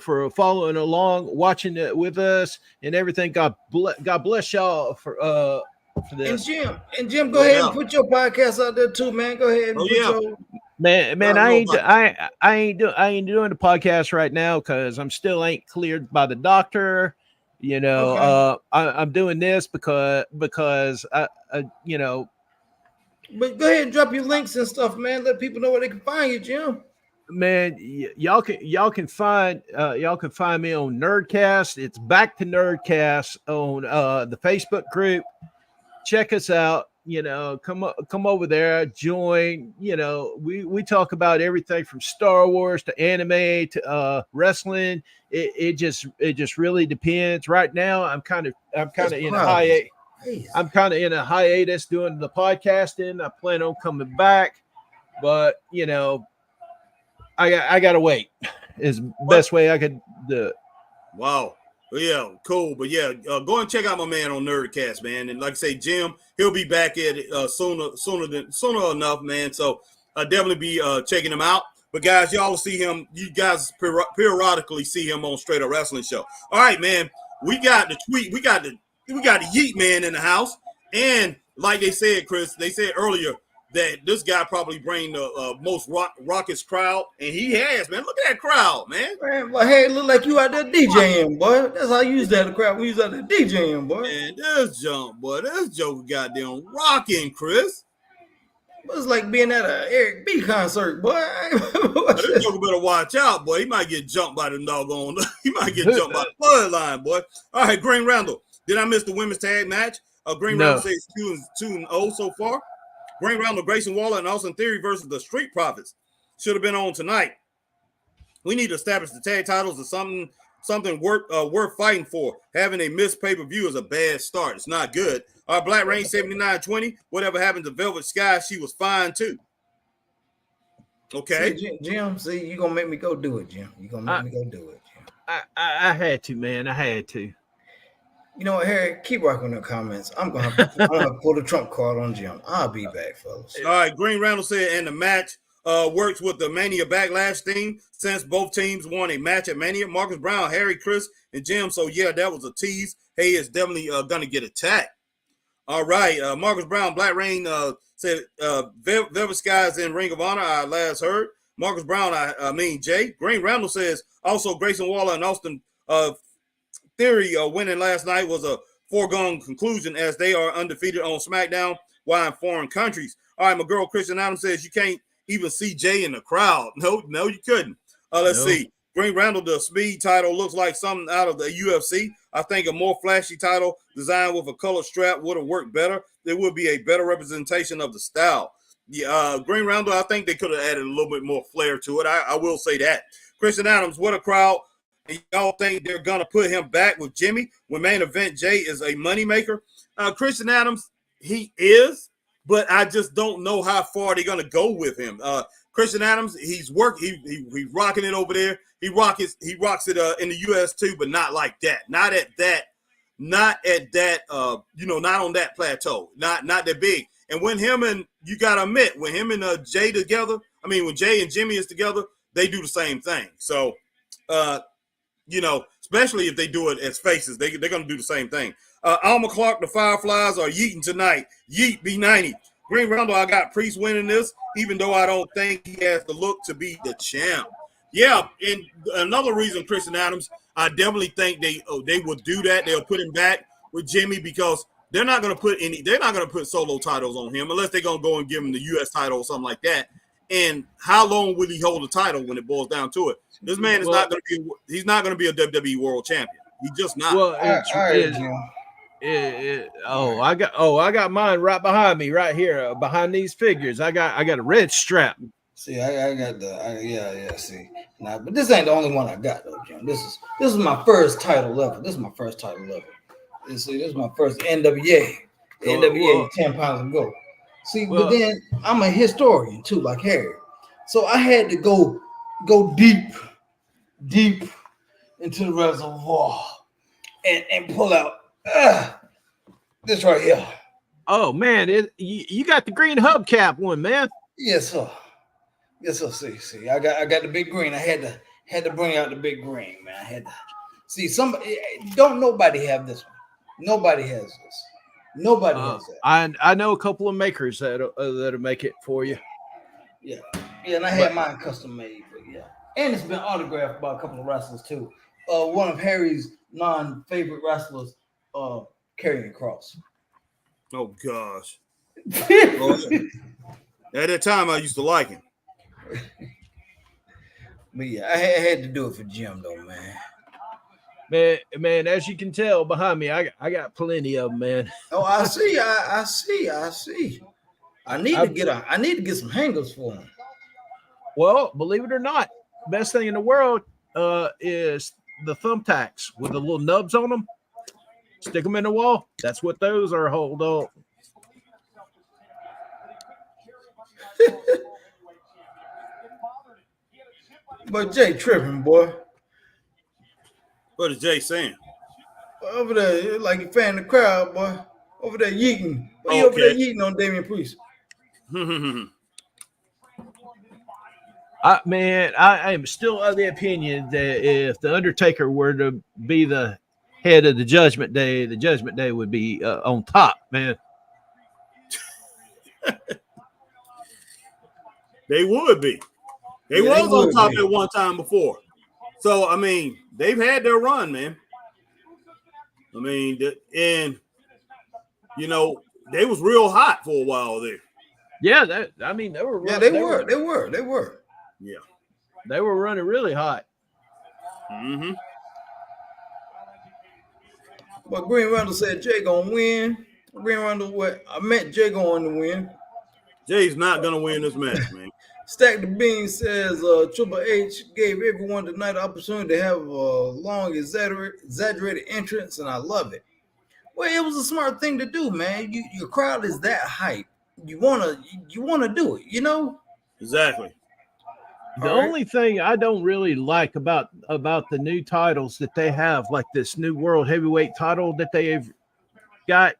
for following along, watching it with us and everything. God bless y'all for this. And Jim, go ahead and put your podcast out there too, man. Go ahead and Man, I ain't doing the podcast right now because I'm still ain't cleared by the doctor. I'm doing this because I. But go ahead and drop your links and stuff, man. Let people know where they can find you, Jim. Man, y'all can find me on Nerdcast. It's Back to Nerdcast on the Facebook group. Check us out. Come over there, join. We talk about everything from Star Wars to anime to wrestling. It just really depends. Right now, I'm kind of in a hiatus. I'm kind of in a hiatus doing the podcasting. I plan on coming back, but I gotta wait. Is the best way I could do it. Wow. Well, yeah, cool. But yeah, go and check out my man on Nerdcast, man. And like I say, Jim, he'll be back at it sooner enough, man. So definitely be checking him out. But guys, y'all will see him. You guys periodically see him on Straight Up Wrestling Show. All right, man. We got the tweet. We got the Yeet Man in the house. And like they said, Chris, they said earlier that this guy probably bring the most raucous crowd, and he has, man. Look at that crowd, man. Well, hey, it look like you out there DJing, boy. That's how you use that crowd. We use out there DJing, boy. Man, this joke goddamn rocking, Chris. It's like being at an Eric B concert, boy. This joker better watch out, boy. He might get jumped by the doggone. He might get jumped by the bloodline, boy. All right, Green Randall. Did I miss the women's tag match? Green Randall says 2-0 so far. Green Randall, Grayson Waller, and Austin Theory versus the Street Profits should have been on tonight. We need to establish the tag titles as something worth fighting for. Having a missed pay-per-view is a bad start. It's not good. Our Black Range 7920. Whatever happened to Velvet Sky, she was fine too. Okay. See, Jim, see, you gonna make me go do it, Jim. You gonna make me go do it, Jim. I had to, man. I had to. You know what, Harry? Keep rocking the comments. I'm gonna have to pull the trump card on Jim. I'll be back, fellas. All right. Green Randall said, and the match works with the Mania Backlash theme since both teams won a match at Mania. Marcus Brown, Harry, Chris, and Jim. So yeah, that was a tease. Hey is definitely gonna get attacked. All right. Marcus Brown, Black Rain said Velvet Skies in Ring of Honor. I last heard. Marcus Brown, I mean Jay. Green Randall says also Grayson Waller and Austin Theory winning last night was a foregone conclusion as they are undefeated on SmackDown while in foreign countries. All right, my girl Christian Adams says you can't even see Jay in the crowd. No, you couldn't. Let's see. Green Randall, the speed title looks like something out of the UFC. I think a more flashy title designed with a colored strap would have worked better. There would be a better representation of the style. Yeah, Green Randall, I think they could have added a little bit more flair to it. I will say that. Christian Adams, what a crowd. Y'all think they're going to put him back with Jimmy when main event Jay is a moneymaker? Christian Adams, he is, but I just don't know how far they're going to go with him. Christian Adams, he's rocking it over there. He rocks it in the US too, but not like that. Not at that, not on that plateau. Not that big. And when him and you gotta admit, when him and Jay together, when Jay and Jimmy is together, they do the same thing. So especially if they do it as faces, they're going to do the same thing. Alma Clark, the Fireflies are yeeting tonight. Yeet, B90. Green Randall, I got Priest winning this, even though I don't think he has the look to be the champ. Yeah, and another reason, Christian Adams, I definitely think they will do that. They'll put him back with Jimmy because they're not going to put solo titles on him unless they're going to go and give him the U.S. title or something like that. And how long will he hold the title when it boils down to it? This man is not going to be. He's not going to be a WWE World Champion. He's just not. Well, I got mine right behind me, right here, behind these figures. I got a red strap. See, I got the See, now, but this ain't the only one I got though, Jim. This is my first title ever. This is my first title ever. This is my first NWA 10 pounds ago. See, but then I'm a historian too, like Harry. So I had to go deep into the reservoir and pull out this right here. Oh man, you got the green hubcap one, man. Yes, sir. See, I got the big green. I had to bring out the big green, man. I had to see somebody. Don't nobody have this one. Nobody has this. Nobody has that. I know a couple of makers that'll make it for you. Yeah, and I had mine custom made, but yeah, and it's been autographed by a couple of wrestlers too. One of Harry's non-favorite wrestlers, Karrion Kross. Oh gosh. At that time, I used to like him. But yeah, I had to do it for Jim though, man. Man, as you can tell behind me, I got plenty of them, man. Oh, I see. I need to get some hangers for him. Well, believe it or not, best thing in the world is the thumbtacks with the little nubs on them. Stick them in the wall. That's what those are. Hold on. But Jay tripping, boy. What is Jay saying? Over there, like you fan the crowd, boy. Over there yeeting. He over there yeeting on Damian Priest. I am still of the opinion that if the Undertaker were to be the head of the Judgment Day would be on top, man. They would be. They was on top at one time before. So, they've had their run, man. They was real hot for a while there. Yeah, they were. Yeah, they were. Yeah, they were running really hot. Mm-hmm. But Green Randall said Jay gonna win. Green Randall, I meant Jay going to win. Jay's not gonna win this match, man. Stack the Bean says Triple H gave everyone tonight the opportunity to have a long, exaggerated entrance, and I love it. Well, it was a smart thing to do, man. Your crowd is that hype. You wanna do it, you know? Exactly. The only thing I don't really like about the new titles that they have, like this new world heavyweight title that they've got,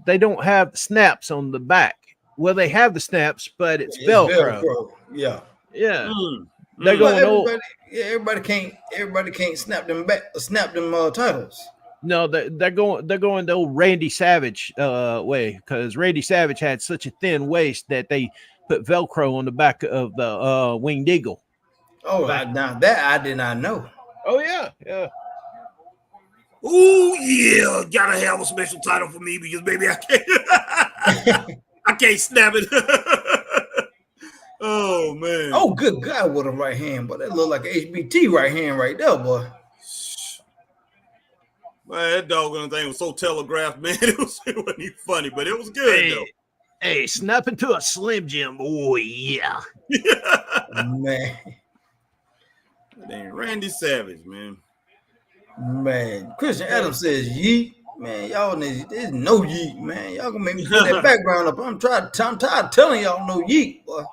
they don't have the snaps on the back. Well, they have the snaps, but it's Velcro. Yeah. Yeah. They're going old. Everybody can't snap them titles. No, they're going the old Randy Savage way, because Randy Savage had such a thin waist that they put Velcro on the back of the Winged Eagle. Oh, now that I did not know. Oh yeah. Oh yeah, gotta have a special title for me because maybe I can't. I can't snap it. Oh man. Oh, good God, what a right hand, but that looked like an HBT right hand right there, boy. Man, that doggone thing was so telegraphed, man. It wasn't even funny, but it was good though. Hey, snap into a Slim Jim. Oh yeah. Man. Damn, Randy Savage, man. Man, Christian Adams says yeet. Man, y'all there's no yeet, man. Y'all gonna make me put that background up. I'm tired of telling y'all no yeet, boy.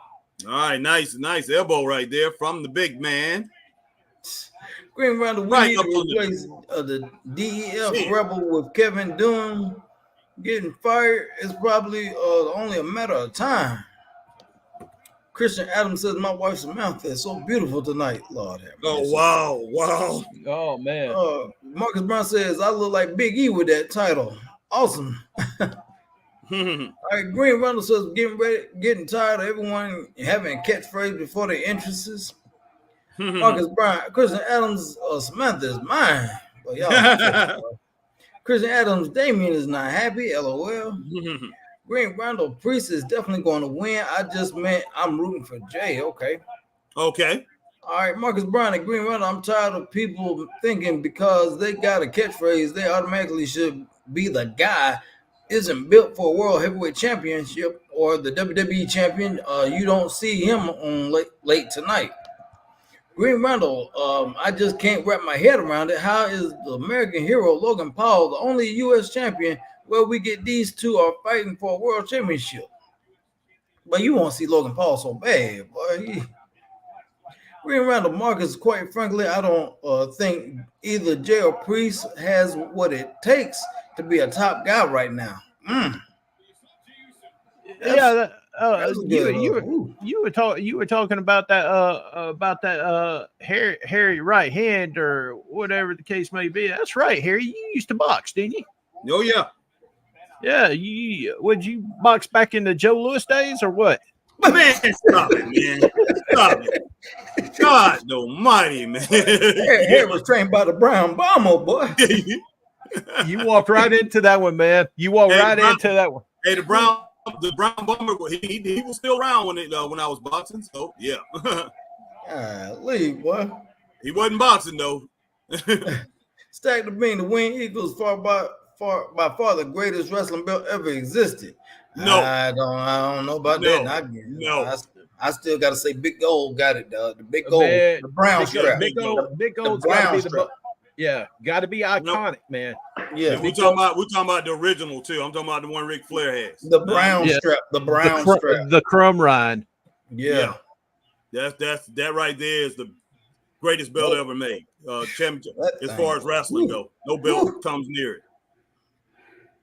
All right, nice elbow right there from the big man. Green Round right up on the DEF Rebel with Kevin Dunn getting fired is probably only a matter of time. Christian Adams says, my wife Samantha is so beautiful tonight, Lord have mercy. Oh, wow. Oh, man. Marcus Brown says, I look like Big E with that title. Awesome. All right, Green Rundle says, getting tired of everyone having a catchphrase before their entrances. Marcus Brown, Christian Adams, Samantha is mine. Well, y'all Christian Adams, Damien is not happy, LOL. Green Rondo Priest is definitely going to win. I just meant I'm rooting for Jay. Okay. All right, Marcus Brown and Green Rondo, I'm tired of people thinking because they got a catchphrase, they automatically should be the guy. Isn't built for a World Heavyweight Championship or the WWE Champion. You don't see him on late tonight. Green Rondo, I just can't wrap my head around it. How is the American hero Logan Paul the only U.S. champion where we get these two are fighting for a world championship? But you won't see Logan Paul so bad, boy. Green Rondo Marcus, quite frankly, I don't think either Jay or Priest has what it takes to be a top guy right now. You were talking about that Harry right hand or whatever the case may be. That's right, Harry. You used to box, didn't you? Oh yeah. Yeah. Would you box back in the Joe Louis days or what? Man, stop it, man. Stop it. God almighty, man. Harry was trained by the Brown Bomber, boy. You walked right into that one, man. You walked into that one. Hey, the Brown Bomber, he was still around when I was boxing, so yeah. Leave, boy. He wasn't boxing though. Stack the Bean, the Winged Eagles by far the greatest wrestling belt ever existed. No, I don't know about that. I still got to say Big Gold got it. The Big Gold, the brown strap. Big Gold's got to be the got to be iconic, man. Yeah, we're talking about the original too. I'm talking about the one Ric Flair has. The brown strap, strap, the crumb rind. Yeah. That right there is the greatest belt ever made. Championship as far as wrestling go. No belt comes near it.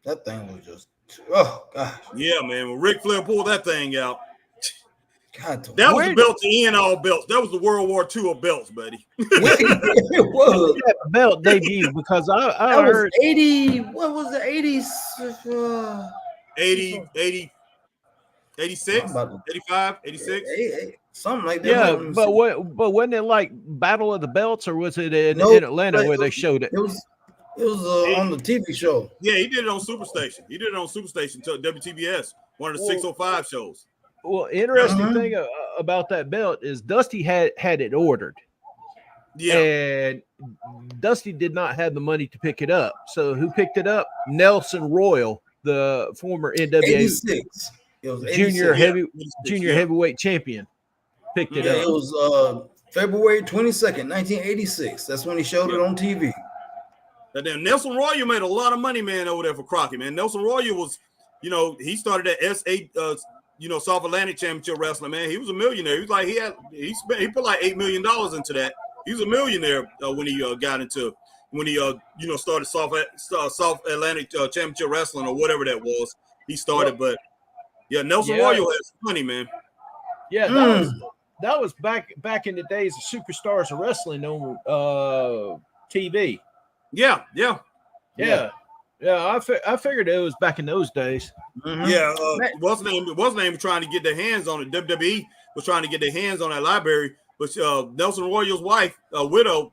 That thing was just gosh. Yeah, man. When Ric Flair pulled that thing out, God, that was the belt to end all belts. That was the World War II of belts, buddy. It was that belt debut because I heard 80. What was the 80s? 80, 86, 85, 86. Something like that. Yeah, but wasn't it like Battle of the Belts or was it in Atlanta where they showed it? It was on the TV show. Yeah, he did it on Superstation. He did it on Superstation to WTBS, one of the 605 shows. Well, interesting thing about that belt is Dusty had it ordered. Yeah. And Dusty did not have the money to pick it up. So who picked it up? Nelson Royal, the former NWA 86. It was junior heavyweight champion. Picked it up. It was February 22nd, 1986. That's when he showed it on TV. And then Nelson Royal made a lot of money, man, over there for Crockett, man. Nelson Royal was, he started at South Atlantic Championship wrestling, man. He was a millionaire. He was like he put like $8 million into that. He was a millionaire when he started South Atlantic Championship wrestling or whatever that was. He started, but yeah, Nelson Royal has money, man. Yeah, that was back in the days of Superstars of Wrestling on TV. Yeah. I figured it was back in those days. Mm-hmm. Yeah, what's name was trying to get their hands on it. WWE was trying to get their hands on that library, but Nelson Royal's wife, widow,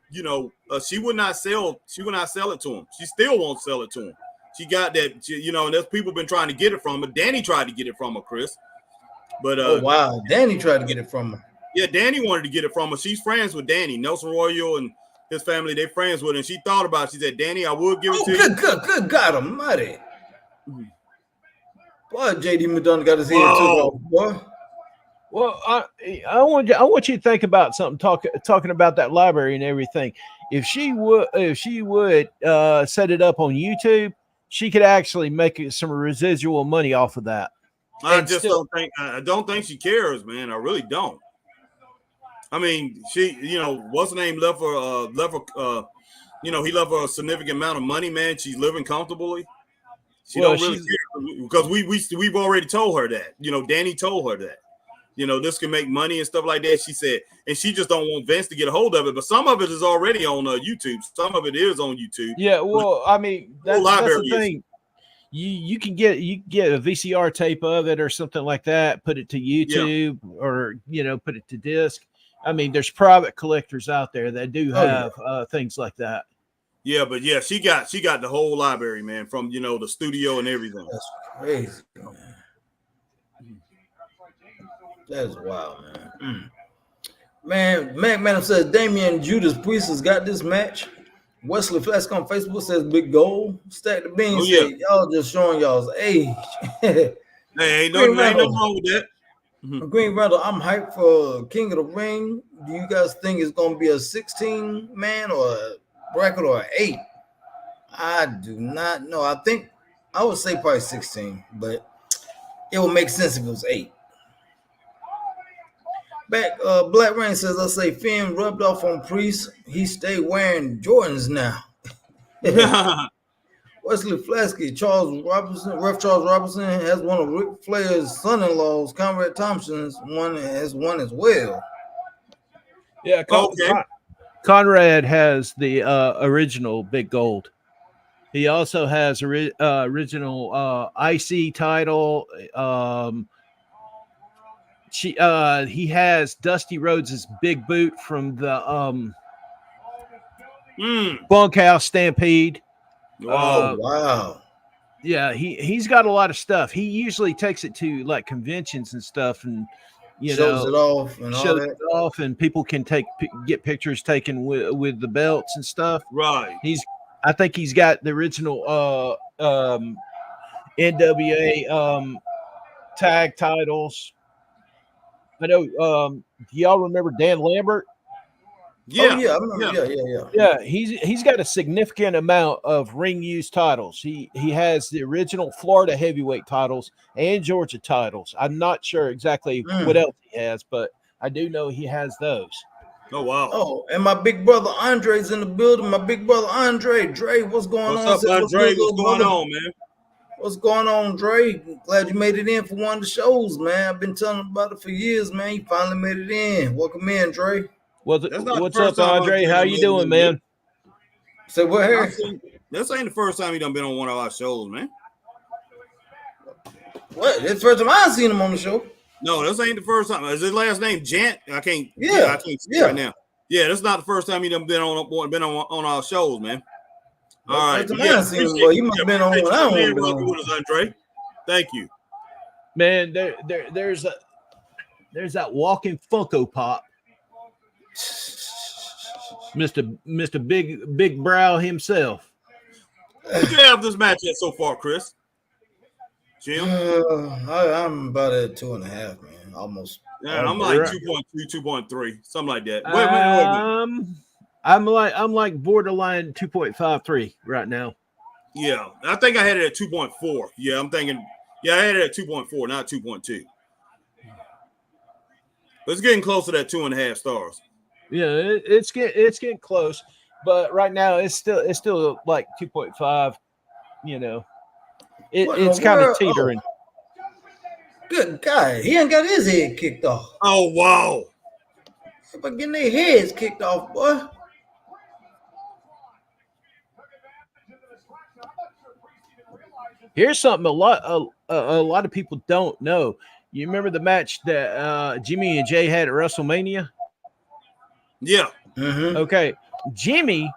she would not sell. She would not sell it to him. She still won't sell it to him. She got that, and there's people been trying to get it from her. Danny tried to get it from her, Chris. But oh wow, Danny tried to get it from her. Yeah, Danny wanted to get it from her. She's friends with Danny. Nelson Royal and his family, they're friends with her. And she thought about it. She said, Danny, I would give it to you. Good God almighty. Boy, JD McDonough got his head too, boy. Well, I want you to think about something, talking about that library and everything. If she would set it up on YouTube, she could actually make some residual money off of that. I don't think she cares, man. I really don't. I mean, she, what's her name left her, he left her a significant amount of money, man. She's living comfortably. She don't really care because we've already told her that. Danny told her that. This can make money and stuff like that. She said, and she just don't want Vince to get a hold of it. But some of it is already on YouTube. Some of it is on YouTube. Yeah, well, I mean, that's the thing. You can get a VCR tape of it or something like that, put it to YouTube or put it to disc. I mean, there's private collectors out there that do have things like that. Yeah, but yeah, she got the whole library, man, from the studio and everything. That's crazy, man. That is wild, man. Man, McMahon says Damian Judas Priest has got this match. Wesley Flask on Facebook says big goal. Stack the beans. Y'all just showing y'all's age. Hey, ain't nothing wrong with that. Green Randall, I'm hyped for King of the Ring. Do you guys think it's going to be a 16-man or a bracket or an 8? I do not know. I would say probably 16, but it would make sense if it was 8. Back, Black Rain says, I say Finn rubbed off on Priest. He stay wearing Jordans now. Wesley Flasky, Ref Charles Robinson has one of Ric Flair's son-in-laws, Conrad Thompson's has one as well. Yeah, Conrad has the original Big Gold. He also has original IC title. He has Dusty Rhodes' big boot from the Bunkhouse Stampede. Oh wow! Yeah, he's got a lot of stuff. He usually takes it to like conventions and stuff, and shows it off and all that. It off, and people can get pictures taken with the belts and stuff. Right. I think he's got the original NWA tag titles. I know. Y'all remember Dan Lambert? Yeah, I remember. Yeah, he's got a significant amount of ring use titles. He has the original Florida heavyweight titles and Georgia titles. I'm not sure exactly what else he has, but I do know he has those. Oh wow! Oh, and my big brother Andre's in the building. My big brother Andre, Dre, what's going on? What's up, Andre? What's going on, man? What's going on, Dre? Glad you made it in for one of the shows, man. I've been telling about it for years, man. You finally made it in. Welcome in, Dre. What's up, Andre? How you doing, man? Say what, Harry? This ain't the first time he done been on one of our shows, man. What? This first time I seen him on the show. No, this ain't the first time. Is his last name Jant? I can't see right now. Yeah, this is not the first time he done been on our shows, man. All right. He must have been on one. I don't know. Andre. Thank you. Man, there's that walking Funko Pop. Mr. Big Brow himself. What you have this match at so far, Chris? Jim? I'm about at 2.5, man. Almost. Yeah, I'm like 2.2, 2.3, something like that. Wait a minute. I'm like borderline 2.53 right now. Yeah, I think I had it at 2.4. Yeah, I'm thinking. Yeah, I had it at 2.4, not 2.2. It's getting close to that 2.5 stars. Yeah, it's getting close, but right now it's still like 2.5. You know, it's kind of teetering. Oh. Good God, he ain't got his head kicked off. Oh wow! But getting their heads kicked off, boy. Here's something a lot of people don't know. You remember the match that Jimmy and Jay had at WrestleMania? Yeah. Mm-hmm. Okay, Jimmy,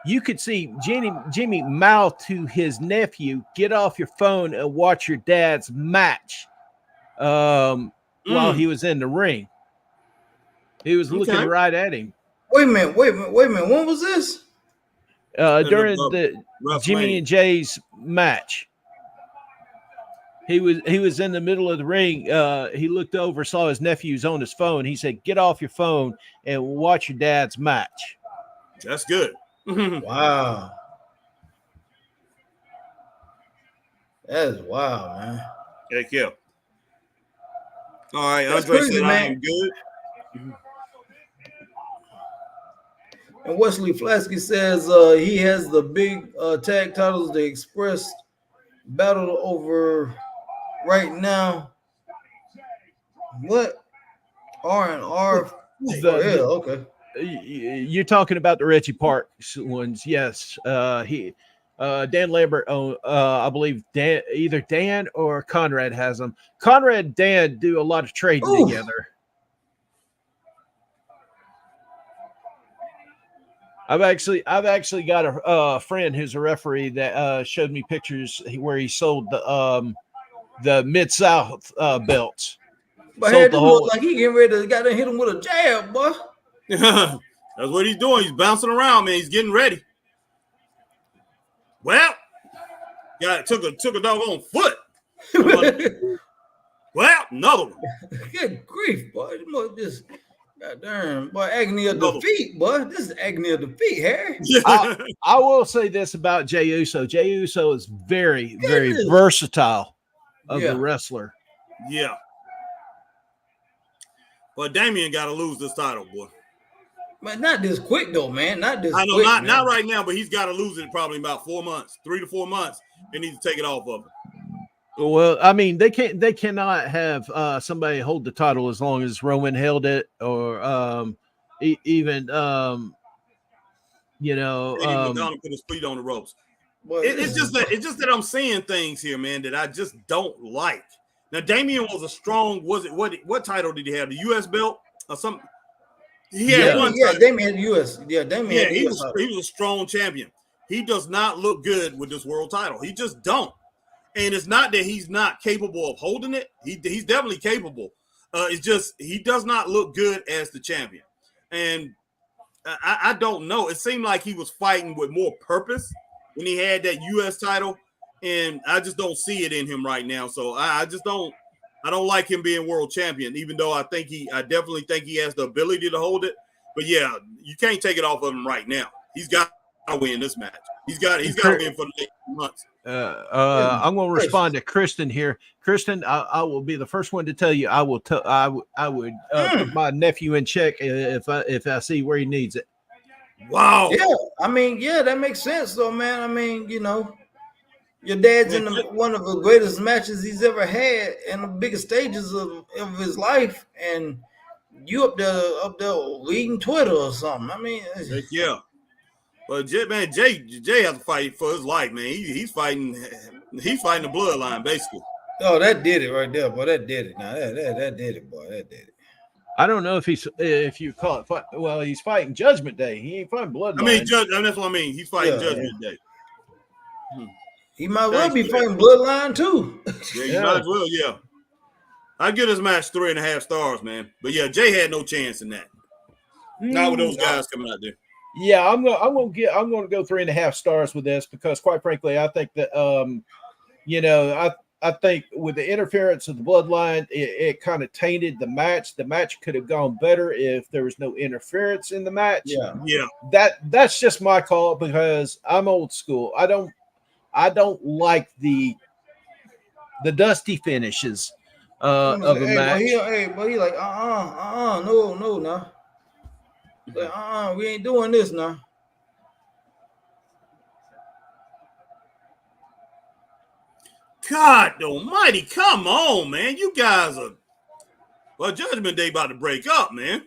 you could see Jimmy mouth to his nephew, "Get off your phone and watch your dad's match." While he was in the ring, he was looking right at him. Wait a minute. When was this? During the Jimmy and Jay's match. He was in the middle of the ring. He looked over, saw his nephew's on his phone. He said, "Get off your phone and watch your dad's match." That's good. Wow. That is wild, man. Heck yeah. All right, That's Andre crazy, said man. I am good. And Wesley Flasky says he has the big tag titles the Express battle over right now. What? R&R? Okay. You're talking about the Reggie Parks ones. Yes. Dan Lambert, I believe either Dan or Conrad has them. Conrad and Dan do a lot of trading together. I've actually got a friend who's a referee that showed me pictures where he sold the Mid-South belts. But hey, look like he getting ready to hit him with a jab, boy. That's what he's doing. He's bouncing around, man. He's getting ready. Well, yeah, took a doggone foot. Well, another one. Good grief, boy. Just goddamn, boy, agony of defeat, boy. This is agony of defeat, Harry. I will say this about Jey Uso. Jey Uso is very, very versatile of the wrestler. Yeah. But Damian got to lose this title, boy. But not this quick, though, man. Not this I know, quick, not right now, but he's got to lose it in probably about 4 months, 3 to 4 months. They need to take it off of him. Well, I mean, they cannot have somebody hold the title as long as Roman held it, or even Madonna put his feet on the ropes. Well, it's just that I'm seeing things here, man, that I just don't like. Now, Damian was a strong. What title did he have? The U.S. belt or something? He had one. Yeah, Damian had the U.S. Yeah, Damian. Yeah, he was a strong champion. He does not look good with this world title. He just don't. And it's not that he's not capable of holding it. He's definitely capable. It's just he does not look good as the champion. And I don't know. It seemed like he was fighting with more purpose when he had that U.S. title. And I just don't see it in him right now. So I don't like him being world champion, even though I definitely think he has the ability to hold it. But yeah, you can't take it off of him right now. He's got to win this match. He's got to win for the next months. I'm going to respond to Kristen here. Kristen, I will be the first one to tell you I would put my nephew in check if I see where he needs it. Wow. Yeah, I mean, that makes sense though, man. I mean, your dad's in one of the greatest matches he's ever had and the biggest stages of his life, and you up there leading Twitter or something. I mean, yeah. But Jay has to fight for his life, man. He's fighting the bloodline, basically. Oh, that did it right there, boy. That did it. Now that did it, boy. That did it. I don't know if you call it. Well, he's fighting Judgment Day. He ain't fighting Bloodline. That's what I mean. He's fighting Judgment Day. He might well be fighting Bloodline too. Yeah, he might as well. Yeah, I give this match 3.5 stars, man. But yeah, Jay had no chance in that. Not with those guys coming out there. Yeah, I'm gonna go 3.5 stars with this because, quite frankly, I think that I think with the interference of the Bloodline, it kind of tainted the match. The match could have gone better if there was no interference in the match. Yeah. That's just my call because I'm old school. I don't like the dusty finishes of a match. But he like, no, nah. Like, we ain't doing this now. God almighty, come on, man. You guys are, well, Judgment Day about to break up, man.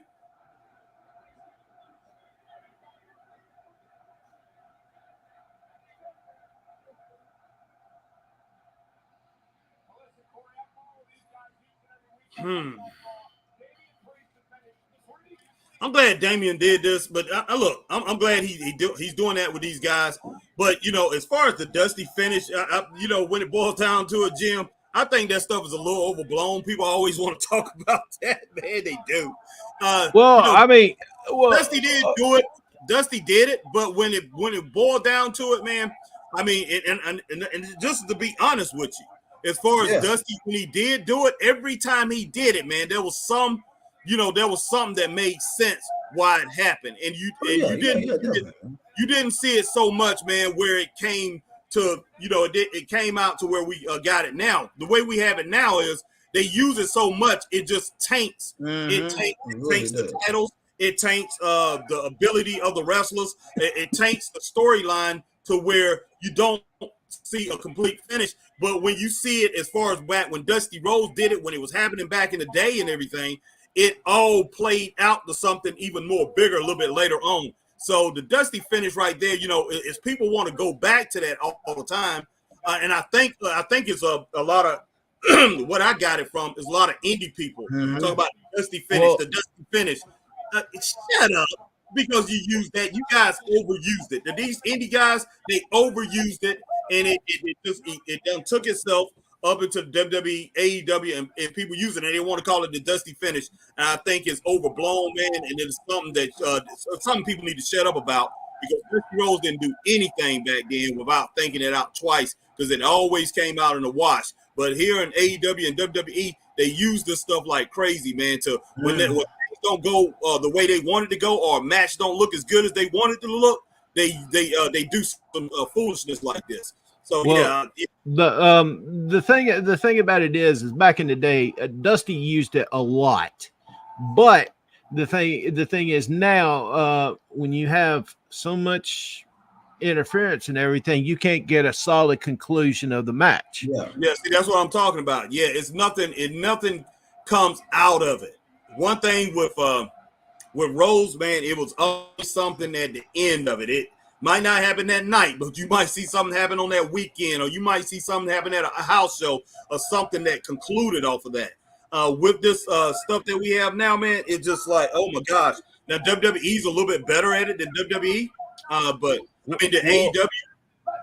I'm glad Damian did this, but look, I'm glad he's doing that with these guys. But, you know, as far as the Dusty finish, you know, when it boils down to it, Jim, I think that stuff is a little overblown. People always want to talk about that, man. They do. Dusty did do it. Dusty did it, but when it boiled down to it, man, I mean, and just to be honest with you, as far as Dusty, when he did do it, every time he did it, man, there was something that made sense why it happened, and you didn't see it so much, man, where it came to, you know, it came out to where we got it now. The way we have it now is they use it so much it just taints. It taints the titles. It taints the ability of the wrestlers. It taints the storyline to where you don't see a complete finish. But when you see it, as far as back when Dusty Rhodes did it, when it was happening back in the day and everything, it all played out to something even more bigger a little bit later on. So the Dusty finish right there, you know, is people want to go back to that all the time, and I think it's a lot of what I got it from is a lot of indie people talk about the Dusty finish, the Dusty finish. Shut up, because you used that. You guys overused it. These indie guys, they overused it, and it done took itself up into WWE, AEW, and people using it. They want to call it the Dusty finish. And I think it's overblown, man, and it's something that some people need to shut up about, because Dusty Rhodes didn't do anything back then without thinking it out twice, because it always came out in the wash. But here in AEW and WWE, they use this stuff like crazy, man, to when things don't go the way they wanted to go, or a match don't look as good as they wanted to look, they do some foolishness like this. So the thing about it is back in the day, Dusty used it a lot, but the thing is now, when you have so much interference and everything, you can't get a solid conclusion of the match. See, that's what I'm talking about. It's nothing comes out of it. One thing with Rose, man, it was always something at the end of it. It might not happen that night, but you might see something happen on that weekend, or you might see something happen at a house show, or something that concluded off of that. With this stuff that we have now, man, it's just like, oh my gosh. Now WWE's a little bit better at it than WWE, but I mean the AEW.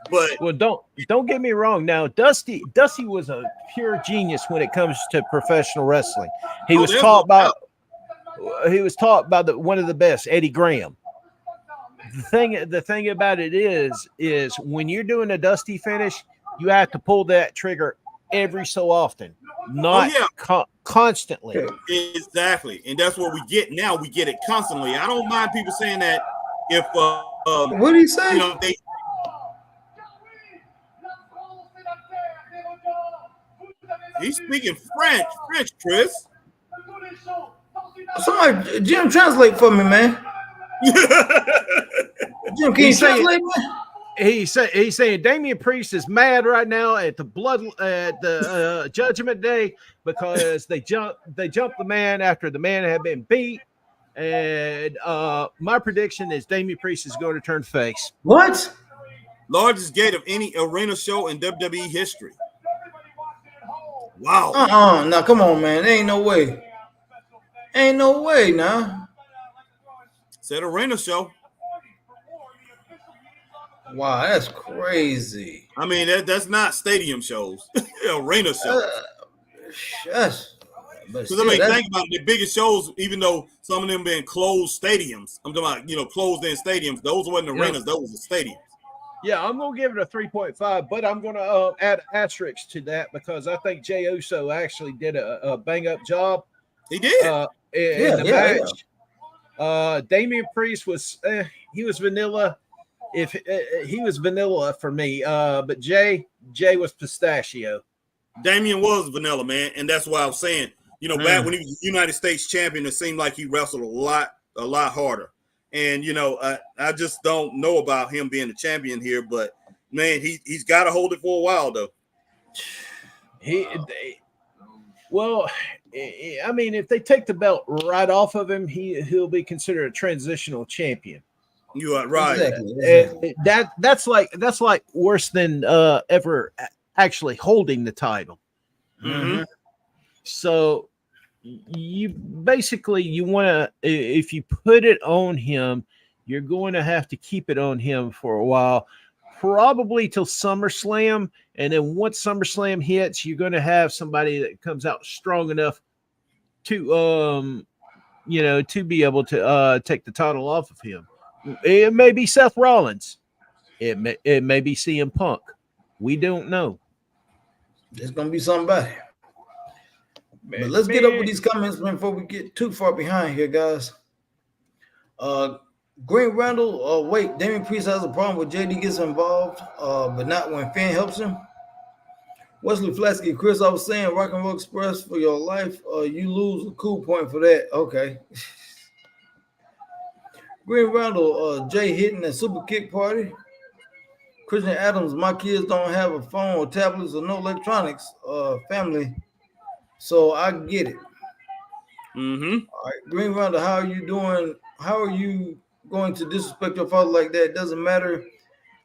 But don't get me wrong. Now Dusty was a pure genius when it comes to professional wrestling. He was taught by one of the best, Eddie Graham. The thing about it is when you're doing a Dusty finish, you have to pull that trigger every so often, not constantly. Exactly, and that's what we get now. We get it constantly. I don't mind people saying that if what did he say? You know, he's speaking French, Chris. Somebody, Jim, translate for me, man. Jim, can you translate, man? He's saying Damian Priest is mad right now at the Judgment Day because they jumped the man after the man had been beat. And my prediction is Damian Priest is going to turn face. What? Largest gate of any arena show in WWE history. Wow. Now come on, man. There ain't no way. Ain't no way now. Said arena show. Wow, that's crazy. I mean, that's not stadium shows. Arena shows. Because I mean, think about it, the biggest shows, even though some of them been closed stadiums. I'm talking about, closed in stadiums. Those wasn't arenas, those were stadiums. Yeah, I'm going to give it a 3.5, but I'm going to add asterisks to that because I think Jey Uso actually did a bang-up job. He did. In the match. Yeah. Damian Priest was he was vanilla. If he was vanilla for me, but Jay was pistachio. Damian was vanilla, man, and that's why I was saying, back when he was United States champion, it seemed like he wrestled a lot harder. And I just don't know about him being the champion here, but man, he's got to hold it for a while though. I mean, if they take the belt right off of him, he'll be considered a transitional champion. You are right. Exactly. That's like worse than ever actually holding the title. Mm-hmm. So you want to, if you put it on him, you're going to have to keep it on him for a while, probably till SummerSlam. And then once SummerSlam hits, you're going to have somebody that comes out strong enough to, to be able to take the title off of him. It may be Seth Rollins. It may be CM Punk. We don't know. There's going to be somebody. But let's get up with these comments before we get too far behind here, guys. Green Randall, Damian Priest has a problem with JD gets involved, but not when Finn helps him. Wesley Flasky, Chris, I was saying Rock and Roll Express for your life. You lose a cool point for that. Okay. Green Randall, Jay hitting a super kick party. Christian Adams, my kids don't have a phone or tablets or no electronics, family. So I get it. Mm-hmm. All right, Green Randall, how are you doing? How are you going to disrespect your father like that? It doesn't matter.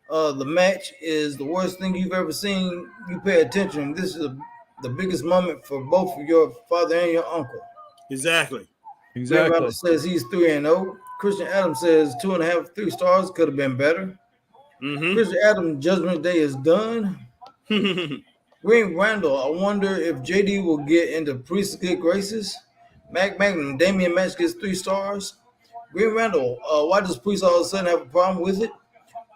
The match is the worst thing you've ever seen. You pay attention. This is the biggest moment for both of your father and your uncle. Exactly. Green Randall says he's 3-0. Christian Adams says 2.5, 3 stars could have been better. Mm-hmm. Christian Adams, Judgment Day is done. Green Randall, I wonder if JD will get into Priest's good graces. Mac Magnum, Damian match gets 3 stars. Green Randall, why does Priest all of a sudden have a problem with it?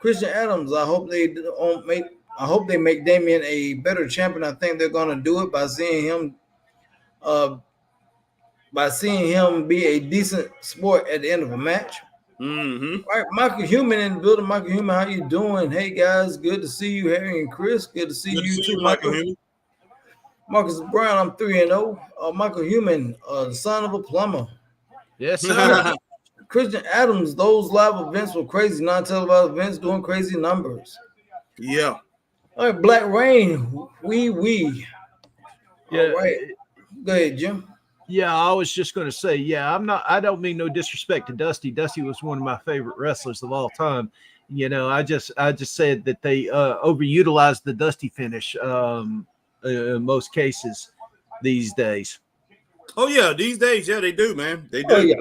Christian Adams, I hope they make Damian a better champion. I think they're gonna do it by seeing him be a decent sport at the end of a match. Mm-hmm. All right, Michael Human in the building. Michael Human, how you doing? Hey guys, good to see you, Harry and Chris. Good to see you too, Michael. Marcus Brown, I'm 3-0. Michael Human, the son of a plumber. Yes, sir. Christian Adams, those live events were crazy. Non-televised events doing crazy numbers. Yeah. All right, Black Rain, wee. Yeah. All right. Go ahead, Jim. Yeah, I was just going to say, I don't mean no disrespect to Dusty. Dusty was one of my favorite wrestlers of all time. I just said that they overutilized the Dusty finish in most cases these days. Oh, yeah, these days, yeah, they do, man. They do. Oh, yeah.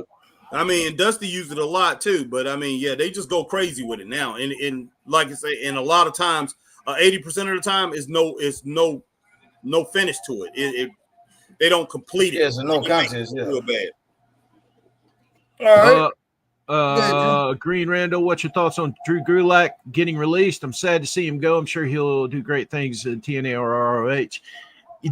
I mean, Dusty used it a lot too, but I mean, yeah, they just go crazy with it now. And like I say, and a lot of times, 80% of the time is no finish to it. They don't complete it. Yes, no contest. Yeah. Real bad. All right. Green Randall, what's your thoughts on Drew Gulak getting released? I'm sad to see him go. I'm sure he'll do great things in TNA or ROH.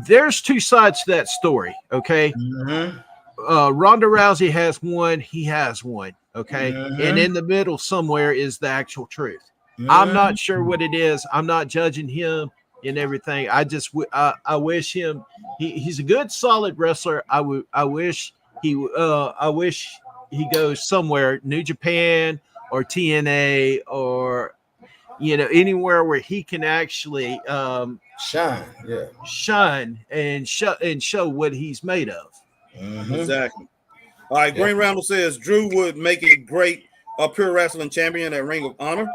There's 2 sides to that story, okay? Mm-hmm. Ronda Rousey has one, he has one, okay? Mm-hmm. And in the middle somewhere is the actual truth. Mm-hmm. I'm not sure what it is. I'm not judging him and everything. I just I wish him he's a good solid wrestler. I wish he goes somewhere, New Japan or TNA or anywhere where he can actually shine and show what he's made of. Mm-hmm. Exactly. All right, Green Randall says Drew would make a great pure wrestling champion at Ring of Honor.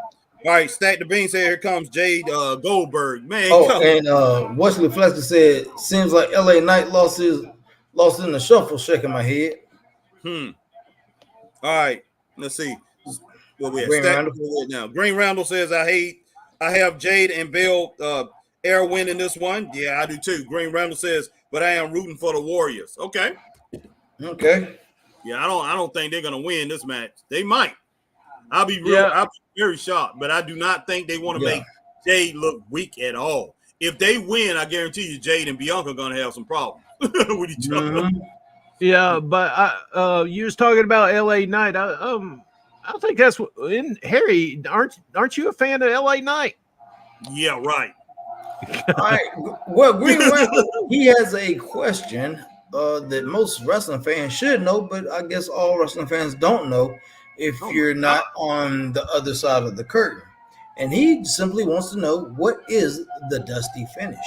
All right, Stack the Bean said, here comes Jade Goldberg. Man, and Wesley Fletcher said, seems like LA Knight lost in the shuffle, shaking my head. All right, let's see. What we at? Now, Green Randall says, I have Jade and Bill Air winning this one. Yeah, I do too. Green Randall says, but I am rooting for the Warriors. Okay. Yeah, I don't think they're gonna win this match. They might. I'll be very shocked, but I do not think they want to make Jade look weak at all. If they win, I guarantee you Jade and Bianca are gonna have some problems with each other. Yeah, but you was talking about LA Knight. I think that's what Harry, aren't you a fan of LA Knight? Yeah, right. All right. Well, Green Rattler, he has a question that most wrestling fans should know, but I guess all wrestling fans don't know if you're not on the other side of the curtain. And he simply wants to know, what is the Dusty finish?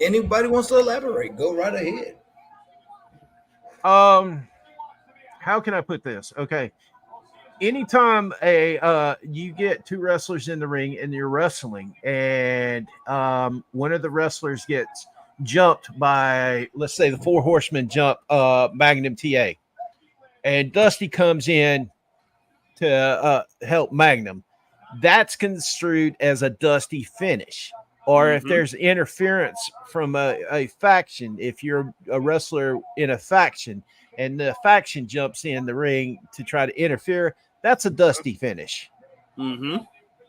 Anybody wants to elaborate? Go right ahead. How can I put this? Okay. Anytime you get two wrestlers in the ring and you're wrestling, and one of the wrestlers gets jumped by, let's say, the Four Horsemen jump Magnum TA, and Dusty comes in to help Magnum, that's construed as a Dusty finish. Or if there's interference from a faction, if you're a wrestler in a faction and the faction jumps in the ring to try to interfere, that's a Dusty finish.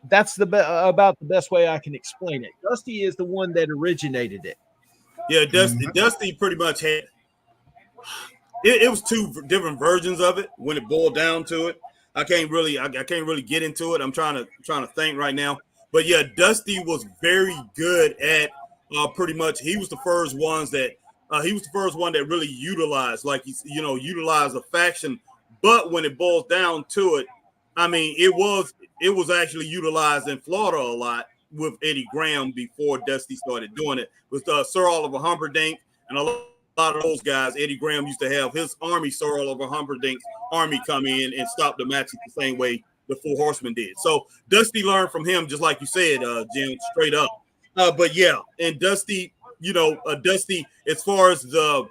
That's about the best way I can explain it. Dusty is the one that originated it. Yeah, Dusty pretty much had it was two different versions of it when it boiled down to it. I can't really get into it. I'm trying to think right now. But yeah, Dusty was very good at pretty much. He was the first one that really utilized, utilized a faction. But when it boils down to it, I mean, it was actually utilized in Florida a lot with Eddie Graham before Dusty started doing it. With Sir Oliver Humperdinck and a lot of those guys. Eddie Graham used to have his army, Sir Oliver Humperdinck's army, come in and stop the matches the same way the Four Horsemen did. So Dusty learned from him, just like you said, Jim, straight up. But yeah, and Dusty, Dusty, as far as the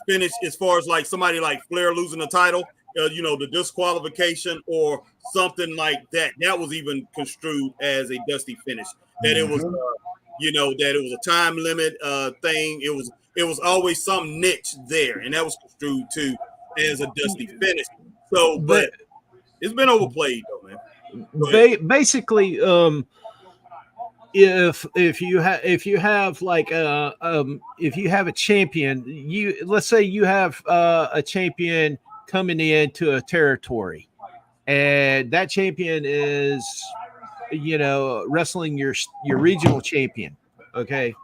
finish, as far as like somebody like Flair losing the title, the disqualification or something like that, that was even construed as a Dusty finish. That it was, that it was a time limit thing. It was always some niche there, and that was construed too as a Dusty finish. So, but it's been overplayed though, man. Basically, if you have a champion, let's say you have a champion coming into a territory, and that champion is wrestling your regional champion, okay,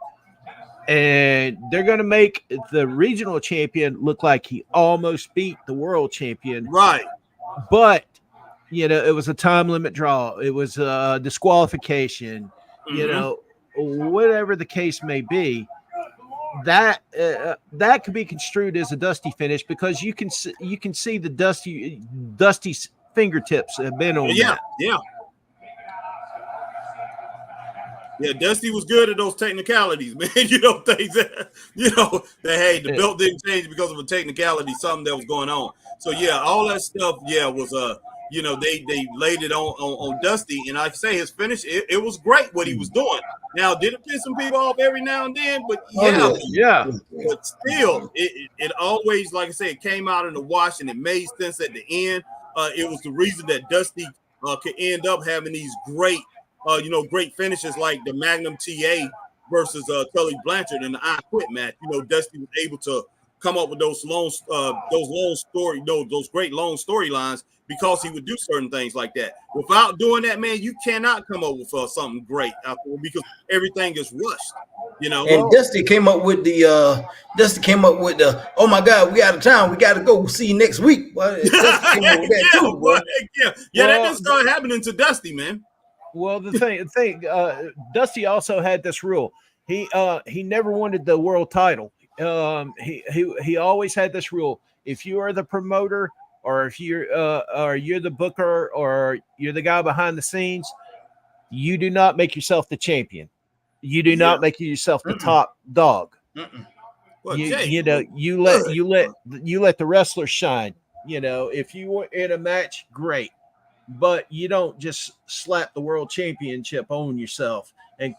and they're going to make the regional champion look like he almost beat the world champion, right? But it was a time limit draw, it was a disqualification, whatever the case may be, that could be construed as a Dusty finish, because you can see the Dusty's fingertips have been on that. Yeah, Dusty was good at those technicalities, man. Things that, hey, the belt didn't change because of a technicality, something that was going on. So yeah, all that stuff, was they laid it on Dusty, and like I say, his finish, it was great what he was doing. Now, did it piss some people off every now and then? But yeah. But still, it always, like I say, it came out in the wash, and it made sense at the end. It was the reason that Dusty could end up having these great finishes like the Magnum TA versus Tully Blanchard in the I Quit match. Dusty was able to come up with those great long storylines because he would do certain things like that. Without doing that, man, you cannot come up with something great out there because everything is rushed. And Dusty came up with the oh my God, we out of town, we got to go, see you next week. Well, Dusty came up with that too, boy. That didn't start happening to Dusty, man. Well, the thing, Dusty also had this rule. He never wanted the world title. He always had this rule: if you are the promoter, or if you're the booker, or you're the guy behind the scenes, you do not make yourself the champion. You do not make yourself the top dog. Well, you let the wrestler shine. If you were in a match, great. But you don't just slap the world championship on yourself. And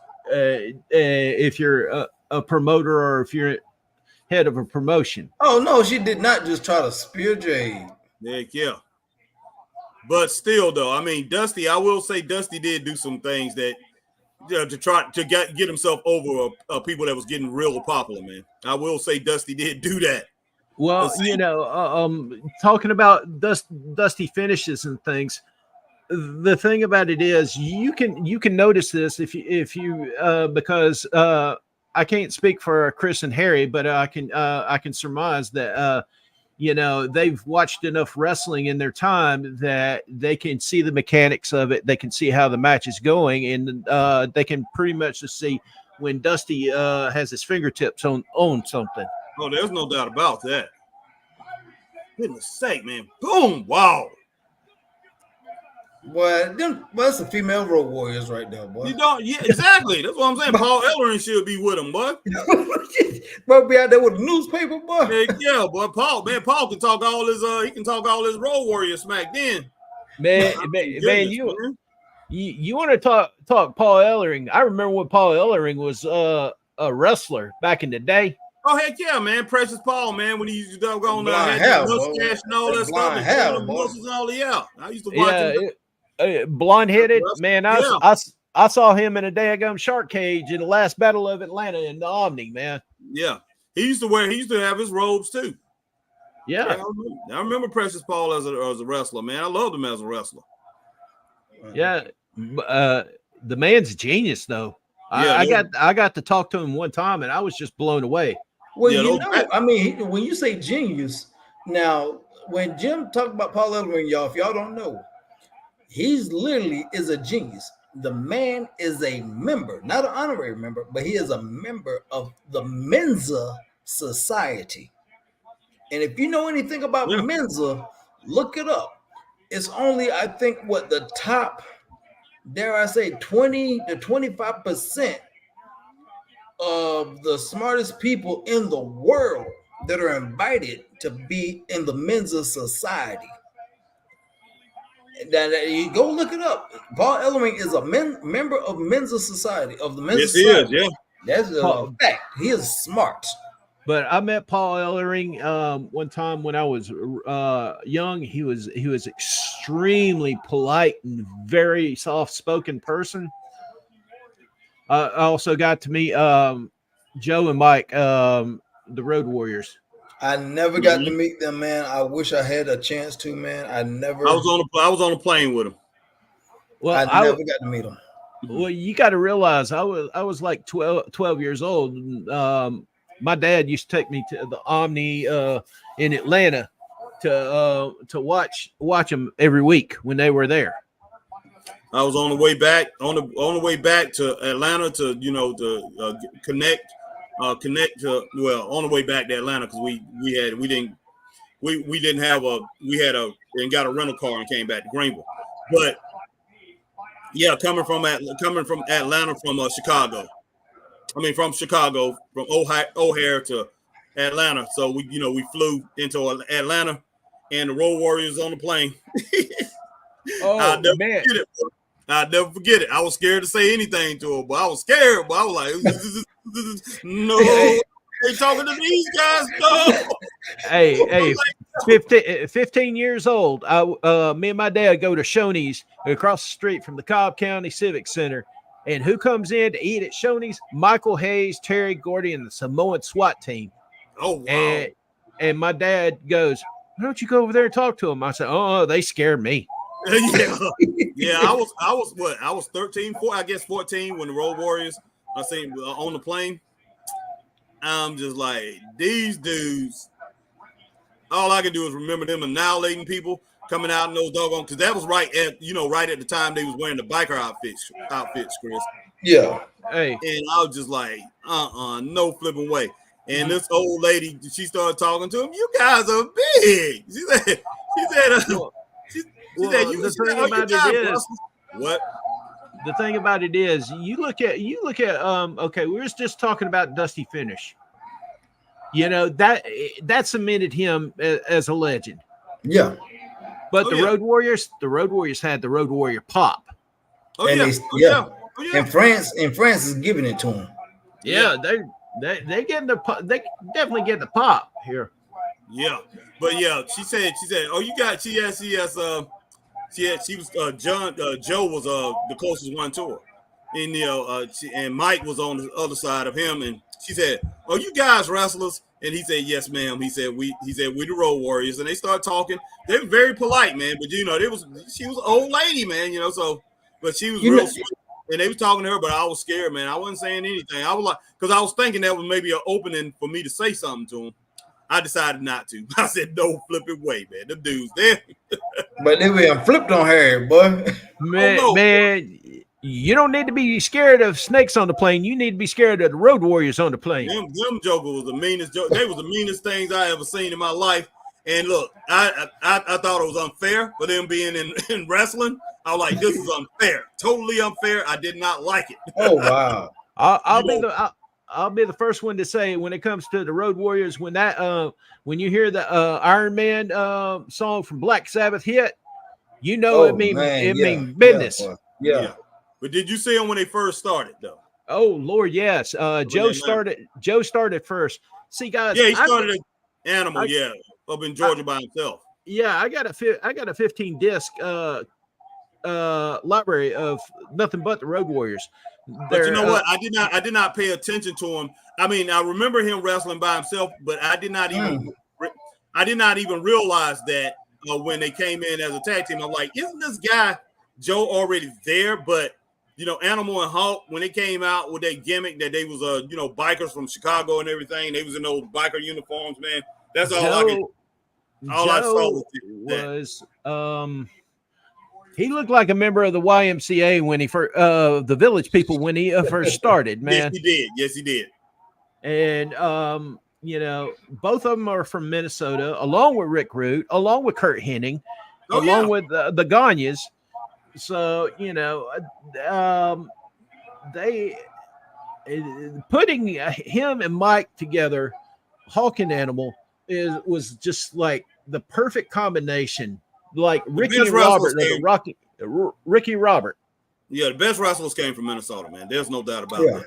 if you're a promoter, or if you're head of a promotion. Oh no, she did not just try to spear Jade. Heck yeah. But still, though, I mean, Dusty, I will say Dusty did do some things that to try to get himself over people that was getting real popular, man. I will say Dusty did do that. Well, talking about Dusty finishes and things, the thing about it is you can notice this if you because I can't speak for Chris and Harry, but I can surmise that they've watched enough wrestling in their time that they can see the mechanics of it. They can see how the match is going, and they can pretty much just see when Dusty has his fingertips on something. Oh, there's no doubt about that. Goodness sake, man. Boom. Wow. Well, that's the female Road Warriors right there, boy. Yeah, exactly. That's what I'm saying. Paul Ellering should be with him, boy. Bro, be out there with a newspaper, boy. Yeah, boy. Paul can talk all his Road Warrior smack then. Man, you want to talk Paul Ellering? I remember when Paul Ellering was a wrestler back in the day. Oh, heck yeah, man. Precious Paul, man, when he used to go on hair, mustache and all that stuff. Hair, and all that. I used to watch him. Blonde-headed, man. I saw him in a daggum shark cage in the last Battle of Atlanta in the Omni, man. Yeah. He used to have his robes too. Yeah. I remember Precious Paul as a wrestler, man. I loved him as a wrestler. Yeah. The man's a genius, though. Yeah, I got to talk to him one time, and I was just blown away. Well, when you say genius, now when Jim talked about Paul Ellering, y'all, if y'all don't know, he's literally is a genius. The man is a member, not an honorary member, but he is a member of the Mensa Society. And if you know anything about Mensa, look it up. It's only, I think, the top, dare I say, 20 to 25% of the smartest people in the world that are invited to be in the Mensa Society. That you go look it up. Paul Ellering is a member of Mensa Society of the Mensa Society. He is, yeah. That's a fact. He is smart. But I met Paul Ellering one time when I was young. He was extremely polite and very soft-spoken person. I also got to meet Joe and Mike, the Road Warriors. I never got to meet them, man. I wish I had a chance to, man. I was on a plane with him. Well, I never got to meet them. Well, you got to realize I was like 12 years old. My dad used to take me to the Omni in Atlanta to watch them every week when they were there. I was on the way back to Atlanta to connect on the way back to Atlanta because we got a rental car and came back to Greenville. But yeah, coming from Atlanta from Chicago. I mean from Chicago, from O'Hare to Atlanta. So we flew into Atlanta and the Road Warriors on the plane. Oh, I'll never man. forget it. I'll never forget it. I was scared to say anything to her, but I was scared. But I was like, no, they talking to these guys. No. Hey, 15 years old. Me and my dad go to Shoney's across the street from the Cobb County Civic Center. And who comes in to eat at Shoney's? Michael Hayes, Terry Gordy, and the Samoan SWAT team. Oh, wow. And my dad goes, why don't you go over there and talk to them? I said, oh, they scared me. Yeah. I was 13, 14 when the Road Warriors, I seen on the plane. I'm just like, these dudes, all I can do is remember them annihilating people coming out in those doggone, because that was right at the time they was wearing the biker outfits, Chris. Yeah. Hey. And I was just like, no flipping way. And this old lady, she started talking to him. You guys are big. She said, what? The thing about it is, you look at okay, we were just talking about Dusty Finish. That cemented him as a legend. Yeah. But the Road Warriors had the Road Warrior pop. Oh, and yeah. And France is giving it to him. Yeah, they getting they definitely get the pop here. Yeah, but yeah, she said, oh, you got she was Joe was the closest one to her, and and Mike was on the other side of him, and she said, oh, you guys wrestlers, And he said, "Yes, ma'am." He said, "We the Road Warriors," and they started talking. They were very polite, man. But she was an old lady, man. But she was real sweet. And they was talking to her, but I was scared, man. I wasn't saying anything. I was like, because I was thinking that was maybe an opening for me to say something to him. I decided not to. I said, "No flipping way, man. The dude's there." But they were flipped on her, boy. Man, you don't need to be scared of snakes on the plane. You need to be scared of the Road Warriors on the plane. Them jokers was the meanest joke. They was the meanest things I ever seen in my life. And look, I thought it was unfair for them being in wrestling. I was like, this is unfair, totally unfair. I did not like it. Oh wow! I'll be the first one to say when it comes to the Road Warriors, when you hear the Iron Man song from Black Sabbath hit, it means business. Yeah. But did you see them when they first started though? Oh Lord, yes. Joe started first. See, guys, yeah, he started at Animal, up in Georgia by himself. Yeah, I got a 15 disc library of nothing but the Road Warriors. But you know what? I did not pay attention to him. I mean, I remember him wrestling by himself, but I did not even realize that when they came in as a tag team. I'm like, isn't this guy Joe already there? But Animal and Hulk, when they came out with that gimmick that they was bikers from Chicago and everything, they was in those biker uniforms, man. That's all I saw was he looked like a member of the YMCA when he first, the Village People when he first started, man. Yes, he did. And both of them are from Minnesota, along with Rick Root, along with Kurt Hennig, along with the Ganyas. So they putting him and Mike together, Hawk and Animal, was just like the perfect combination. Like Ricky and Robert, Ricky Robert. Yeah, the best wrestlers came from Minnesota, man. There's no doubt about that.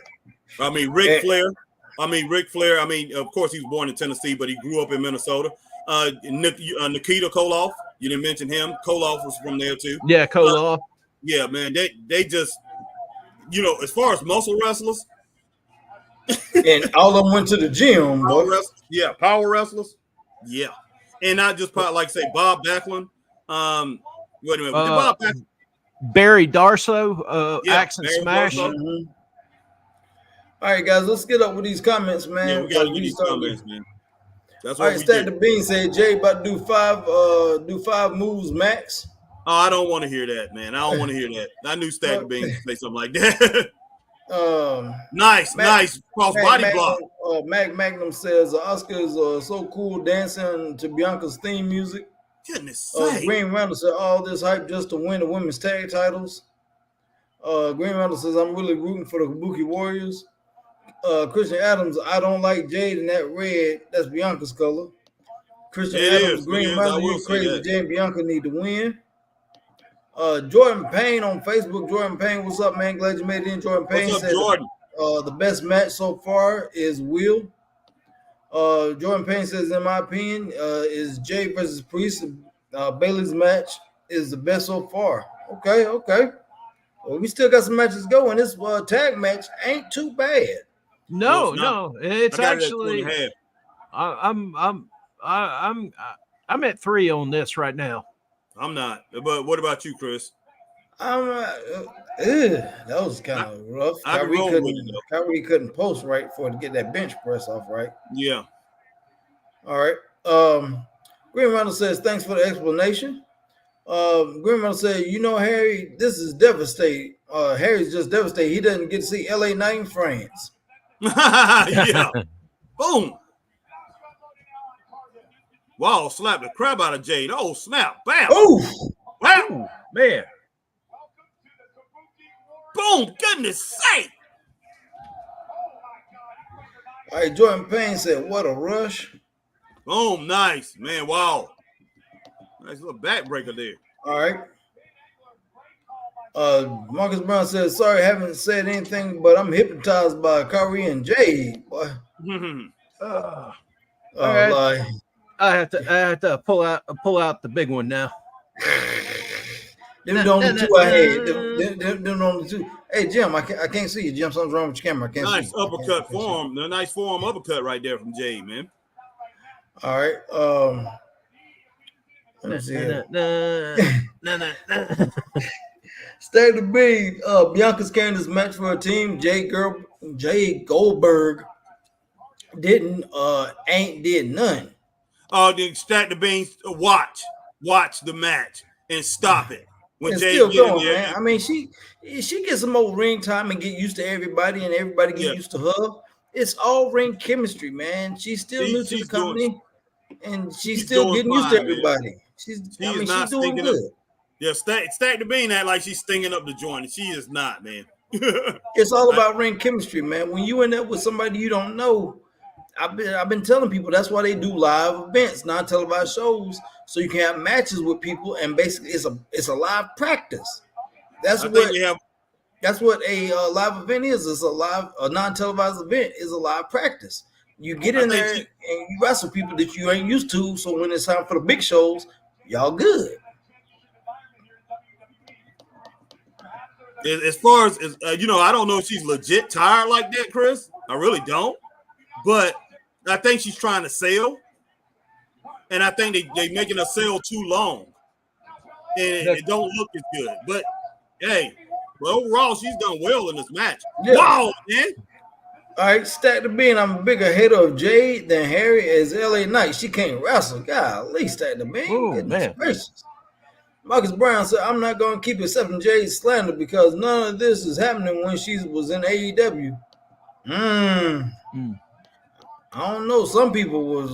I mean, Ric Flair. I mean, of course, he was born in Tennessee, but he grew up in Minnesota. Nikita Koloff, you didn't mention him. Koloff was from there too. Yeah, Koloff. Yeah, man. They just, as far as muscle wrestlers, and all of them went to the gym. Power wrestlers. Yeah, and not just like say Bob Backlund. Wait a minute, Bob Backlund. Barry Darsow, Axe and Smash. Mm-hmm. All right, guys, let's get up with these comments, man. Yeah, we gotta do these comments, man. That's what all right, Stack the Bean said Jay about to do five moves max. Oh, I don't want to hear that, man. I don't want to hear that. I knew Stack the Bean say something like that. Nice cross body block. Mac Magnum says Oscar is so cool dancing to Bianca's theme music. Goodness sake. Green Randall said all this hype just to win the women's tag titles. Green Randall says I'm really rooting for the Kabuki Warriors. Christian Adams, I don't like Jade in that red. That's Bianca's color. Christian Adams, Green Randall, you crazy. Jade and Bianca need to win. Jordan Payne on Facebook. Jordan Payne, what's up, man? Glad you made it in. Jordan Payne said the best match so far is Will. Jordan Payne says, in my opinion, is Jay versus Priest. Bailey's match is the best so far. Okay. Well, we still got some matches going. This tag match ain't too bad. No, it's actually. I'm at 3 on this right now. I'm not. But what about you, Chris? That was kind of rough. Kyrie couldn't post right for it to get that bench press off right. Yeah. All right. Green Randall says, thanks for the explanation. Green Randall said, Harry, this is devastating. Harry's just devastated. He doesn't get to see LA Knight in France. Yeah. Boom. Wow, slap the crap out of Jade. Oh, snap. Bam. Oh, wow. Man. Boom. Goodness sake. All right, Jordan Payne said, what a rush. Boom. Nice. Man, wow. Nice little backbreaker there. All right. Marcus Brown says, sorry, I haven't said anything, but I'm hypnotized by Kyrie and Jade. Boy. Right. I have to pull out the big one now. Them the only two I had. Them only two. Hey Jim, I can't see you, Jim. Something's wrong with your camera. I can't see you. Uppercut form. The nice form uppercut right there from Jade, man. All right. Let me see here. State of being, Bianca's carrying this match for her team. Jay Goldberg ain't did none. The Stack the Beans, watch the match and stop it. When It's Jay still get in going, there, man. I mean, she gets some more ring time and get used to everybody, and everybody get used to her. It's all ring chemistry, man. She's still new to the company, and she's still getting used to everybody. Man. She's doing good. Up. Yeah, Stack the Bean act like she's stinging up the joint, and she is not, man. It's all about ring chemistry, man. When you end up with somebody you don't know, I've been telling people that's why they do live events, non-televised shows, so you can have matches with people, and basically it's a live practice. That's what a live event is. It's a non-televised event is a live practice. You get in there and you wrestle people that you ain't used to, so when it's time for the big shows, y'all good. As far as I don't know if she's legit tired like that, Chris. I really don't, but I think she's trying to sell, and I think they making her sell too long, and it don't look as good. But hey, overall, she's done well in this match. Yeah. Wow, man. All right, Stack the Bean. I'm a bigger hater of Jade than Harry as LA Knight. She can't wrestle. Golly, Stack the Bean. Oh, goodness gracious. Marcus Brown said, I'm not going to keep accepting Jade's slander because none of this is happening when she was in AEW. I don't know. Some people was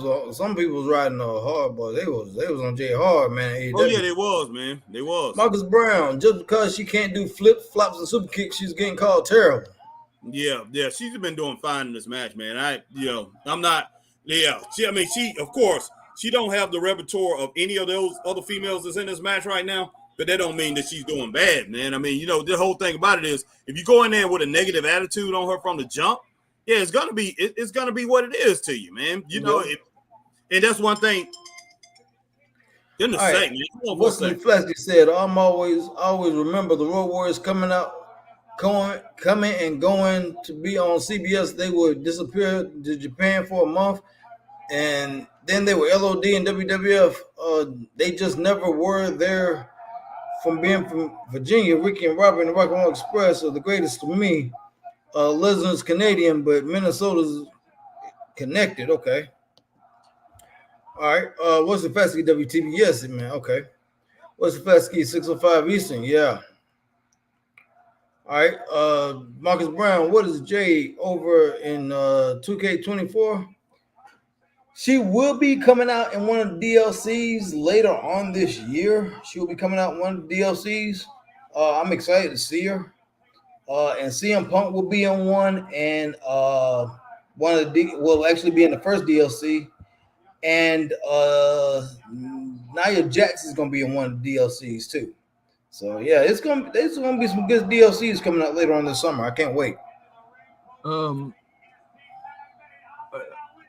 riding hard, but they was on Jade hard, man. AEW. Oh yeah, they was, man. They was. Marcus Brown, just because she can't do flip flops and super kicks, she's getting called terrible. Yeah, she's been doing fine in this match, man. I'm not. Yeah, she of course. She don't have the repertoire of any of those other females that's in this match right now, but that don't mean that she's doing bad, man. I mean, the whole thing about it is if you go in there with a negative attitude on her from the jump, yeah, it's gonna be what it is to you, man. And that's one thing. In the segment, Wesley Flesky said, "I'm always remember the Road Warriors coming and going to be on CBS. They would disappear to Japan for a month, and then they were LOD and WWF. They just never were there. From being from Virginia, Ricky and Robert and the Rock and Roll Express are the greatest to me. Lesnar's Canadian, but Minnesota's connected. Okay. All right. What's the Fesky WTB? Yes, man. Okay. What's the Fesky 605 Eastern? Yeah. All right. Marcus Brown, what is Jay over in 2K24? She will be coming out in one of the DLCs later on this year. She will be coming out in one of the DLCs. I'm excited to see her. And CM Punk will be on one, and one of the will actually be in the first DLC. And Nia Jax is going to be in one of the DLCs too. So yeah, there's gonna be some good DLCs coming out later on this summer. I can't wait.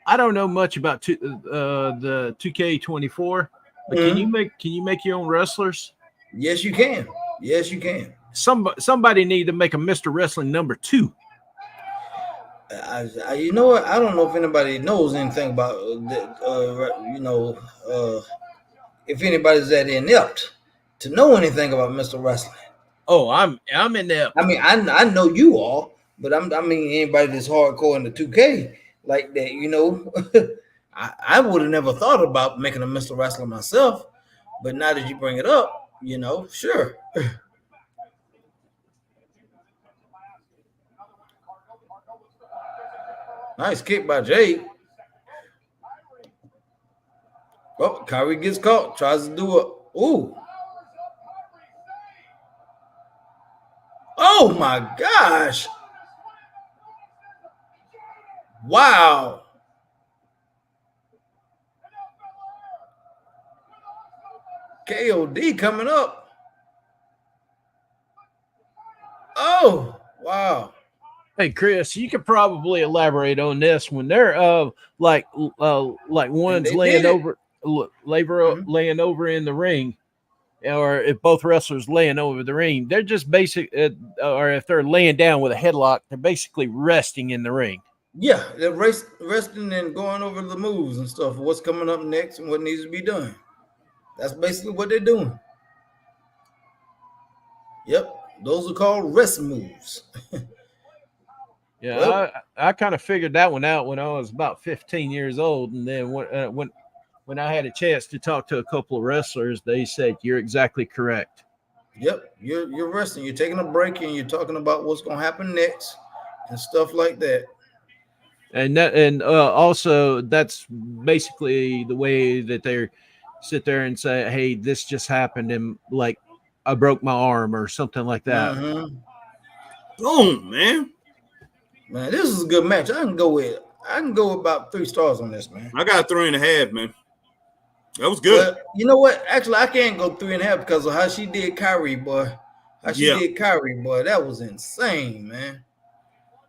I don't know much about the 2K24, but can you make your own wrestlers? Yes, you can. Yes, you can. Somebody need to make a Mr. Wrestling number 2. You know what? I don't know if anybody knows anything about if anybody's that inept to know anything about Mr. Wrestling. Oh, I'm inept. I mean, I know you all, but I mean anybody that's hardcore in the 2K like that, I would have never thought about making a Mr. Wrestler myself, but now that you bring it up, sure. Nice kick by Jade. Oh, Kyrie gets caught, tries to do it. Ooh. Oh my gosh. Wow. KOD coming up. Oh, wow. Hey Chris, you could probably elaborate on this when they're like one's laying over in the ring, or if both wrestlers laying over the ring, they're just basic, or if they're laying down with a headlock, they're basically resting in the ring. Yeah, they're resting and going over the moves and stuff. What's coming up next and what needs to be done. That's basically what they're doing. Yep, those are called rest moves. Yeah, Well, I kind of figured that one out when I was about 15 years old, and then when I had a chance to talk to a couple of wrestlers, they said you're exactly correct. yep, you're resting. You're taking a break and you're talking about what's going to happen next and stuff like that. And also that's basically the way that they sit there and say, "Hey, this just happened," and like I broke my arm or something like that. Mm-hmm. Boom, man. Man, this is a good match. I can go about 3 stars on this, man. I got 3.5, man. That was good. Well, you know what? Actually, I can't go 3.5 because of how she did Kyrie, boy. That was insane, man.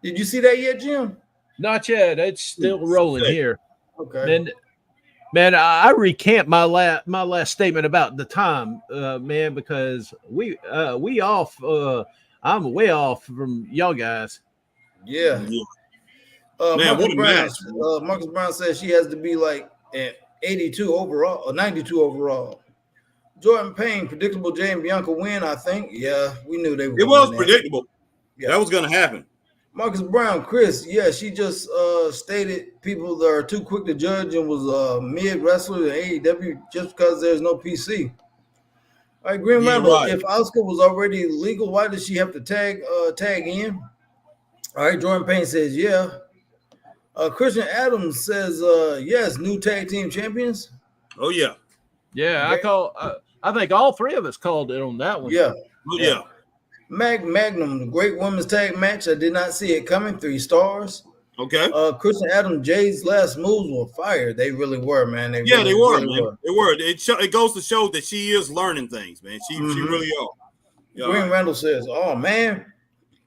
Did you see that yet, Jim? Not yet. It's still rolling here. Okay. Man, I recant my last statement about the time, man, because we off. I'm way off from y'all guys. Yeah. Man, what a match. Marcus Brown says she has to be like at 82 overall or 92 overall. Jordan Payne, predictable Jay and Bianca win, I think. Yeah, we knew they were. It was predictable. Yeah. That was going to happen. Marcus Brown, Chris, yeah, she just stated people that are too quick to judge and was mid wrestler in AEW just because there's no PC. All right, Green Randall, right. If Asuka was already legal, why did she have to tag in? All right, Jordan Payne says, yeah. Christian Adams says, yes, new tag team champions. Oh, yeah. Yeah, okay. I think all 3 of us called it on that one. Yeah. Oh, yeah. Magnum, the great women's tag match. I did not see it coming. 3 stars. Okay. Christian Adams, Jay's last moves were fire. They really were, man. They were, man. They were. It goes to show that she is learning things, man. She really are. Yeah, Green Randall says, oh, man.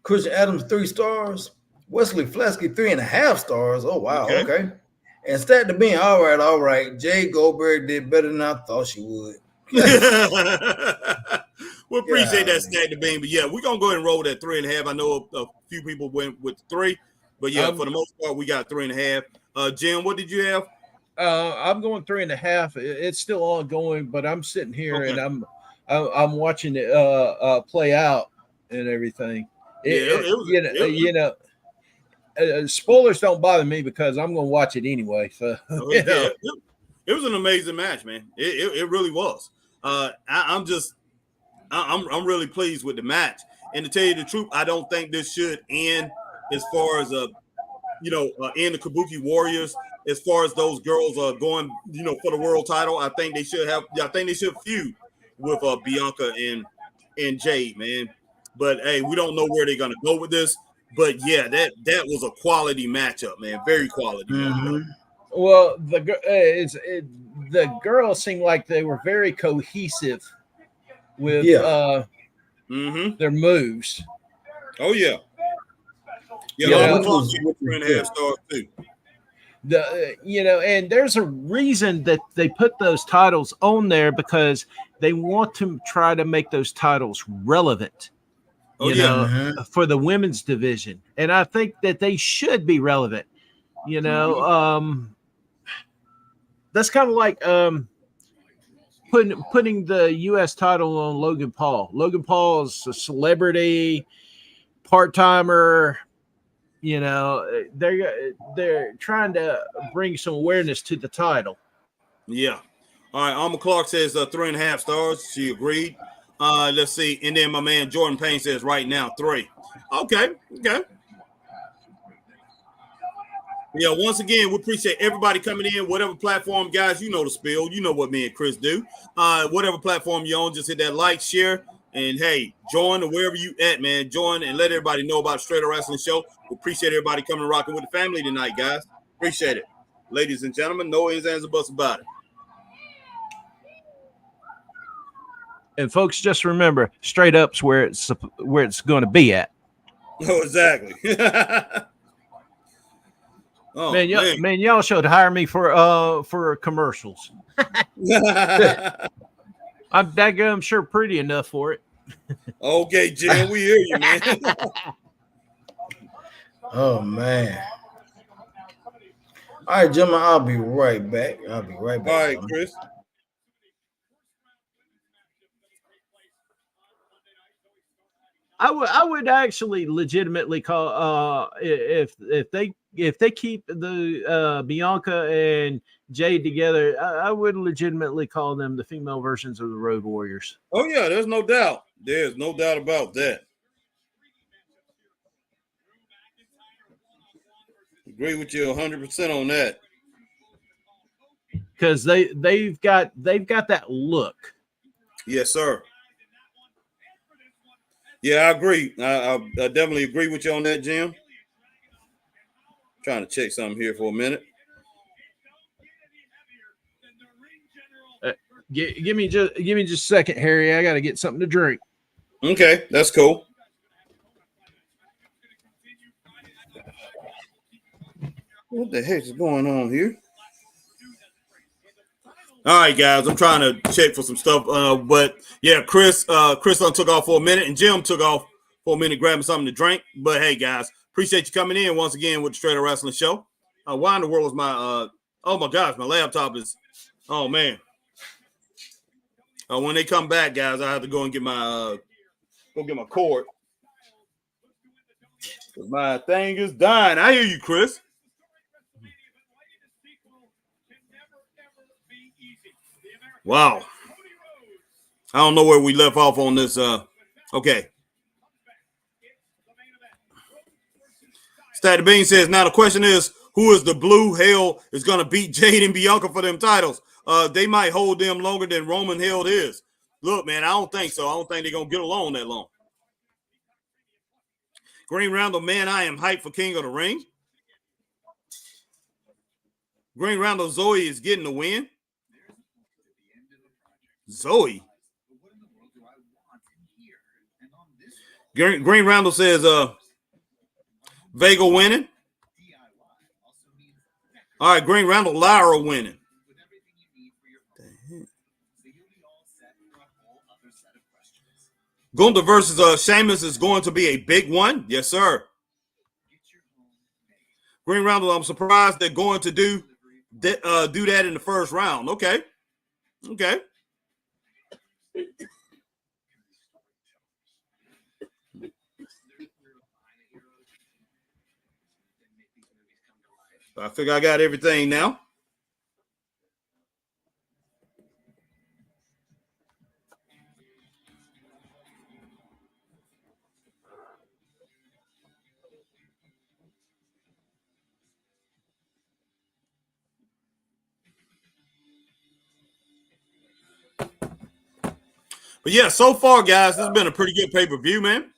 Christian Adams, 3 stars. Wesley Flesky, 3.5 stars. Oh, wow. Okay. And Stat to Bean, all right. Jay Goldberg did better than I thought she would. We appreciate that, Stat to Bean. But yeah, we're going to go ahead and roll that 3.5. I know a few people went with 3. But yeah, for the most part, we got 3.5. Jim, what did you have? I'm going 3.5. It's still ongoing, but I'm sitting here and I'm watching it play out and everything. Spoilers don't bother me because I'm going to watch it anyway. So it was an amazing match, man. It really was. I'm really pleased with the match. And to tell you the truth, I don't think this should end as far as end the Kabuki Warriors. As far as those girls are going, for the world title, I think they should feud with Bianca and Jade, man. But hey, we don't know where they're gonna go with this. But yeah, that was a quality matchup, man. Very quality. Matchup. Well, the girls seemed like they were very cohesive with their moves. Oh yeah. Yeah, which was 3.5 stars too. And there's a reason that they put those titles on there because they want to try to make those titles relevant. For the women's division. And I think that they should be relevant. That's kind of like putting the U.S. title on Logan Paul. Logan Paul is a celebrity, part-timer. They're trying to bring some awareness to the title. Yeah. All right. Alma Clark says 3.5 stars. She agreed. Let's see. And then my man Jordan Payne says right now 3. Okay. Yeah, once again, we appreciate everybody coming in. Whatever platform, guys, you know the spiel. You know what me and Chris do. Whatever platform you're on, just hit that like, share, and hey, join or wherever you at, man. Join and let everybody know about Straight Up Wrestling Show. We appreciate everybody coming and rocking with the family tonight, guys. Appreciate it. Ladies and gentlemen, no ifs, ands, or buts about it. And folks, just remember, straight up's where it's going to be at. Oh, exactly. Man, y'all should hire me for commercials. I'm daggum sure pretty enough for it. Okay, Jim, we hear you, man. Oh man. All right, gentlemen, I'll be right back. I'll be right back. All right, Gentlemen. Chris. I would actually legitimately call if they keep the Bianca and Jade together, I would legitimately call them the female versions of the Road Warriors. Oh yeah, there's no doubt. There's no doubt about that. Agree with you 100% on that. Because they've got that look. Yes, sir. Yeah, I agree. I definitely agree with you on that, Jim. Trying to check something here for a minute. Give me just a second, Harry. I got to get something to drink. Okay, that's cool. What the heck is going on here? All right, guys, I'm trying to check for some stuff. But yeah, Chris took off for a minute, and Jim took off for a minute grabbing something to drink. But hey, guys, appreciate you coming in once again with the Straight Up Wrestling Show. Why in the world is my oh my gosh, my laptop is, oh man. When they come back, guys, I have to go and get my cord. My thing is dying. I hear you, Chris. Wow. I don't know where we left off on this. Okay. Statty Bean says, now the question is, who is the blue hell is going to beat Jade and Bianca for them titles? They might hold them longer than Roman held his. Look, man, I don't think so. I don't think they're going to get along that long. Green Roundel, man, I am hyped for King of the Ring. Green Roundel, Zoe is getting the win. Zoe. Green Roundel says, Vega winning. All right, Green Roundel, Lyra winning. Gunther versus Sheamus is going to be a big one. Yes, sir. Green Roundel, I'm surprised they're going to do that in the first round. Okay. I figure I got everything now. But yeah, so far, guys, this has been a pretty good pay-per-view, man.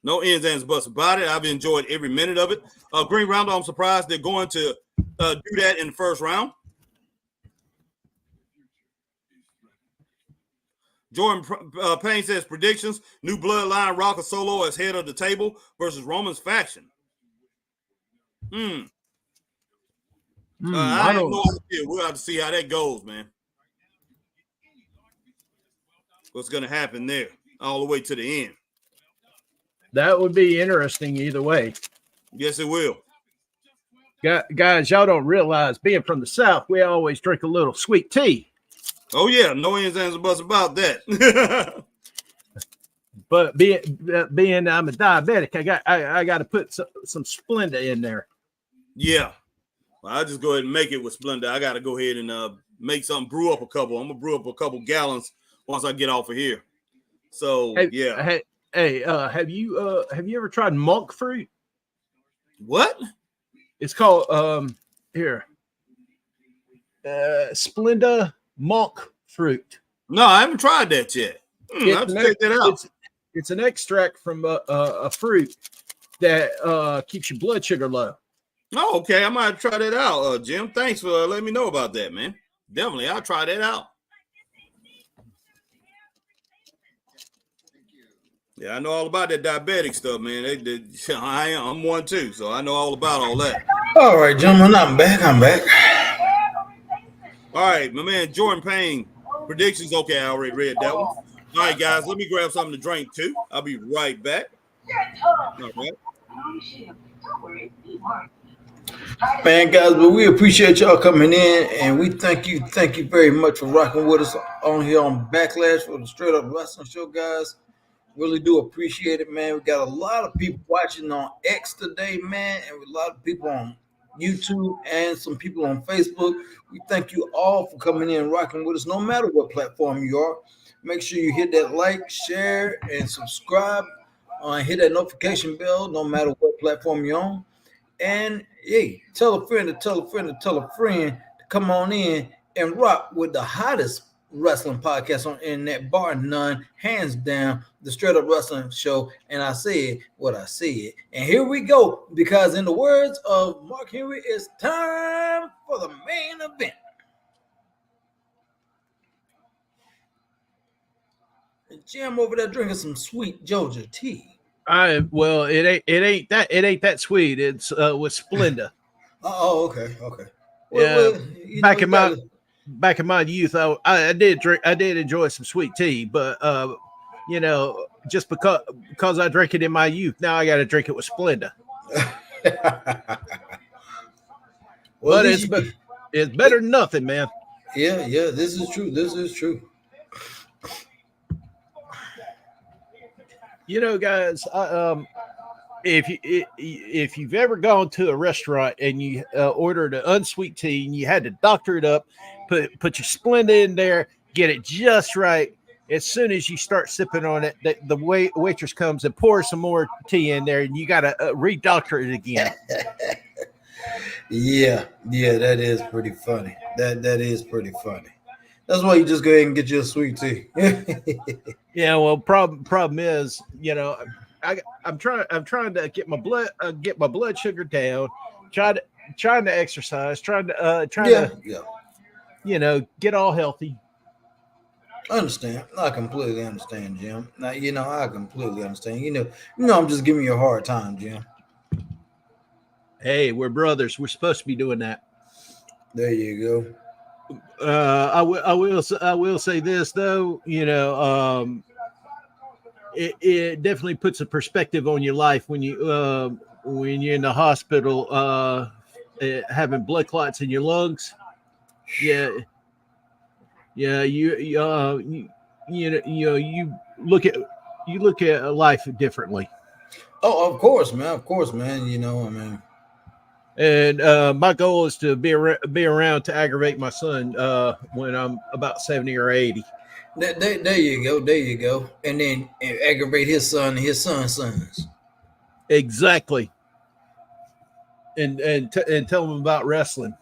No ends, ands, buts about it. I've enjoyed every minute of it. Green Roundel, I'm surprised they're going to do that in the first round. Jordan Payne says predictions: New Bloodline Rock or Solo as head of the table versus Roman's faction. I have no idea. We'll have to see how that goes, man. What's going to happen there all the way to the end? That would be interesting either way. Yes, it will. Guys, y'all don't realize, being from the South, we always drink a little sweet tea. Oh, yeah. No ends, ands, or buts about that. But being I'm a diabetic, I got to put some Splenda in there. Yeah. Well, I'll just go ahead and make it with Splenda. I got to go ahead and make something, brew up a couple. I'm going to brew up a couple gallons once I get off of here. So, yeah. Hey, have you ever tried monk fruit? What? It's called Splenda monk fruit. No, I haven't tried that yet. I have to check that out. It's an extract from a fruit that keeps your blood sugar low. Oh, okay. I might try that out, Jim. Thanks for letting me know about that, man. Definitely, I'll try that out. Yeah, I know all about that diabetic stuff, man. I'm one too, so I know all about all that. All right, gentlemen, I'm back. All right, my man Jordan Payne, predictions. Okay, I already read that one. All right, guys, let me grab something to drink too. I'll be right back. All right. Man, guys, but we appreciate y'all coming in, and we thank you very much for rocking with us on here on Backlash for the Straight Up Wrestling Show, guys. Really do appreciate it, man. We got a lot of people watching on X today, man, and a lot of people on YouTube and some people on Facebook. We thank you all for coming in and rocking with us, no matter what platform you are. Make sure you hit that like, share, and subscribe. Hit that notification bell, no matter what platform you're on. And hey, tell a friend to tell a friend to tell a friend to come on in and rock with the hottest wrestling podcast on the internet, bar none, hands down, the Straight Up Wrestling Show. And I said what I said. And here we go, because in the words of Mark Henry, it's time for the main event. And Jim over there drinking some sweet Georgia tea. It ain't that sweet. It's with Splenda. Oh, okay. Well, back in my youth, I did enjoy some sweet tea, but just because I drank it in my youth, now I got to drink it with Splenda. Well, but it's better than nothing, man. Yeah, this is true. Guys, if you've ever gone to a restaurant and you ordered an unsweet tea and you had to doctor it up, put your Splenda in there, get it just right. As soon as you start sipping on it, the waitress comes and pours some more tea in there, and you got to redoctor it again. Yeah, that is pretty funny. That is pretty funny. That's why you just go ahead and get your sweet tea. Yeah, well, problem is, I'm trying to get my blood sugar down, trying to exercise, trying to get all healthy. I understand. I completely understand, Jim. Now, I completely understand. I'm just giving you a hard time, Jim. Hey, we're brothers. We're supposed to be doing that. There you go. I will say this though. It definitely puts a perspective on your life when you're in the hospital, having blood clots in your lungs. Yeah. You look at life differently. Oh, of course, man. And my goal is to be around to aggravate my son when I'm about 70 or 80. There you go. And then aggravate his son and his son's sons. Exactly. And tell him about wrestling.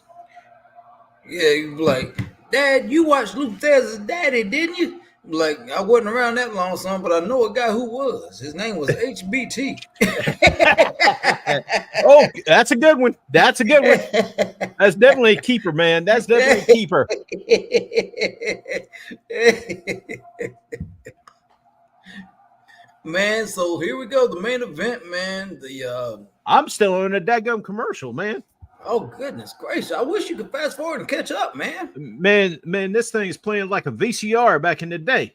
Yeah, you be like, Dad, you watched Luke Tez's daddy, didn't you? Like, I wasn't around that long, son, but I know a guy who was. His name was HBT. Oh, that's a good one. That's definitely a keeper, man. That's definitely a keeper. Man, so here we go. The main event, man. I'm still on a daggum commercial, man. Oh, goodness gracious. I wish you could fast forward and catch up, man. Man, this thing is playing like a VCR back in the day.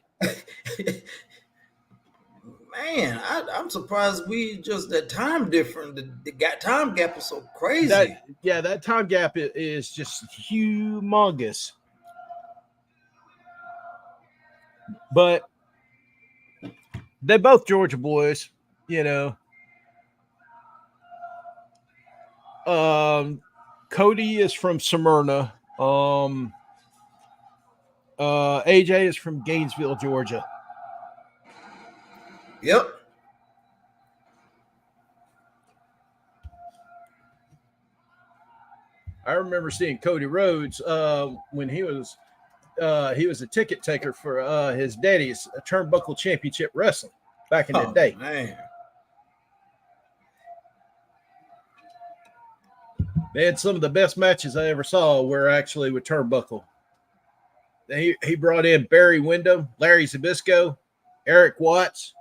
Man, I'm surprised that time different. The time gap is so crazy. That time gap is just humongous. But they're both Georgia boys, Cody is from Smyrna. AJ is from Gainesville, Georgia. Yep. I remember seeing Cody Rhodes when he was a ticket taker for his daddy's Turnbuckle Championship Wrestling back in the day. Man. They had some of the best matches I ever saw were actually with Turnbuckle. He brought in Barry Windham, Larry Zbyszko, Eric Watts.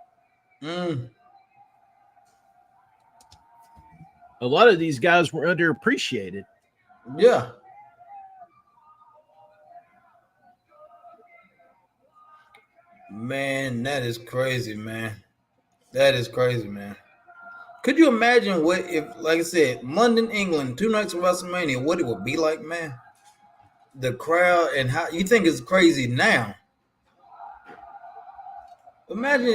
A lot of these guys were underappreciated. Yeah. Man, that is crazy, man. Could you imagine what if, like I said, London, England, 2 nights of WrestleMania, what it would be like, man? The crowd and how you think it's crazy now. Imagine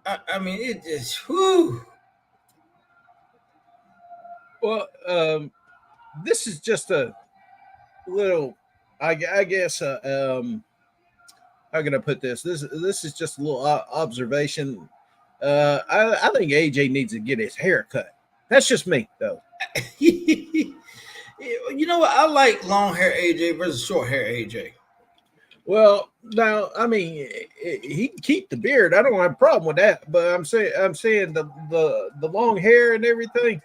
if, I mean, it just, whew. Well, this is just a little, I guess, how can I put this? This is just a little observation. I think AJ needs to get his hair cut. That's just me, though. You know what? I like long hair AJ versus short hair AJ. Well, now, I mean, he can keep the beard. I don't have a problem with that. But I'm saying the long hair and everything.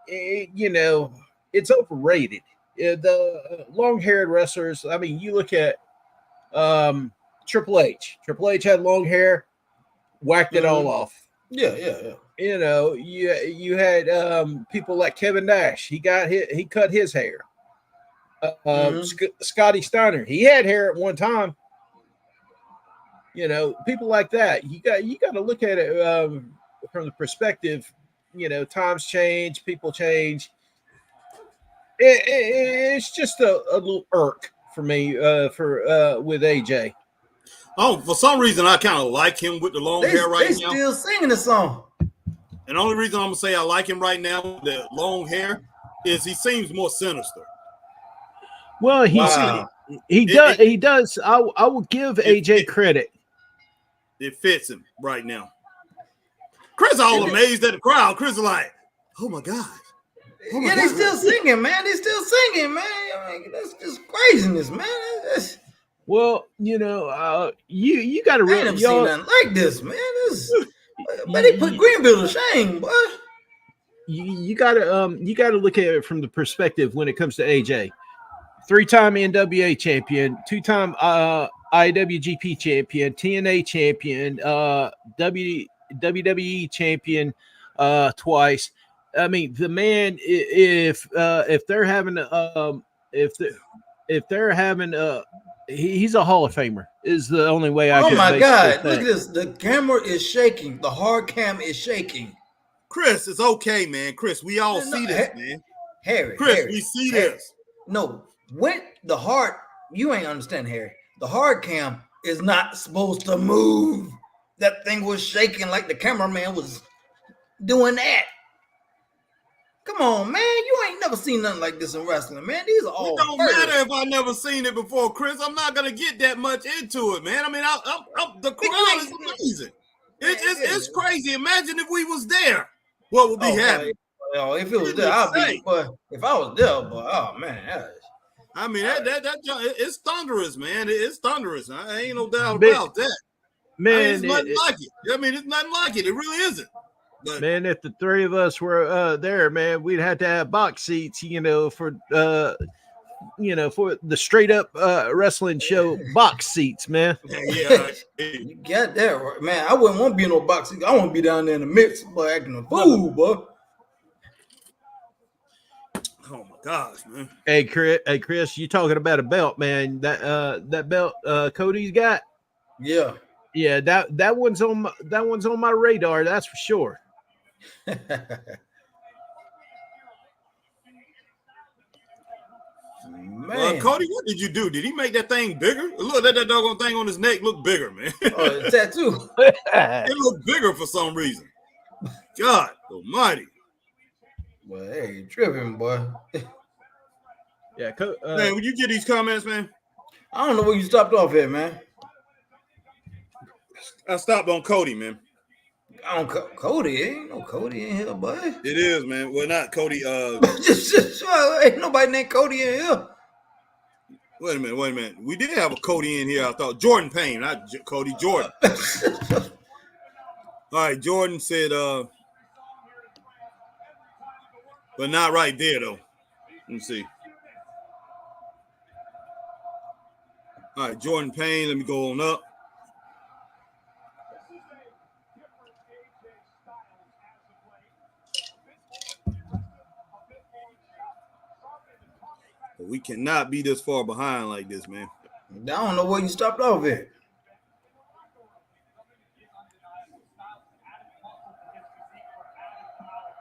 It's overrated. The long-haired wrestlers. I mean, you look at Triple H. Triple H had long hair, whacked it all off. Yeah. You had people like Kevin Nash. He cut his hair. Scotty Steiner. He had hair at one time. People like that. You got to look at it from the perspective. Times change, people change. It's just a little irk for me with AJ. Oh, for some reason I kind of like him with the long hair right now. They still singing the song. And the only reason I'm gonna say I like him right now with the long hair is he seems more sinister. Well, he does. I will give AJ credit. It fits him right now. Chris all amazed at the crowd. Chris is like, oh my God. They still singing, man. They still singing, man. I mean, that's just craziness, man. Well, you got to really. I ain't never seen nothing like this, man. But they put Greenville to shame, boy. You got to look at it from the perspective when it comes to AJ. 3-time NWA champion, 2-time IWGP champion, TNA champion, WWE champion twice. I mean, the man, if they're having he's a Hall of Famer is the only way I can. Oh my God, look at this. The camera is shaking. The hard cam is shaking. Chris, it's okay, man. Chris, we all see this, man. Harry. We see Harry. this. No, when the hard, you ain't understand, Harry. The hard cam is not supposed to move. That thing was shaking like the cameraman was doing that. Come on, man. You ain't never seen nothing like this in wrestling, man. These are all. It don't matter if I never seen it before, Chris. I'm not gonna get that much into it, man. I mean, the crowd is amazing. It's crazy. Imagine if we was there. What would be happening? If it was there, I'd be. But if I was there, but oh man, I mean that it's thunderous, man. It's thunderous. I ain't no doubt about that. Man, it's nothing like it. I mean, it's nothing like it. It really isn't. But, man, if the three of us were there, man, we'd have to have box seats, for the straight up wrestling show box seats, man. Yeah, you got that right, man. I wouldn't want to be in no box seat. I want to be down there in the mix, boy, acting a fool, boy. Oh my gosh, man. Hey, Chris, you talking about a belt, man? That belt Cody's got? Yeah. Yeah, that one's on my radar, that's for sure. Man. Cody, what did you do? Did he make that thing bigger? Look, that doggone thing on his neck looked bigger, man. Oh, tattoo. It looked bigger for some reason. God almighty. Well, hey, you tripping, boy. Yeah, man, when you get these comments, man? I don't know where you stopped off at, man. I stopped on Cody, man. Cody, ain't no Cody in here, boy. It is, man. Well, not Cody. just ain't nobody named Cody in here. Wait a minute. We did have a Cody in here. I thought Jordan Payne, not Cody, Jordan. All right, Jordan said, but not right there though. Let me see. All right, Jordan Payne. Let me go on up. We cannot be this far behind like this, man. I don't know where you stopped off at.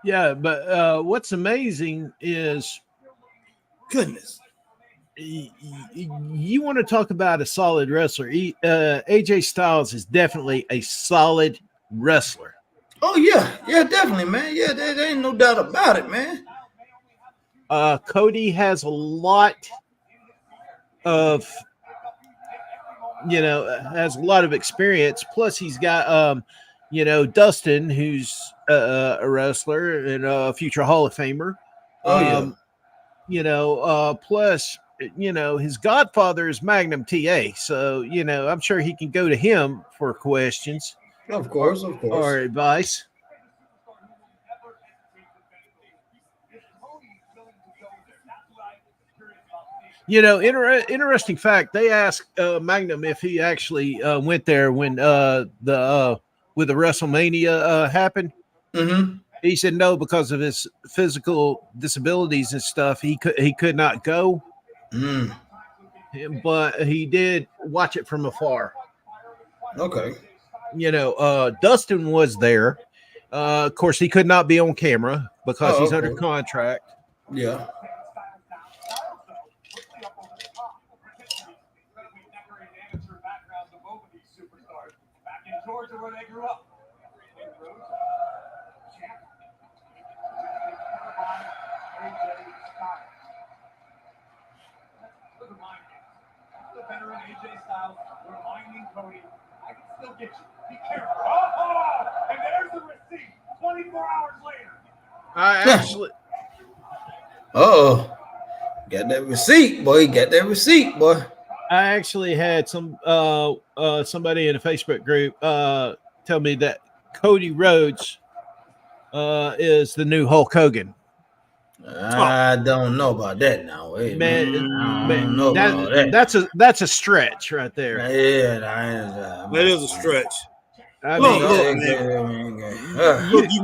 Yeah, but what's amazing is Goodness. You want to talk about a solid wrestler. AJ Styles is definitely a solid wrestler. Oh yeah, definitely, man. Yeah, there ain't no doubt about it, man. Cody has a lot of, has a lot of experience. Plus, he's got, Dustin, who's a wrestler and a future Hall of Famer. Plus, his godfather is Magnum TA. So, I'm sure he can go to him for questions. Of course. Or advice. Interesting fact. They asked Magnum if he actually went there when with the WrestleMania happened. Mm-hmm. He said no because of his physical disabilities and stuff. He could not go, but he did watch it from afar. Okay. Dustin was there. Of course, he could not be on camera because he's under contract. Yeah. Georgia, where they grew up. The veteran AJ Styles reminding Cody, I can still get you. Be careful. Oh, and there's the receipt. 24 hours later. I actually. Got that receipt, boy. I actually had somebody in a Facebook group tell me that Cody Rhodes is the new Hulk Hogan. I don't know about that now. Hey, that's a stretch right there. Yeah, that is a stretch. I mean,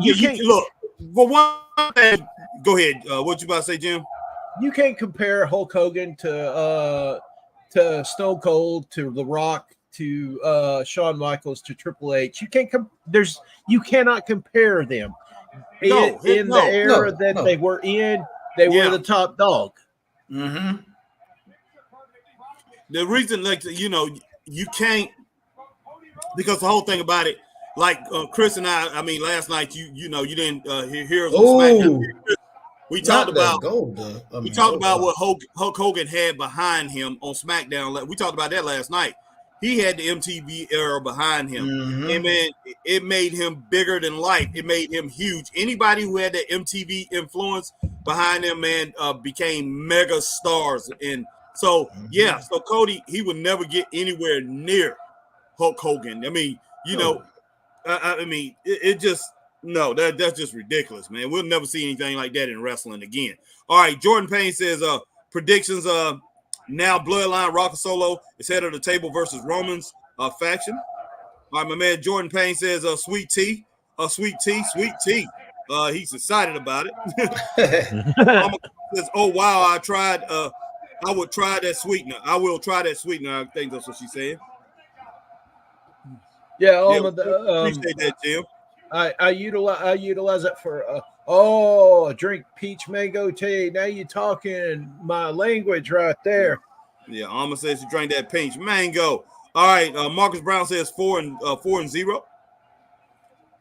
you can't look. For one thing, go ahead. What you about to say, Jim? You can't compare Hulk Hogan to Stone Cold, to The Rock, to Shawn Michaels, to Triple H. You cannot compare them. In the era that they were in, they were the top dog. Mm-hmm. The reason, you can't, because the whole thing about it, like Chris and I mean, last night you didn't hear us on SmackDown. We talked about what Hulk Hogan had behind him on SmackDown. We talked about that last night. He had the MTV era behind him. Mm-hmm. And man, it made him bigger than life. It made him huge. Anybody who had that MTV influence behind them, man, became mega stars. And so, so Cody, he would never get anywhere near Hulk Hogan. I mean, it just, no, that's just ridiculous, man. We'll never see anything like that in wrestling again. All right, Jordan Payne says predictions now Bloodline Rock Solo is head of the table versus Roman's faction. All right, my man Jordan Payne says sweet tea. He's excited about it. Says, oh wow, I would try that sweetener. I will try that sweetener. I think that's what she's saying. Yeah, appreciate that, Jim. I utilize it for drink peach mango tea. Now you're talking my language right there. Yeah, Alma says you drank that peach mango. All right, Marcus Brown says 4-0.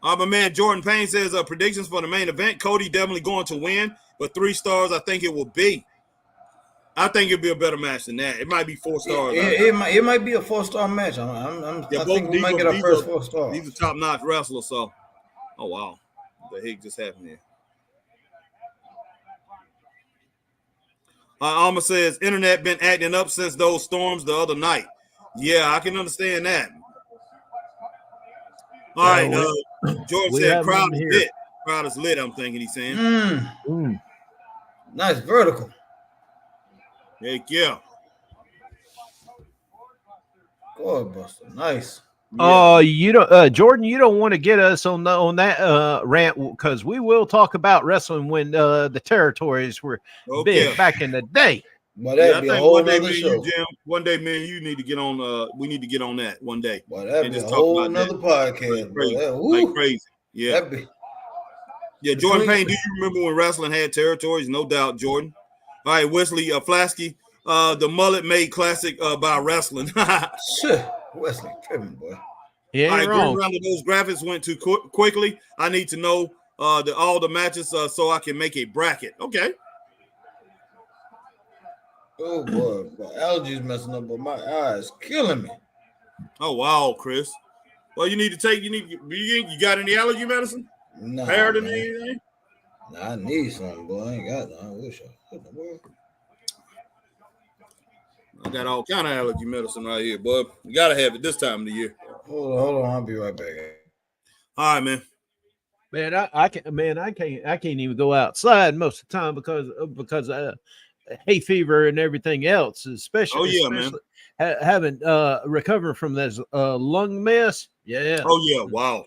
My man Jordan Payne says predictions for the main event. Cody definitely going to win, but 3 stars I think it will be. I think it'll be a better match than that. It might be 4 stars. It might be a 4-star match. I think we might get our first 4 stars. These are top-notch wrestlers, so. Oh, wow. What the heck just happened here? Alma says, internet been acting up since those storms the other night. Yeah, I can understand that. All right. George said, crowd is lit. Crowd is lit, I'm thinking he's saying. Nice vertical. Heck yeah. God, Buster. Nice. Jordan, you don't want to get us on that rant, because we will talk about wrestling when the territories were big back in the day. But that'd be a whole other show. One day, man, you need to get on. We need to get on that one day. Well, that'd be a whole another podcast. Like crazy. Yeah. Yeah, Jordan Payne, do you remember when wrestling had territories? No doubt, Jordan. All right, Wesley Flasky, the mullet made classic by wrestling. Shit, Wesley tripping, boy. He ain't All right, wrong. Green those graphics went too quickly. I need to know all the matches so I can make a bracket. Okay. Oh boy, my allergies messing up, but my eyes killing me. Oh wow, Chris. Well, you got any allergy medicine? Nah, Paradigm man. anything? Nah, I need something, boy. I ain't got none. I wish I. What the world? I got all kind of allergy medicine right here, bud. You gotta have it this time of the year. Hold on. I'll be right back. All right, man. Man, I can't even go outside most of the time because hay fever and everything else, especially man. Having recovering from this lung mess. Yeah. Oh yeah, wow.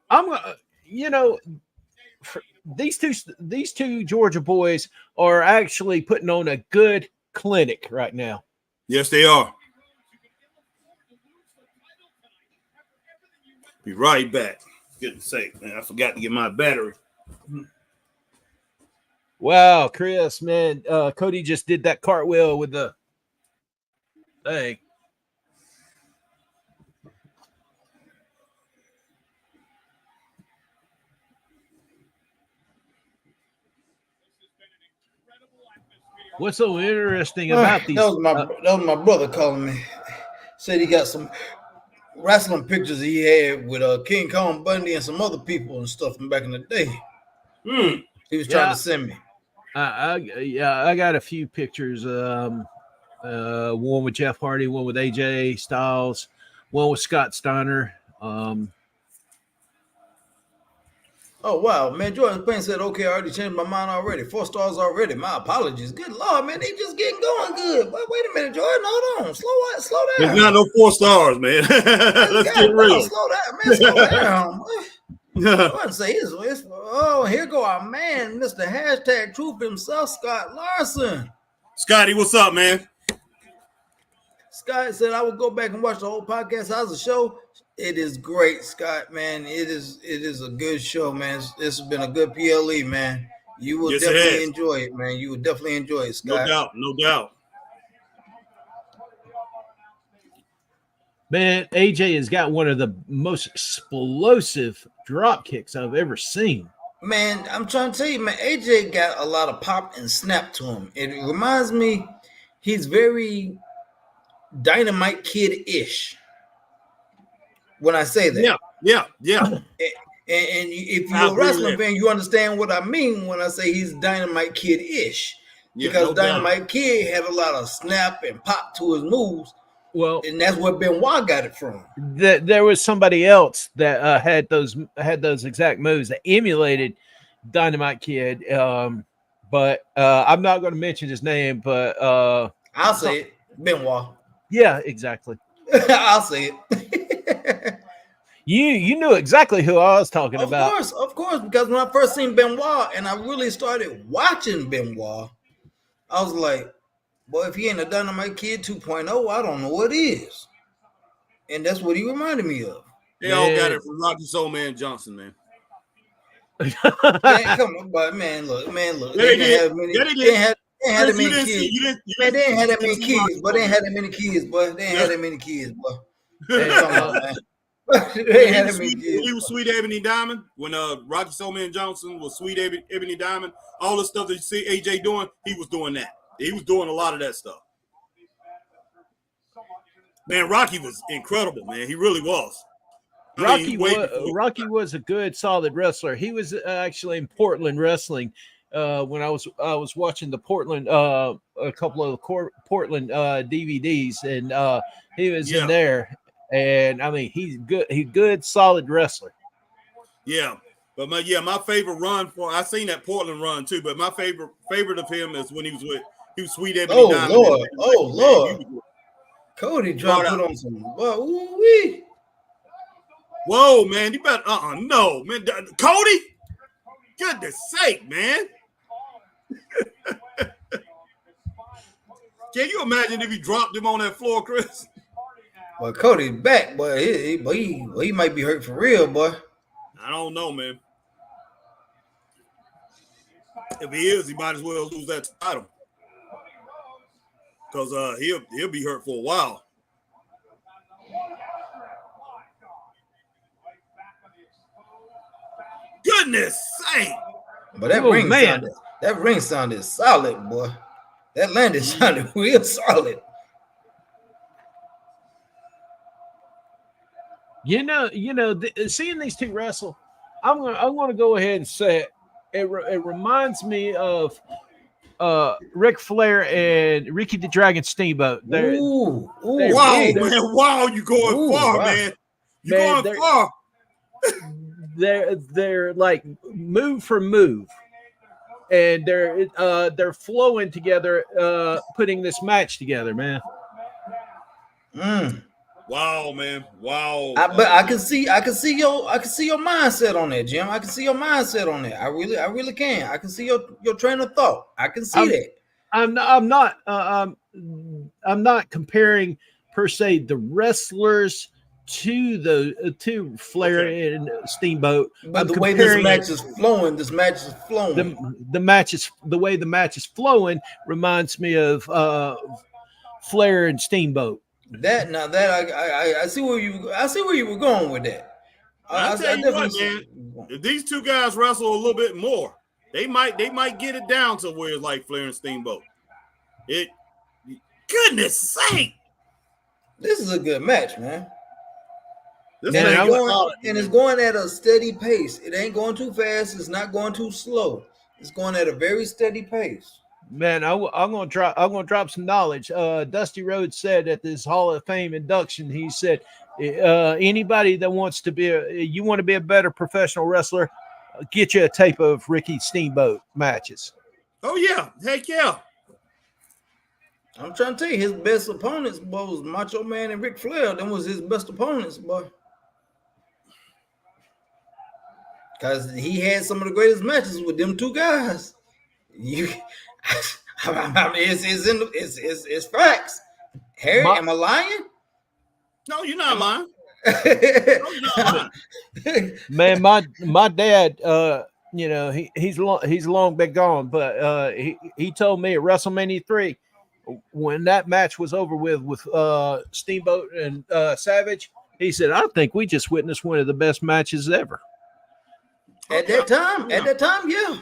I'm these two Georgia boys are actually putting on a good clinic right now. Yes, they are. Be right back. Goodness sake, man. I forgot to get my battery. Wow, Chris, man. Cody just did that cartwheel with the thing. What's so interesting about these? That was my brother calling me. Said he got some wrestling pictures he had with King Kong Bundy and some other people and stuff from back in the day. He was trying to send me. I got a few pictures. One with Jeff Hardy, one with AJ Styles, one with Scott Steiner. Oh wow, man! Jordan Payne said, "Okay, I already changed my mind already. 4 stars already. My apologies. Good Lord, man, they just getting going good. But wait a minute, Jordan, hold on, slow down. There's not no 4 stars, man. Let's get real. Slow down, man. Slow down. Jordan say here go our man, Mr. Hashtag Truth himself, Scott Larson. Scotty, what's up, man? Scott said, I will go back and watch the whole podcast. How's the show? It is great, Scott, man. It is a good show, man. This has been a good PLE, man. You will definitely enjoy it, man. You will definitely enjoy it, Scott. No doubt. Man, AJ has got one of the most explosive drop kicks I've ever seen. Man, I'm trying to tell you, man, AJ got a lot of pop and snap to him. It reminds me, he's very Dynamite Kid-ish. When I say that. Yeah. And if you're a wrestling fan, you understand what I mean when I say he's Dynamite Kid-ish. Because Dynamite Kid had a lot of snap and pop to his moves. Well, and that's where Benoit got it from. There was somebody else that had those exact moves that emulated Dynamite Kid. But I'm not going to mention his name, but I'll say it. Benoit. Yeah, exactly. I'll say it. You knew exactly who I was talking about. Of course, because when I first seen Benoit and I really started watching Benoit, I was like, boy, if he ain't a Dynamite Kid 2.0, I don't know what is. And that's what he reminded me of. They all got it from Rocky Soul Man Johnson, man. Man, come on, but man, look. They didn't have many kids. They ain't had that many kids, but they ain't had that many kids, boy. They ain't had that many kids, boy. He was Sweet Ebony Diamond when Rocky Soul Man Johnson was Sweet Ebony Diamond. All the stuff that you see AJ doing, he was doing that. He was doing a lot of that stuff. Man, Rocky was incredible, man. He really was. Rocky was a good, solid wrestler. He was actually in Portland wrestling when I was watching the Portland a couple of Portland DVDs, and he was in there. And I mean, he's good. He's good, solid wrestler. Yeah, but my favorite run I seen that Portland run too. But my favorite of him is when he was Sweet Ebony Diamond. Lord. Cody trying to put on some. Whoa, man! You better no, man. Cody, goodness sake, man! Can you imagine if he dropped him on that floor, Chris? But Cody's back, but he might be hurt for real, boy. I don't know, man. If he is, he might as well lose that title. Because he'll be hurt for a while. Goodness sake! But that ring sounded solid, boy. That landing sounded real solid. Seeing these two wrestle, I'm gonna go ahead and say it reminds me of Ric Flair and Ricky the Dragon Steamboat. Wow, you going far, man. You going far. They're like move for move, and they're flowing together, putting this match together, man. Wow, man. Wow. But I can see your mindset on that, Jim. I can see your mindset on that. I really can. I can see your train of thought. I can see that. I'm not comparing per se the wrestlers to Flair and Steamboat. But the way this match is flowing. The way the match is flowing reminds me of Flair and Steamboat. I see where you were going with that. I tell you what, man. If these two guys wrestle a little bit more, they might get it down to where it's like Flair and Steamboat. Goodness sake! This is a good match, man. It's going at a steady pace. It ain't going too fast. It's not going too slow. It's going at a very steady pace. Man, I'm gonna drop some knowledge. Dusty Rhodes said at this Hall of Fame induction, he said, anybody that wants to you want to be a better professional wrestler, get you a tape of Ricky Steamboat matches. Oh yeah, heck yeah. I'm trying to tell you, his best opponents, boy, was Macho Man and Ric Flair. Them was his best opponents, boy. Because he had some of the greatest matches with them two guys. It's facts. Harry, am I lying? No, you're not lying. No, you're not lying. Man, my dad, he's long been gone, but he told me at WrestleMania 3, when that match was over with Steamboat and Savage, he said, "I think we just witnessed one of the best matches ever." At that time, yeah.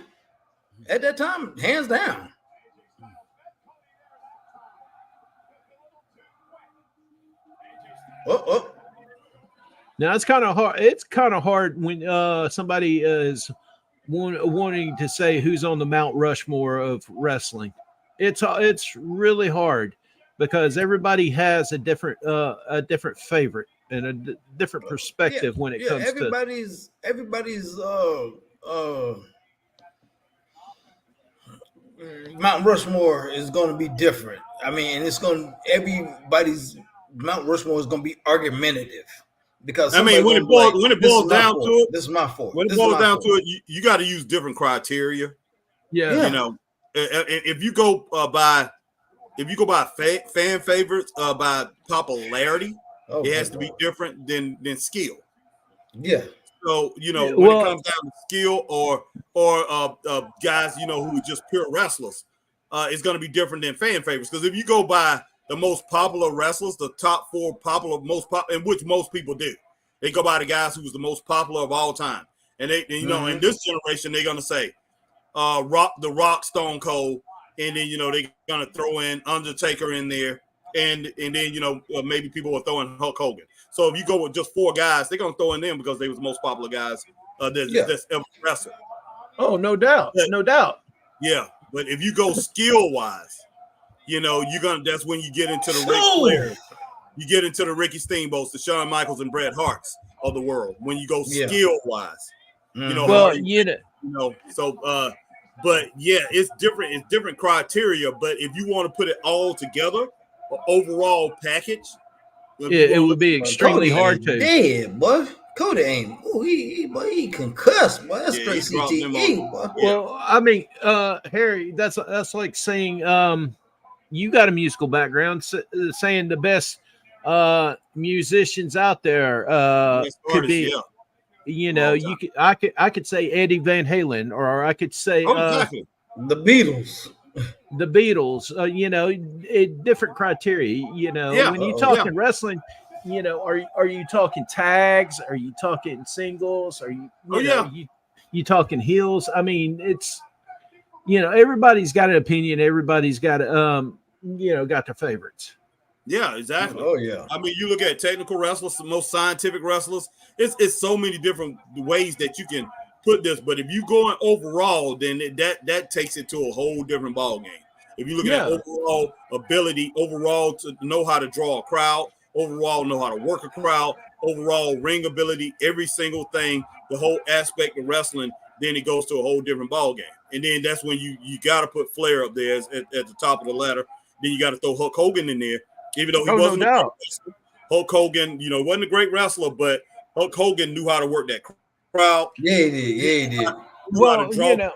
At that time, hands down. Now it's kind of hard. It's kind of hard when somebody is wanting to say who's on the Mount Rushmore of wrestling. It's really hard because everybody has a different favorite and a different perspective when it comes everybody's Mount Rushmore is going to be different. I mean, everybody's Mount Rushmore is going to be argumentative because when it boils down to it, this is my fault. When it boils down to it, you got to use different criteria. Yeah, you know, if you go by fan favorites, by popularity, it has to be different than skill. Yeah. So when it comes down to skill or guys who are just pure wrestlers, it's going to be different than fan favorites. Because if you go by the most popular wrestlers, the top 4 popular, and which most people do, they go by the guys who was the most popular of all time. And they, in this generation, they're going to say, The Rock, Stone Cold, and then they're going to throw in Undertaker in there, and then maybe people are throwing Hulk Hogan. So if you go with just 4 guys, they're going to throw in them because they was the most popular guys that's ever wrestled. Oh, no doubt. No doubt. Yeah. But if you go skill wise, that's when you get into the Ric Flair. You get into the Ricky Steamboats, the Shawn Michaels and Bret Harts of the world. When you go skill wise, but yeah, it's different. It's different criteria. But if you want to put it all together, an overall package, it would be extremely hard to. Yeah, boy. Cody ain't. Oh, he concussed, boy. That's straight CTE, boy. Well, I mean, Harry, that's like saying you got a musical background, saying the best musicians out there could be, you know, I could say Eddie Van Halen, or I could say exactly. The Beatles. The Beatles, you know, different criteria. You know, when you talking wrestling, you know, are you talking tags? Are you talking singles? Are you, you talking heels? I mean, it's, you know, everybody's got an opinion. Everybody's got you know, got their favorites. Yeah, exactly. Oh yeah. I mean, you look at technical wrestlers, the most scientific wrestlers. It's so many different ways that you can put this. But if you going overall, then that takes it to a whole different ball game. If you're looking at overall ability, overall to know how to draw a crowd, overall know how to work a crowd, overall ring ability, every single thing, the whole aspect of wrestling, then it goes to a whole different ball game. And then that's when you got to put Flair up there at the top of the ladder. Then you got to throw Hulk Hogan in there. Even though he wasn't a great wrestler, Hulk Hogan, you know, wasn't a great wrestler, but Hulk Hogan knew how to work that crowd. Yeah, he did. Yeah, he did. Well, you know,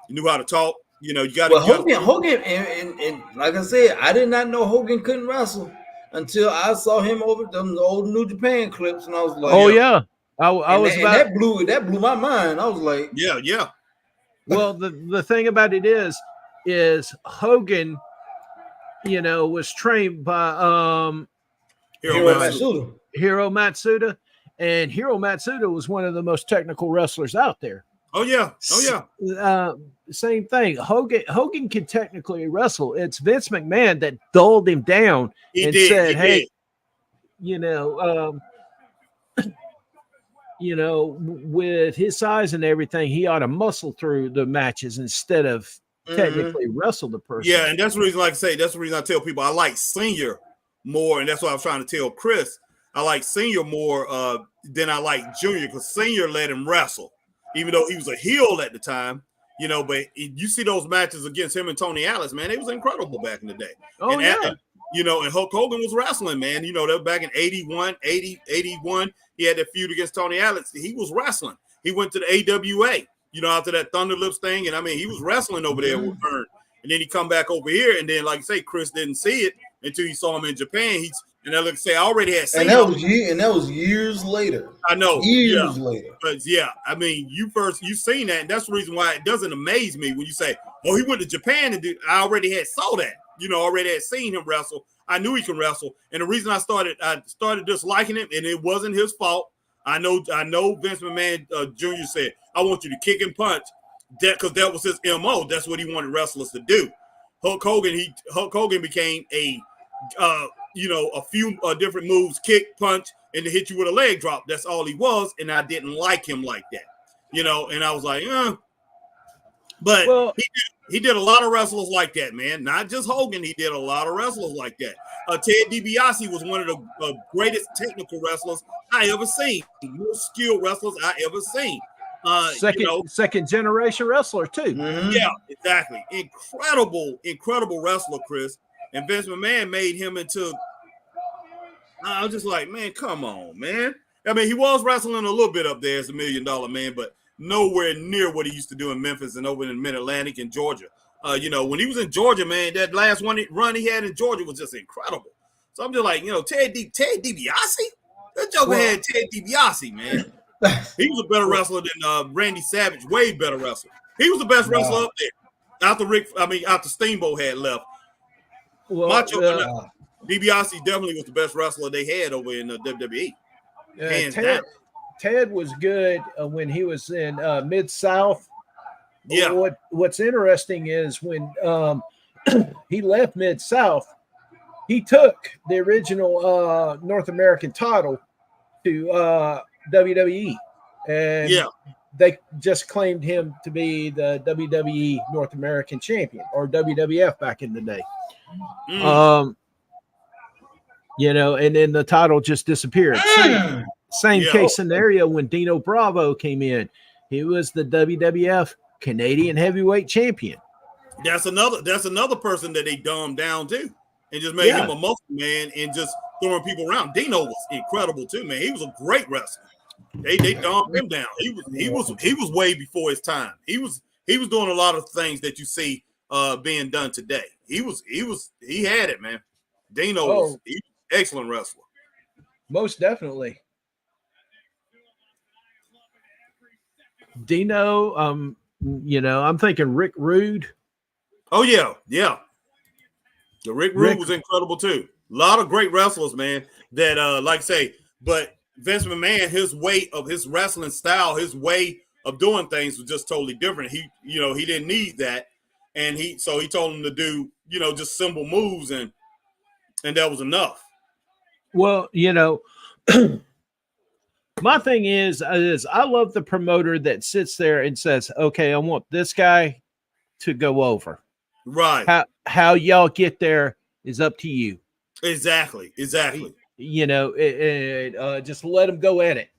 he knew how to talk. You know, you got to. Hogan, and like I said, I did not know Hogan couldn't wrestle until I saw him over them old New Japan clips, and I was like, "Oh yeah." I was that blew my mind. I was like, yeah. Well, the thing about it is Hogan, you know, was trained by Hiro Matsuda, and Hiro Matsuda was one of the most technical wrestlers out there. Oh yeah. Same thing. Hogan can technically wrestle. It's Vince McMahon that dulled him down said, "Hey, you know, you know, with his size and everything, he ought to muscle through the matches instead of technically wrestle the person." Yeah, and that's the reason, like I say, that's the reason I tell people I like Senior more, and that's what I was trying to tell Chris. I like Senior more than I like Junior, because Senior let him wrestle, even though he was a heel at the time, you know. But you see those matches against him and Tony Atlas, man, it was incredible back in the day. Oh, and you know, and Hulk Hogan was wrestling, man. You know, that back in 81, he had that feud against Tony Atlas. He was wrestling. He went to the AWA, you know, after that Thunder Lips thing. And I mean, he was wrestling over there with Vern. And then he come back over here. And then, like I say, Chris didn't see it until he saw him in Japan. And I look say, I already had seen him. And that was years later. I know. Years later. But yeah, I mean, you seen that. And that's the reason why it doesn't amaze me when you say, oh, he went to Japan. And I already had saw that. You know, already had seen him wrestle. I knew he can wrestle. And the reason I started disliking him, and it wasn't his fault. I know Vince McMahon Jr. said, I want you to kick and punch, because that was his MO. That's what he wanted wrestlers to do. Hulk Hogan became a few different moves, kick, punch, and to hit you with a leg drop. That's all he was, and I didn't like him like that. You know, and I was like, But he did a lot of wrestlers like that, man. Not just Hogan. He did a lot of wrestlers like that. Ted DiBiase was one of the greatest technical wrestlers I ever seen. Most skilled wrestlers I ever seen. Second generation wrestler too. Mm-hmm. Yeah, exactly. Incredible wrestler, Chris. And Vince McMahon made him into. I was just like, man, come on, man. I mean, he was wrestling a little bit up there as $1 Million Man, but nowhere near what he used to do in Memphis and over in Mid-Atlantic and Georgia. You know, when he was in Georgia, man, that last run he had in Georgia was just incredible. So I'm just like, you know, Ted DiBiase? That joker had Ted DiBiase, man. He was a better wrestler than Randy Savage, way better wrestler. He was the best wrestler up there after Steamboat had left. Well, DiBiase definitely was the best wrestler they had over in the WWE. Hands down. Ted was good when he was in Mid-South. Yeah. What's interesting is when he left Mid-South, he took the original North American title to WWE, and they just claimed him to be the WWE North American champion, or WWF back in the day. You know, and then the title just disappeared. Same case scenario when Dino Bravo came in. He was the WWF Canadian Heavyweight Champion. That's another person that they dumbed down too, and just made him a muscle man and just throwing people around. Dino was incredible too, man. He was a great wrestler. They dumbed him down. He was way before his time. He was doing a lot of things that you see being done today. He had it, man. Dino was Excellent wrestler. Most definitely. Dino, I'm thinking Rick Rude. Oh yeah. The Rick Rude was incredible too. A lot of great wrestlers, man. That like I say, but Vince McMahon, his way of his wrestling style, his way of doing things was just totally different. He didn't need that, and he told him to do just simple moves, and that was enough. Well, my thing is I love the promoter that sits there and says, "Okay, I want this guy to go over." Right. How y'all get there is up to you. Exactly. Just let them go at it.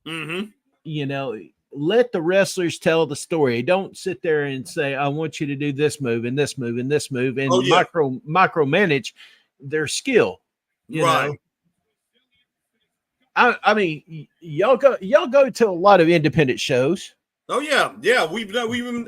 Mm-hmm. Let the wrestlers tell the story. Don't sit there and say, "I want you to do this move and this move and this move," and micromanage their skill. Right. I mean, y'all go to a lot of independent shows. Oh yeah. We've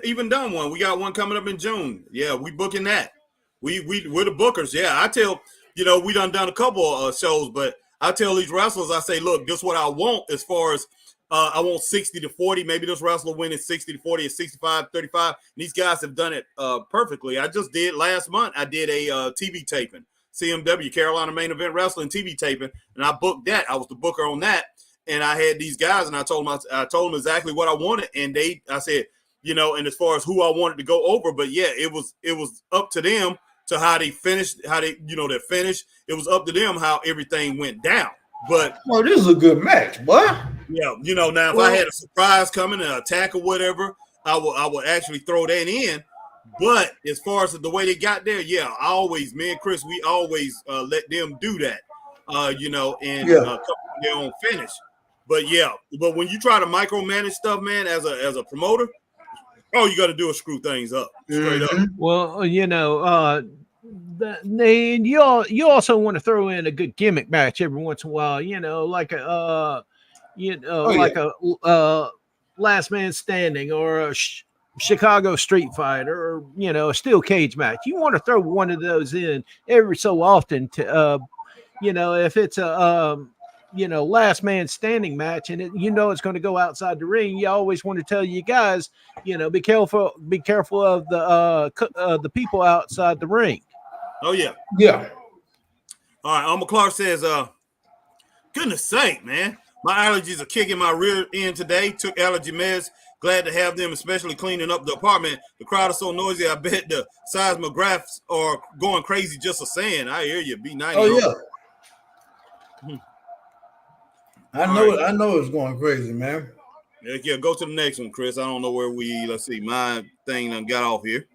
even done one. We got one coming up in June. Yeah, we booking that. We're the bookers. Yeah, I tell we done a couple of shows, but I tell these wrestlers, I say, look, this is what I want as far as I want 60-40. Maybe this wrestler winning 60-40 or 65-35. And these guys have done it perfectly. I just did last month. I did a TV taping, CMW Carolina Main Event Wrestling TV taping, and I booked that. I was the booker on that. And I had these guys, and I told them exactly what I wanted, and I said, and as far as who I wanted to go over, but yeah, it was up to them to how they finished, they finished. It was up to them how everything went down. But this is a good match, boy. Yeah, now if I had a surprise coming, an attack or whatever, I would actually throw that in. But as far as the way they got there, yeah, me and Chris, we always let them do that, and come to their own finish. But when you try to micromanage stuff, man, as a promoter, all you got to do is screw things up straight up. Well, you also want to throw in a good gimmick match every once in a while, like a last man standing or a Chicago street fight or a steel cage match. You want to throw one of those in every so often to if it's a last man standing match and it's going to go outside the ring. You always want to tell you guys, be careful of the people outside the ring. Oh yeah. All right. Alma Clark says, goodness sake, man, my allergies are kicking my rear end today. Took allergy meds. Glad to have them, especially cleaning up the apartment. The crowd is so noisy. I bet the seismographs are going crazy just a saying. I hear you. B90. Oh yeah. I know it's going crazy, man. Yeah, go to the next one, Chris. I don't know where let's see. My thing done got off here.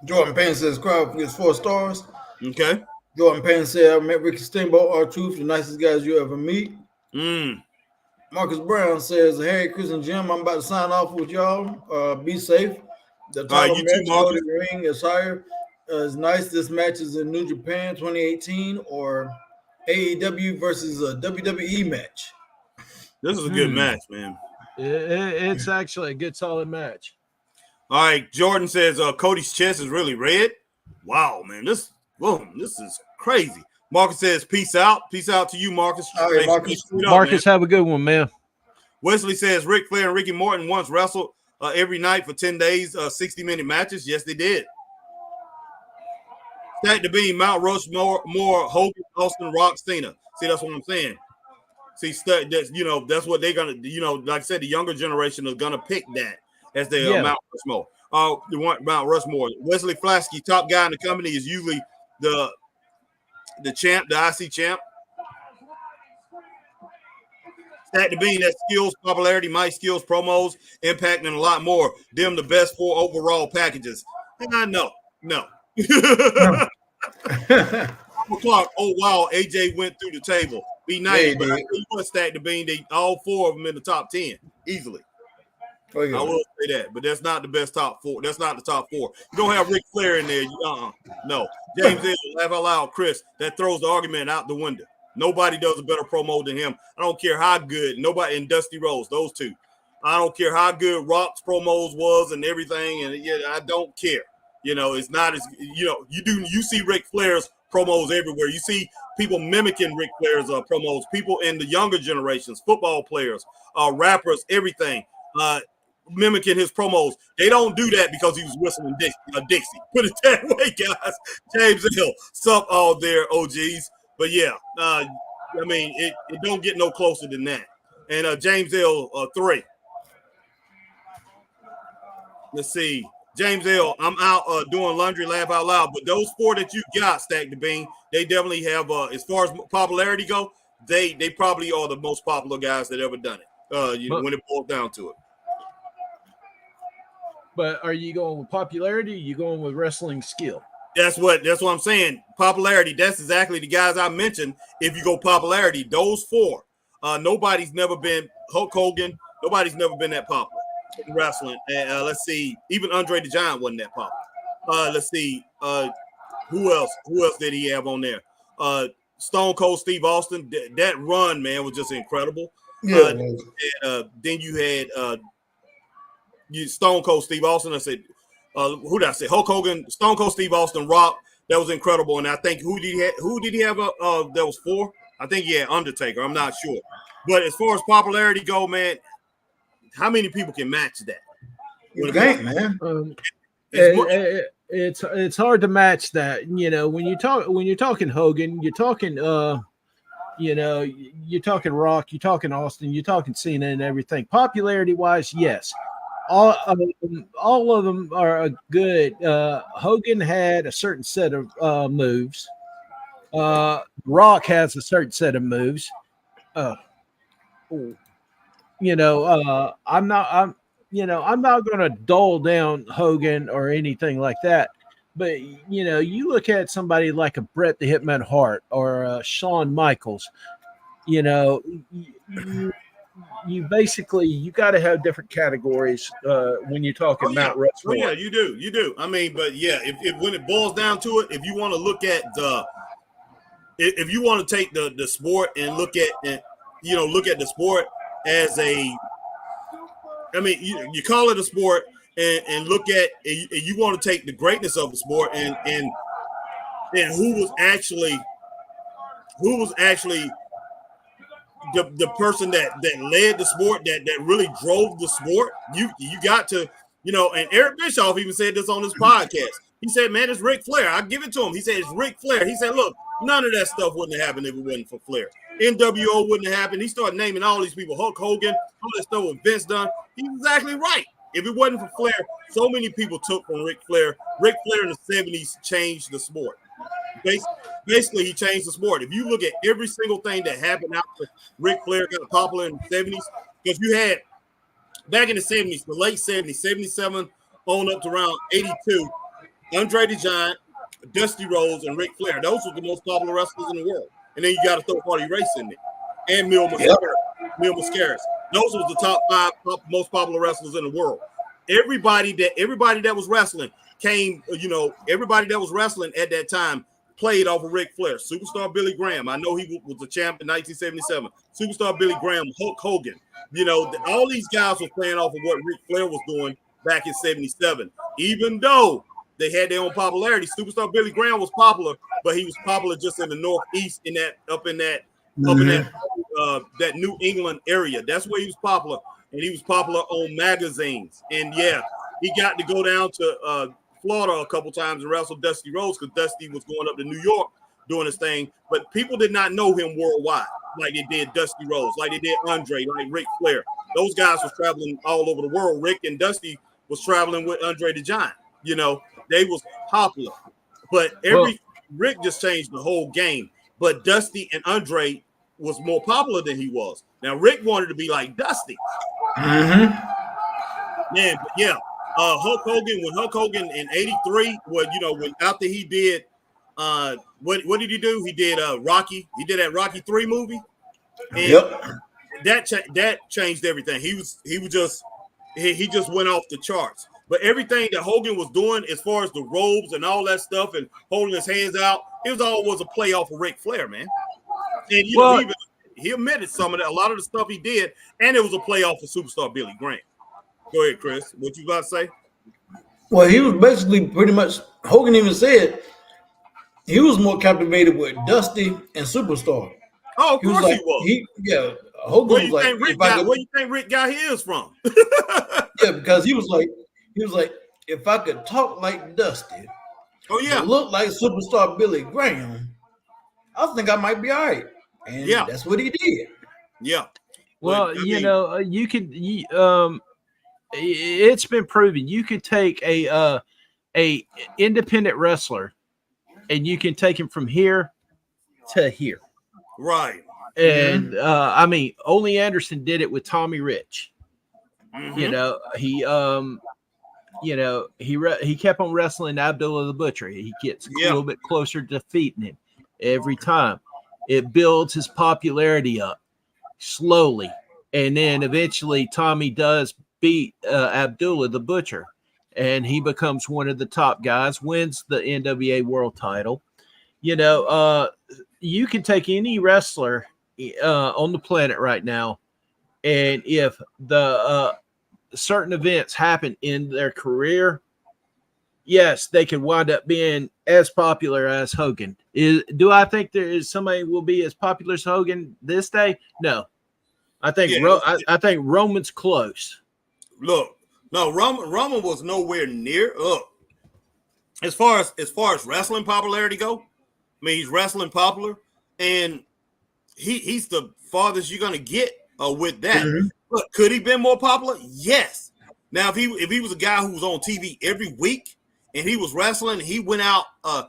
Jordan Payne says crowd gets 4 stars. Okay. Jordan Payne said, I met Ricky Steamboat, R-Truth, the nicest guys you ever meet. Marcus Brown says, Harry, Chris, and Jim, I'm about to sign off with y'all. Be safe. The title match for the ring is higher. It's nice. This match is in New Japan 2018 or AEW versus a WWE match. This is a good match, man. It's actually a good, solid match. All right. Jordan says Cody's chest is really red. Wow, man. This is crazy. Marcus says, peace out. Peace out to you, Marcus. All right, Marcus, have a good one, man. Wesley says Ric Flair and Ricky Morton once wrestled every night for 10 days, 60-minute matches. Yes, they did. Stack the beam, Mount Rushmore, Hogan, Austin, Rock, Cena. See, that's what I'm saying. See, that's what they're gonna, like I said, the younger generation is gonna pick that as their Mount Rushmore. They want Mount Rushmore. Wesley Flasky, top guy in the company, is usually the champ, the IC champ. Stack the beam, that skills, popularity, mic skills, promos, impact, and a lot more. Them the best 4 overall packages. And I know, no. Clark, oh wow, AJ went through the table. B90, but I tell you what, Stack the beam, they all 4 of them in the top 10 easily. Oh, yeah. I will say that, but that's not the best top 4. That's not the top 4. You don't have Ric Flair in there. No. James is laugh out loud, Chris. That throws the argument out the window. Nobody does a better promo than him. I don't care how good. Nobody in Dusty Rhodes, those two. I don't care how good Rock's promos was and everything, and yeah, I don't care. You know, it's not as you see Ric Flair's promos everywhere. You see people mimicking Ric Flair's promos. People in the younger generations, football players, rappers, everything, mimicking his promos. They don't do that because he was whistling Dixie. Put it that way, guys. James Hill, sup all there, OGs. But yeah, I mean, it don't get no closer than that. And James Hill 3. Let's see. James L., I'm out doing laundry, laugh out loud. But those 4 that you got, Stack the Bean, they definitely have, as far as popularity go, they probably are the most popular guys that ever done it, when it boils down to it. But are you going with popularity? Or are you going with wrestling skill? That's what I'm saying. Popularity, that's exactly the guys I mentioned. If you go popularity, those 4. Nobody's never been Hulk Hogan. Nobody's never been that popular in wrestling. And let's see, even Andre the Giant wasn't that popular. Let's see, who else did he have on there? Stone Cold Steve Austin. That run, man, was just incredible. Yeah. Then you had Stone Cold Steve Austin. I said, who did I say? Hulk Hogan, Stone Cold Steve Austin, Rock. That was incredible. And I think who did he have? That was 4. I think he had Undertaker. I'm not sure. But as far as popularity go, man, how many people can match that? You can't, man. It's hard to match that. You know, when you're talking Hogan, you're talking you're talking Rock, you're talking Austin, you're talking Cena and everything. Popularity wise, yes. All of them are good. Hogan had a certain set of moves. Rock has a certain set of moves. I'm not going to dull down Hogan or anything like that. But, you look at somebody like a Bret the Hitman Hart or Shawn Michaels, you basically, you got to have different categories when you're talking Mount Rushmore. Oh, yeah, you do. I mean, but yeah, if when it boils down to it, if you want to look at if you want to take the sport and look at the sport as you call it a sport and look at you want to take the greatness of the sport and who was actually the person that led the sport, that really drove the sport. You got to, and Eric Bischoff even said this on his podcast. He said, man, it's Ric Flair. I give it to him. He said, it's Ric Flair. He said, look, none of that stuff wouldn't have happened if it wasn't for Flair. NWO wouldn't have happened. He started naming all these people, Hulk Hogan, all that stuff with Vince done. He's exactly right. If it wasn't for Flair, so many people took from Ric Flair. Ric Flair in the 70s changed the sport. Basically, he changed the sport. If you look at every single thing that happened after Ric Flair got popular in the 70s, because you had, back in the 70s, the late 70s, 77 on up to around 82, Andre the Giant, Dusty Rhodes, and Ric Flair. Those were the most popular wrestlers in the world. And then you got a third-party race in there. And Mil Mascaras. Those was the top 5 most popular wrestlers in the world. Everybody that was wrestling everybody that was wrestling at that time played off of Ric Flair. Superstar Billy Graham. I know he was the champ in 1977. Superstar Billy Graham, Hulk Hogan. All these guys were playing off of what Ric Flair was doing back in 77. Even though they had their own popularity, Superstar Billy Graham was popular, but he was popular just in the Northeast, up in that New England area. That's where he was popular, and he was popular on magazines. And yeah, he got to go down to Florida a couple times and wrestle Dusty Rhodes because Dusty was going up to New York doing his thing. But people did not know him worldwide like they did Dusty Rhodes, like they did Andre, like Ric Flair. Those guys was traveling all over the world. Rick and Dusty was traveling with Andre the Giant. They was popular. But Rick just changed the whole game. But Dusty and Andre was more popular than he was. Now, Rick wanted to be like Dusty. Mm-hmm. Man, but yeah. Hulk Hogan in 83, when after he did what did he do? He did Rocky. He did that Rocky 3 movie. And that changed everything. He just went off the charts. But everything that Hogan was doing as far as the robes and all that stuff and holding his hands out, it was a play off of Ric Flair, man. And he admitted some of that, a lot of the stuff he did, and it was a playoff for superstar Billy Graham. Go ahead, Chris. What you about to say? Well, he was basically pretty much, Hogan even said he was more captivated with Dusty and Superstar. Oh, of He was course like, he was. Hogan Where was you like, think Rick if I got? could, Where you think Rick got his from? yeah, because he was like, if I could talk like Dusty, Oh but yeah, look like Superstar Billy Graham, I think I might be all right. And yeah, that's what he did. yeah. Well, But, I you mean, know, it's been proven you could take a independent wrestler and you can take him from here to here. right. And I mean, Ole Anderson did it with Tommy Rich. Mhm. He kept on wrestling Abdullah the Butcher. He gets a Yeah. little bit closer to defeating him every time. It builds his popularity up slowly, and then eventually Tommy does beat Abdullah the Butcher, and he becomes one of the top guys, wins the NWA World Title. You know, you can take any wrestler on the planet right now, and if the certain events happen in their career, yes, they can wind up being as popular as Hogan. Do I think there is somebody will be as popular as Hogan this day? No. I think Yeah. I think Roman's close. Look, no, Roman was nowhere near up. As far as wrestling popularity go, I mean, he's wrestling popular, and he's the farthest you're gonna get with that. Mhm. But could he been more popular? Yes. Now, if he was a guy who was on TV every week and he was wrestling, and he went out and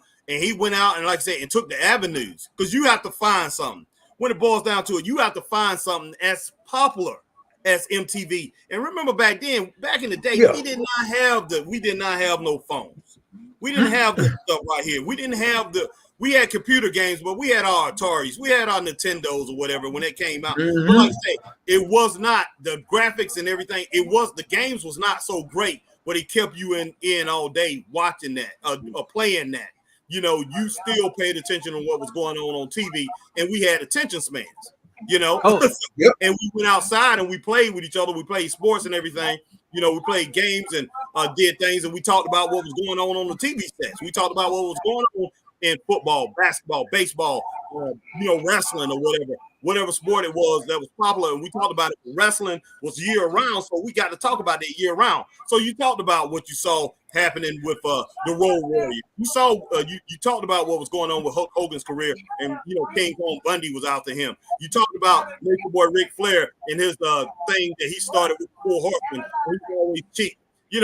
like I said, and took the avenues, because you have to find something. When it boils down to it, you have to find something as popular as MTV. And remember back then, back in the day, Yeah. we did not have no phones. We didn't have this stuff right here. We had computer games, but we had our Ataris, we had our Nintendos or whatever when it came out. Mhm. But like I say, it was not the graphics and everything. The games was not so great, but it kept you in all day watching that or playing that. You know, you still paid attention to what was going on TV, and we had attention spans. You know, Yep. and we went outside and we played with each other. We played sports and everything. You know, we played games and did things, and we talked about what was going on the TV sets. We talked about what was going on in football, basketball, baseball, wrestling or whatever sport it was that was popular. And we talked about it. Wrestling was year round, so we got to talk about it year round. So you talked about what you saw happening with the Road Warrior. You saw you talked about what was going on with Hulk Hogan's career, and King Kong Bundy was out to him. You talked about Nature Boy Ric Flair and his thing that he started with Paul Horseman. He always cheat. You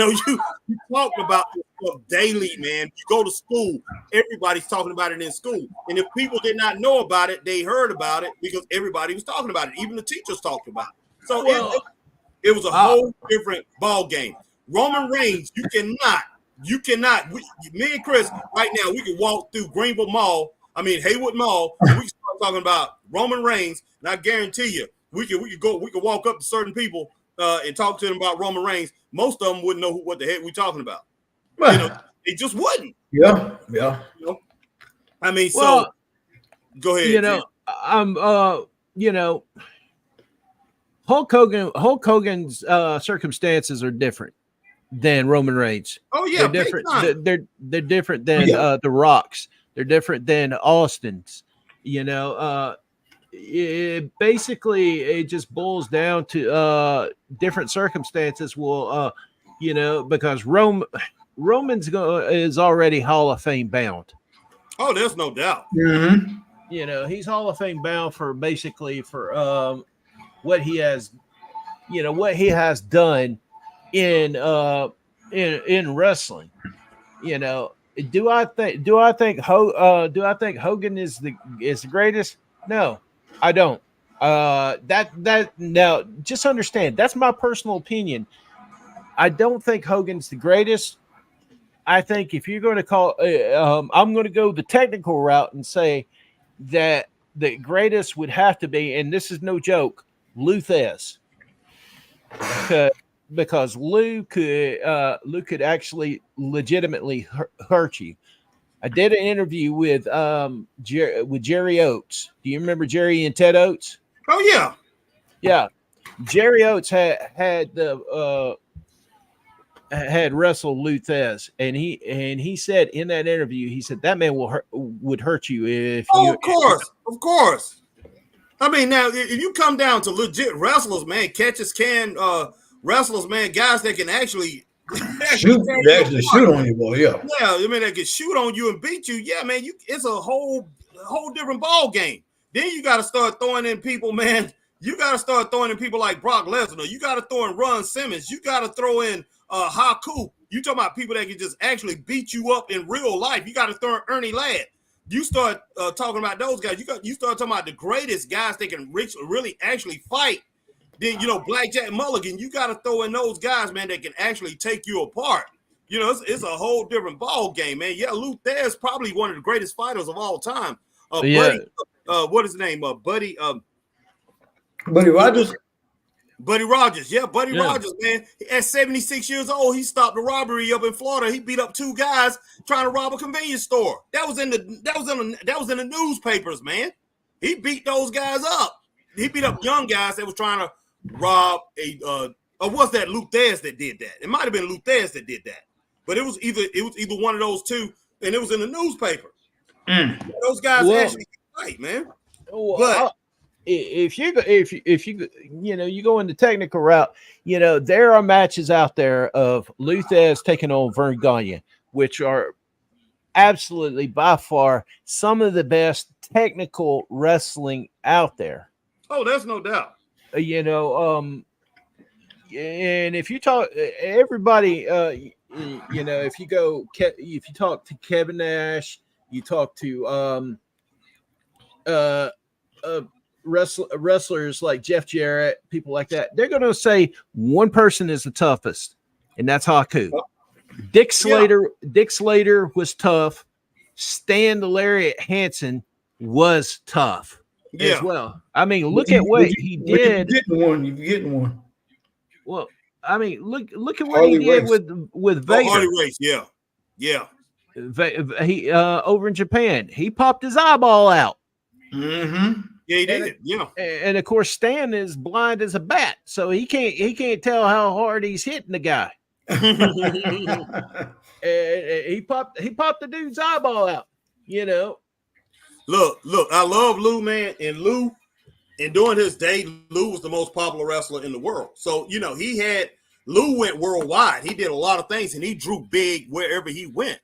talk about this stuff daily, man. You go to school, everybody's talking about it in school. And if people did not know about it, they heard about it because everybody was talking about it. Even the teachers talked about it. So it was a whole different ball game. Roman Reigns, you cannot. Me and Chris, right now, we can walk through Haywood Mall, and we can start talking about Roman Reigns, and I guarantee you, we could walk up to certain people and talk to them about Roman Reigns. Most of them wouldn't know what the heck we're talking about. They just wouldn't. Yeah. So go ahead. Hulk Hogan's circumstances are different than Roman Reigns. Oh yeah, they're different. They're different than the Rock's. They're different than Austin's. It just boils down to different circumstances. Because Roman's is already Hall of Fame bound. Oh, there's no doubt. Mm-hmm. He's Hall of Fame bound for what he has done in wrestling. Do I think Hogan is the greatest? No, I don't. Now just understand, that's my personal opinion. I don't think Hogan's the greatest. I think if you're going to call, I'm going to go the technical route and say that the greatest would have to be, and this is no joke, Lou Thez. Because Lou could actually legitimately hurt you. I did an interview with Jerry Oates. Do you remember Jerry and Ted Oates? Oh yeah. Yeah, Jerry Oates had wrestled Luthez, and he said in that interview, he said that man would hurt you if you. Of course. I mean, now if you come down to legit wrestlers, man, wrestlers, man, guys that can actually shoot on you, boy. Yeah. Yeah, I mean, they can shoot on you and beat you. Yeah, man, it's a whole different ball game. Then you got to start throwing in people, man. You got to start throwing in people like Brock Lesnar. You got to throw in Ron Simmons. You got to throw in Haku. You talking about people that can just actually beat you up in real life. You got to throw in Ernie Ladd. You start talking about those guys. You start talking about the greatest guys that can really actually fight. Then, Blackjack Mulligan, you got to throw in those guys, man, that can actually take you apart. It's a whole different ball game, man. Yeah, Luthez probably one of the greatest fighters of all time. Buddy, what is his name? Buddy Rogers. Buddy Rogers, yeah, Buddy Rogers, man. At 76 years old, he stopped a robbery up in Florida. He beat up 2 guys trying to rob a convenience store. That was in the newspapers, man. He beat those guys up. He beat up young guys that was trying to rob or was that Luthez that did that? It might have been Luthez that did that, but it was either one of those two, and it was in the newspaper. Those guys actually fight, man. But if you go in the technical route, there are matches out there of Luthez taking on Vern Gagne, which are absolutely by far some of the best technical wrestling out there. Oh, there's no doubt. And if you talk everybody, if you talk to Kevin Nash, you talk to wrestlers like Jeff Jarrett, people like that, they're going to say one person is the toughest, and that's Haku. Dick Slater was tough. Stan the Lariat Hansen was tough as well. I mean, look at what he did. You're getting one. Well, I mean, look at what he did with Vader. Harley Race, yeah. He over in Japan, he popped his eyeball out. Mm-hmm. Yeah, he did. And of course, Stan is blind as a bat, so he can't tell how hard he's hitting the guy. He popped the dude's eyeball out. Look, I love Lou, man, and Lou, and during his day, Lou was the most popular wrestler in the world. So Lou went worldwide. He did a lot of things, and he drew big wherever he went.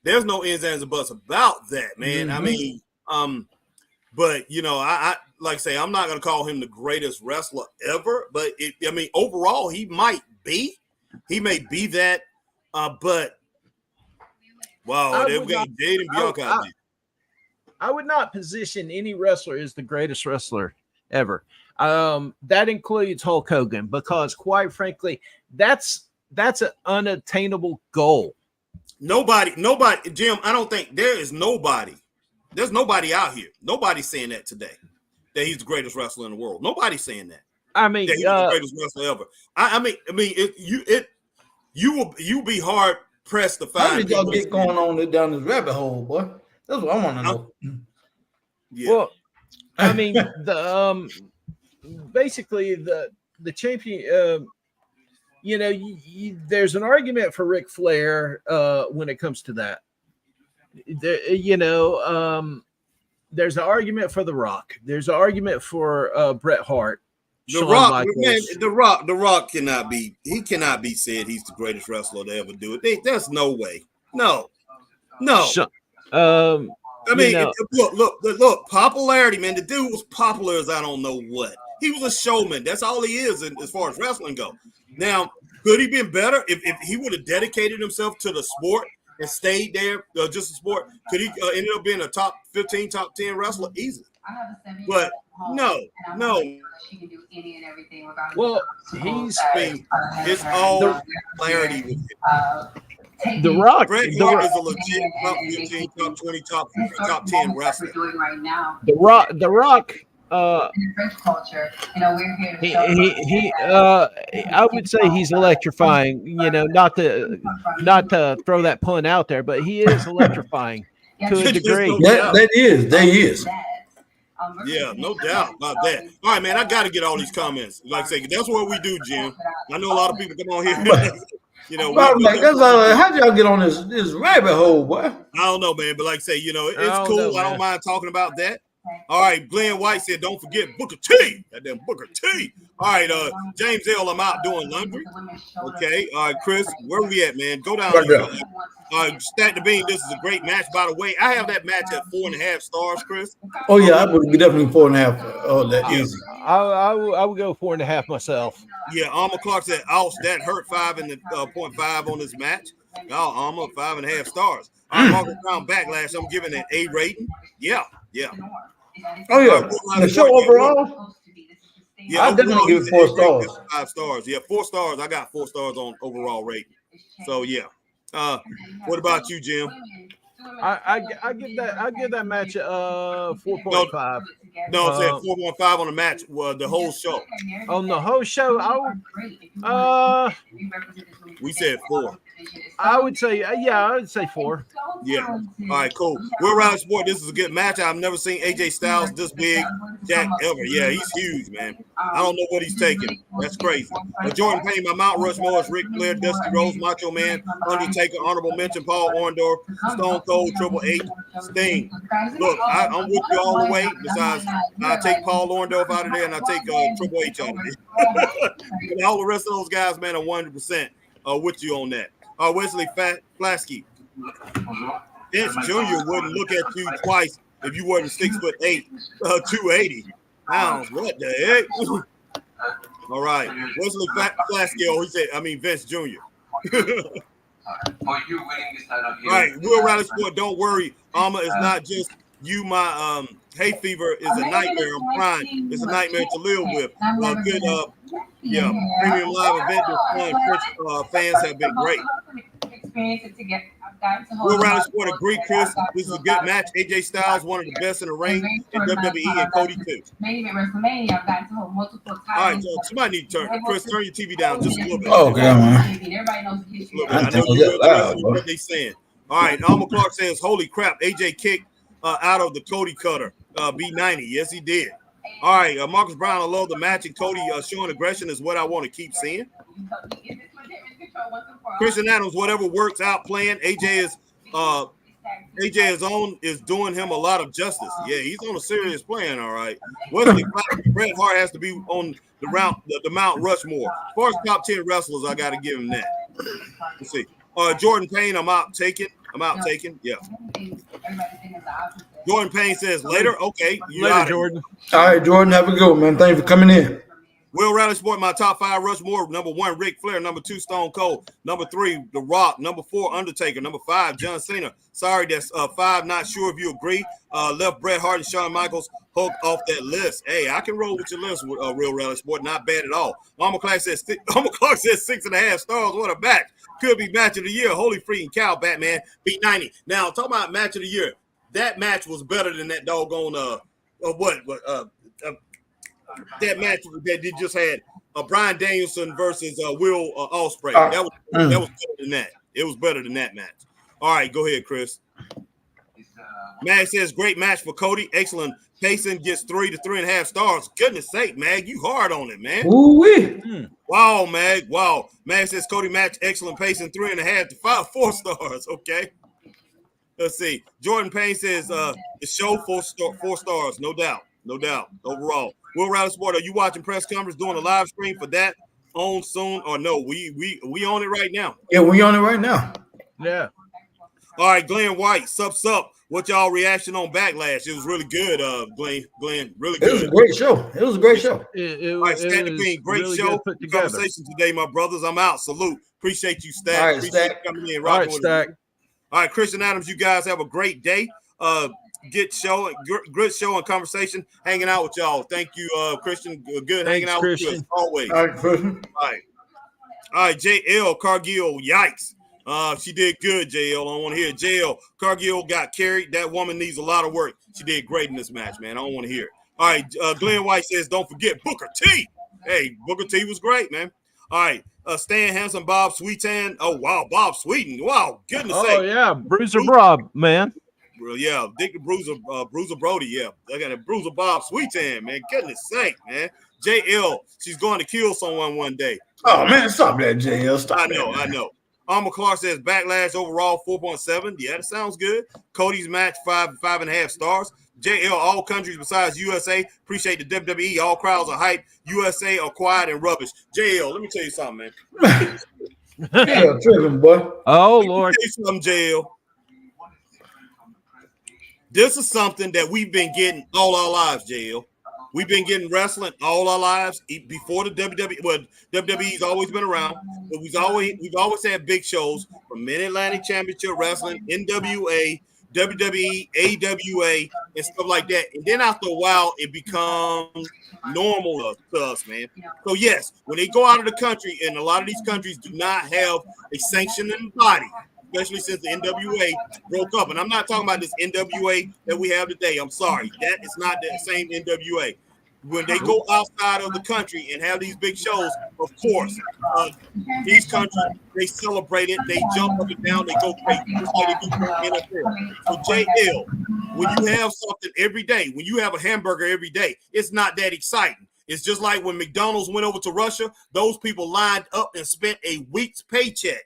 There's no ins, ands, and buts about that, man. Mm-hmm. I mean, but I like I say, I'm not gonna call him the greatest wrestler ever, but overall, he may be that. But wow, they're getting Jade and Bianca. I would not position any wrestler as the greatest wrestler ever. That includes Hulk Hogan, because quite frankly, that's an unattainable goal. Nobody, Jim, I don't think there's nobody out here. Nobody's saying that today, that he's the greatest wrestler in the world. Nobody's saying that. I mean, that he's the greatest wrestler ever. You'll be hard pressed to find. How did y'all get going on down this rabbit hole, boy? That's what I want to know. Yeah. Well, I mean, basically the champion. There's an argument for Ric Flair when it comes to that. There's an argument for The Rock. There's an argument for Bret Hart. The Rock cannot be. He cannot be said he's the greatest wrestler to ever do it. There's no way. No. Look, popularity, man. The dude was popular as I don't know what. He was a showman. That's all he is as far as wrestling go. Now, could he been better if he would have dedicated himself to the sport and stayed there, just the sport? Could he ended up being a top 15, top 10 wrestler easily? But no. She can do any and everything. Well, it's all clarity with it. The Rock. Bret Hart is a legit top 15, top 20, top 10 wrestler. Right now. The Rock. In the French culture, we're here to show I would say he's electrifying. Not to throw that pun out there, but he is electrifying to a degree. That is. Yeah, no doubt about that. All right, man, I got to get all these comments. Like I say, that's what we do, Jim. I know a lot of people come on here. You know, Bro, like, that's all, how'd y'all get on this rabbit hole, boy? I don't know, man, but like I say, you know, it's I don't cool. know, I don't man. mind talking about that. All right, Glenn White said, don't forget Booker T. That damn Booker T. All right, James L. I'm out doing laundry. Okay, all right, Chris, where we at, man? Go down Right there. there. Stack the Bean, this is a great match, by the way. I have that match at 4.5 stars, Chris. Oh yeah, I would be definitely 4.5. Oh, that Yeah. easy. I would go 4.5 myself. Yeah, Alma Clark said, ouch, that hurt 5 in the 0.5 on this match. No, Alma, 5.5 stars. All right, Marcus Brown Backlash, I'm giving an A rating. Yeah. Oh yeah, the show overall, Yeah, I definitely give it 4 stars. 5 stars. Yeah, 4 stars. I got 4 stars on overall rating. So yeah. What about you, Jim? I give that match 4.5. No, I'm saying 4.5 on the match. The whole show. On the whole show, We said 4. I would say I would say 4. Yeah. All right, cool. Will Riley Sport, this is a good match. I've never seen AJ Styles this big, Jack ever. Yeah, he's huge, man. I don't know what he's taking. That's crazy. Jordan Payne, my Mount Rushmore is Ric Flair, Dusty Rhodes, Macho Man, Undertaker, honorable mention, Paul Orndorff, Stone Cold, Triple H, Sting. Look, I'm with you all the way. Besides, I take Paul Orndorff out of there and I take Triple H out of there. And all the rest of those guys, man, are 100% with you on that. Wesley Flasky. Vince Jr. wouldn't look at you twice if you wasn't 6'8", 280 pounds. What the heck? All right. Wesley Flasky, he said, I mean Vince Jr. Are you winning this title here? All right, Will Riley Sport, don't worry. Alma is not just you. My hay fever is a nightmare. I'm crying. It's a nightmare to live with. Good, premium live event. French fans have been great. Will Riley Sport agree, Chris. This is a good match. AJ Styles, one of the best in the ring in WWE, and Cody too. All right, so somebody need to turn your TV down just a little bit. Oh, okay, man. I know you're listening to what they're saying. All right, Alma Clark says, holy crap, AJ kicked out of the Cody cutter, B90. Yes, he did. All right, Marcus Brown, I love the match, and Cody showing aggression is what I want to keep seeing. Christian Adams, whatever works out playing, AJ is doing him a lot of justice. Yeah, he's on a serious plan, all right. Wesley Bret Hart has to be on the Mount Rushmore. As far as top 10 wrestlers, I got to give him that. Let's see. Jordan Payne, I'm out taking. Yeah. Jordan Payne says later. Okay, Later, Jordan. All right, Jordan, have a good one, man. Thank you for coming in. Will Riley Sport, my top 5 Rushmore. Number 1, Ric Flair. Number 2, Stone Cold. Number 3, The Rock. Number 4, Undertaker. Number 5, John Cena. Sorry, that's 5. Not sure if you agree. Left Bret Hart and Shawn Michaels Hulk off that list. Hey, I can roll with your list, Real Riley Sport. Not bad at all. Alma Clark says 6.5 stars. What a match. Could be match of the year. Holy freaking cow, Batman. Beat 90. Now, talking about match of the year. That match was better than that doggone that match that they just had Bryan Danielson versus Will Ospreay. That was better than that. It was better than that match. All right, go ahead, Chris. Mag says great match for Cody. Excellent pacing. Gets 3 to 3.5 stars. Goodness sake, Mag, you hard on it, man. Ooh-wee. Wow, Mag. Wow. Mag says Cody match. Excellent pacing. 3.5 to 4 stars. Okay. Let's see. Jordan Payne says the show 4 stars. No doubt. Overall. Will Riley Sport, are you watching press conference, doing a live stream for that on soon or no? We on it right now. Yeah, we on it right now. Yeah. All right, Glenn White, sup. What y'all reaction on Backlash? It was really good, Glenn, really good. It was a great show. All right, Stat the Bean, great really show. Good Conversation today, my brothers. I'm out. Salute. Appreciate you, Stat. All right, Appreciate Stat. you coming in. All right, Stack. All right, Christian Adams, you guys have a great day. Good show and conversation, hanging out with y'all. Thank you, Christian. Good hanging out with you as always. All right, Christian. All right, JL Cargill, yikes. She did good, JL. I don't want to hear it. JL Cargill got carried. That woman needs a lot of work. She did great in this match, man. I don't want to hear it. All right, Glenn White says, don't forget Booker T. Hey, Booker T was great, man. All right, Stan Hansen, Bob Sweetan. Oh, wow, Bob Sweeten. Wow, goodness sake. Oh, yeah, Bruiser Bob, man. Yeah, Dick the Bruiser Brody. Yeah, I got a Bruiser Bob Sweetan, man. Goodness sake, man. JL, she's going to kill someone one day. Oh man, stop that, JL. Stop. I know. Armor Clark says Backlash overall 4.7. Yeah, that sounds good. Cody's match 5.5 stars. JL, all countries besides USA appreciate the WWE. All crowds are hype. USA are quiet and rubbish. JL, let me tell you something, man. Yeah, tripping, boy. Oh Lord. Let me tell you something, JL. This is something that we've been getting all our lives, JL. We've been getting wrestling all our lives before the WWE. Well, WWE's always been around, but we've always had big shows from Mid-Atlantic Championship Wrestling, NWA, WWE, AWA, and stuff like that. And then after a while, it becomes normal to us, man. So yes, when they go out of the country, and a lot of these countries do not have a sanctioning body, especially since the NWA broke up. And I'm not talking about this NWA that we have today. I'm sorry. That is not the same NWA. When they go outside of the country and have these big shows, of course, these countries, they celebrate it. They jump up and down. They go crazy. Just like they do for the NFL. So, JL, when you have something every day, when you have a hamburger every day, it's not that exciting. It's just like when McDonald's went over to Russia, those people lined up and spent a week's paycheck.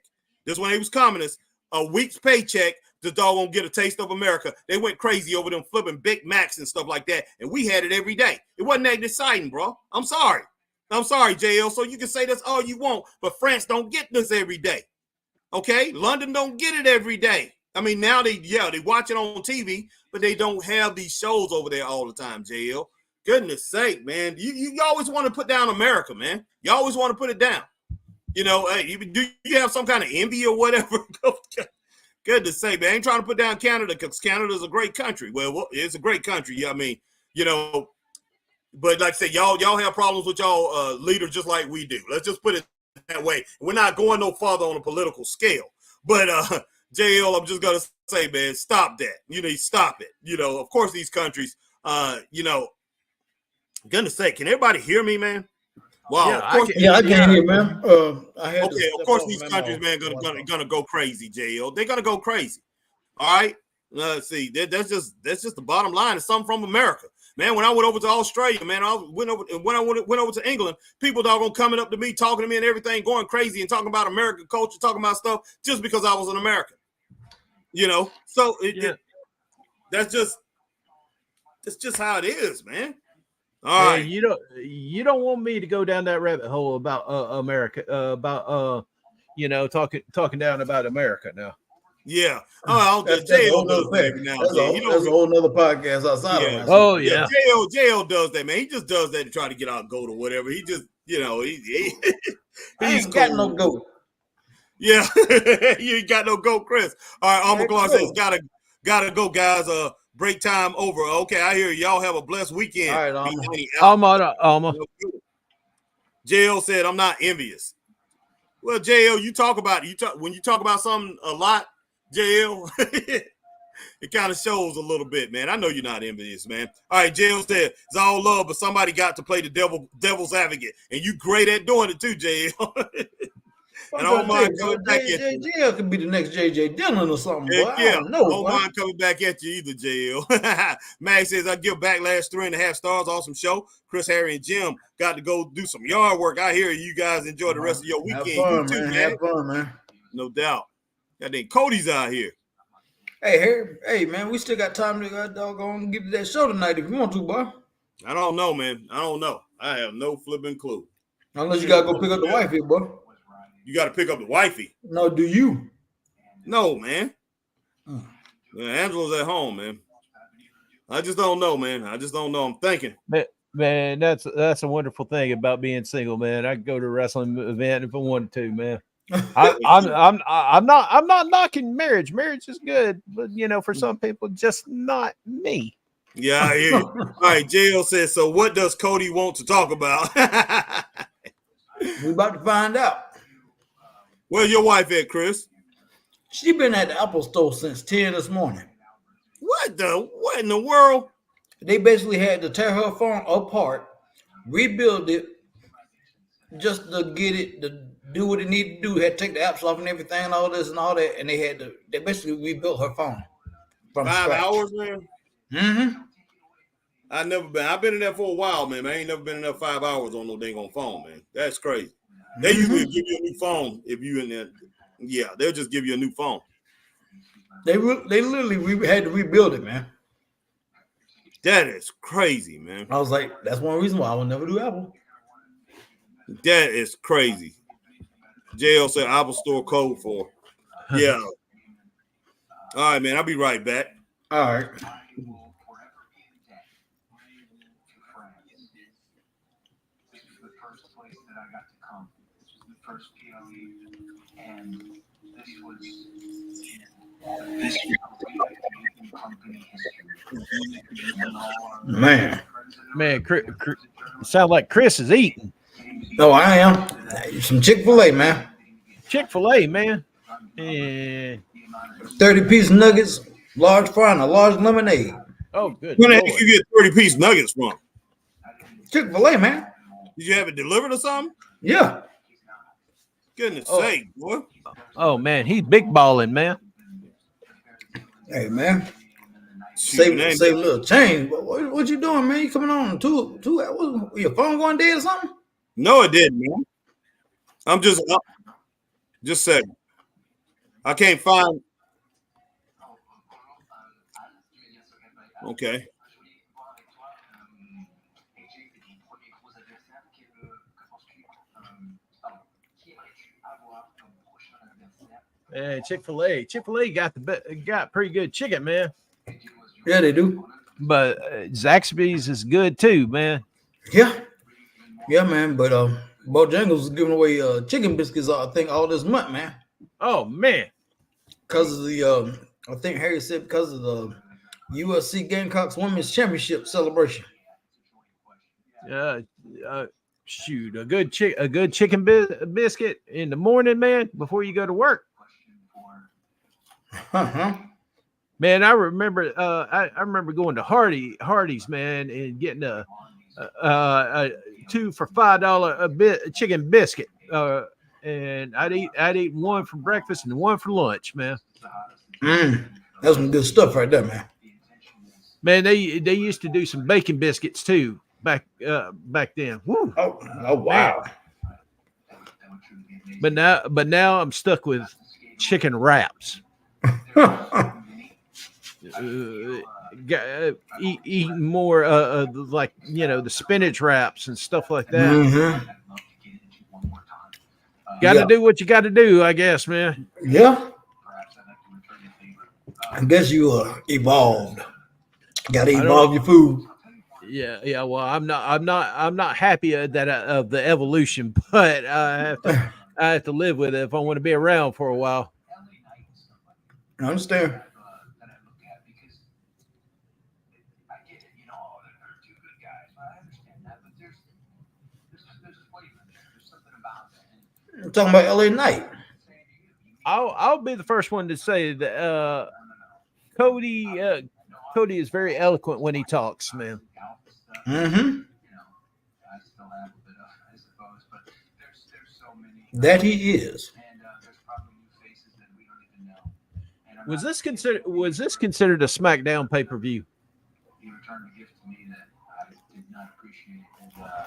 This is when they was communists. A week's paycheck to doggone get a taste of America. They went crazy over them flipping Big Macs and stuff like that, and we had it every day. It wasn't that exciting, bro. I'm sorry, JL. So you can say this all you want, but France don't get this every day. Okay, London don't get it every day. I mean, now they watch it on TV, but they don't have these shows over there all the time, JL. Goodness sake, man. You always want to put down America, man. You always want to put it down. You know, do you have some kind of envy or whatever? Goodness sake, man. I ain't trying to put down Canada because Canada's a great country. Well, it's a great country. Yeah, I mean, you know, but like I said, y'all have problems with y'all leaders just like we do. Let's just put it that way. We're not going no farther on a political scale. But JL, I'm just gonna say, man, stop that. You know, stop it. You know, of course, these countries, you know, goodness sake, can everybody hear me, man? Wow, Yeah, I can hear, man. Okay, of course these countries, man, gonna go crazy, JL. They're gonna go crazy. All right. Let's see. That's just the bottom line. It's something from America, man. When I went over to Australia, man, when I went over to England, people doggone coming up to me, talking to me and everything, going crazy and talking about American culture, talking about stuff just because I was an American. You know, so that's just how it is, man. All right. You don't want me to go down that rabbit hole about America, about you know, talking down about America now. Yeah. Oh, that's a whole nother thing. That's a whole nother podcast outside of that. Oh yeah. JL does that, man. He just does that to try to get out goat or whatever. He just, you know, I ain't got no goat. Yeah, you ain't got no goat, Chris. All right, Armor Clark says gotta go, guys. Break time over. Okay, I hear you. Y'all have a blessed weekend. All right, Alma. JL said, I'm not envious. Well, JL, when you talk about something a lot, JL, it kind of shows a little bit, man. I know you're not envious, man. All right, JL said, it's all love, but somebody got to play the devil's advocate. And you great at doing it too, JL. And I don't mind coming back at you. JL could be the next JJ Dillon or something. Boy. Yeah, I don't mind coming back at you either, JL. Max says, I give Backlash 3.5 stars. Awesome show. Chris, Harry, and Jim got to go do some yard work. I hear you guys enjoy the rest of your weekend. Have fun, man. Have fun, man. No doubt. I think Cody's out here. Hey, Harry. Hey, man, we still got time to doggone get to that show tonight if you want to, boy. I don't know, man. I don't know. I have no flipping clue. Unless you got to go pick up the wifey, boy. You got to pick up the wifey. No, do you? No, man. Angela's at home, man. I just don't know, man. I just don't know. I'm thinking. Man, that's a wonderful thing about being single, man. I could go to a wrestling event if I wanted to, man. I'm not knocking marriage. Marriage is good, but you know, for some people, just not me. Yeah, I hear you. All right, JL says, so what does Cody want to talk about? We're about to find out. Where's your wife at, Chris? She been at the Apple store since 10 this morning. What in the world? They basically had to tear her phone apart, rebuild it, just to get it to do what it needed to do. Had to take the apps off and everything, all this and all that, and they basically rebuilt her phone. from 5 scratch. hours, man. Mm-hmm. I've never been. I've been in there for a while, man. I ain't never been in there 5 hours on no dang on phone, man. That's crazy. They usually give you a new phone if you in there. Yeah, they'll just give you a new phone. They literally had to rebuild it, man. That is crazy, man. I was like, that's one reason why I will never do Apple. That is crazy. JL said Apple Store code for. Yeah. All right, man. I'll be right back. All right. And this was Man, sound like Chris is eating. No, I am. Some Chick-fil-A, man. Chick-fil-A, man. And 30-piece nuggets, large fry, and a large lemonade. oh, good. Where the heck Lord. you get 30-piece nuggets from? Chick-fil-A, man. Did you have it delivered or something? Yeah. Goodness sake, boy. Oh man, he's big balling, man. Hey, man. Shoot, Save a little change. What you doing, man? You coming on two? Your phone going dead or something? No, it didn't, man. I'm just saying. I can't find. Okay. Hey, Chick-fil-A got pretty good chicken, man. Yeah, they do. But Zaxby's is good too, man. Yeah, man. But Bojangles is giving away chicken biscuits, I think, all this month, man. Oh man, Because of the I think Harry said because of the USC Gamecocks Women's Championship celebration. Shoot, a good chicken biscuit in the morning, man, before you go to work. Uh-huh. Man, I remember I remember going to Hardee's, man, and getting a 2 for $5 chicken biscuit. And I'd eat one for breakfast and one for lunch, man. That's some good stuff right there, man. Man, they used to do some bacon biscuits too back then. Woo. Oh wow. But now I'm stuck with chicken wraps. Eating more like the spinach wraps and stuff like that. Mm-hmm. Got to do what you got to do, I guess, man. Yeah. I guess you evolved. Got to evolve your food. Yeah. Well, I'm not happy of the evolution, but I have to live with it if I want to be around for a while. I understand. I'm talking about LA Knight. I'll be the first one to say that Cody is very eloquent when he talks, man. Mm-hmm. That he is. Was this considered a SmackDown pay-per-view?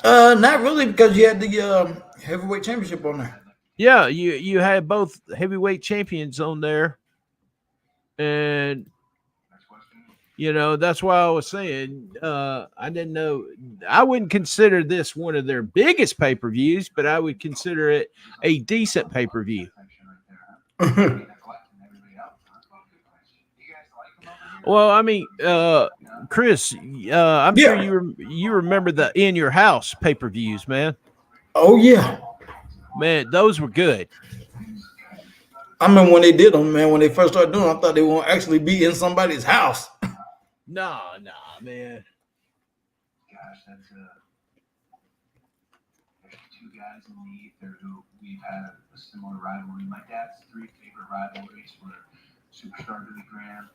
Not really, because you had the heavyweight championship on there. Yeah, you had both heavyweight champions on there, and that's why I was saying I didn't know. I wouldn't consider this one of their biggest pay-per-views, but I would consider it a decent pay-per-view. Well, I mean, Chris, I'm sure you remember the In Your House pay-per-views, man. Oh yeah, man, those were good. I remember when they did them, man. When they first started doing them, I thought they won't actually be in somebody's house. Nah, man. Gosh, that's there's two guys in the ether who we've had a similar rivalry. My dad's three favorite rivalries were Superstar Billy Graham,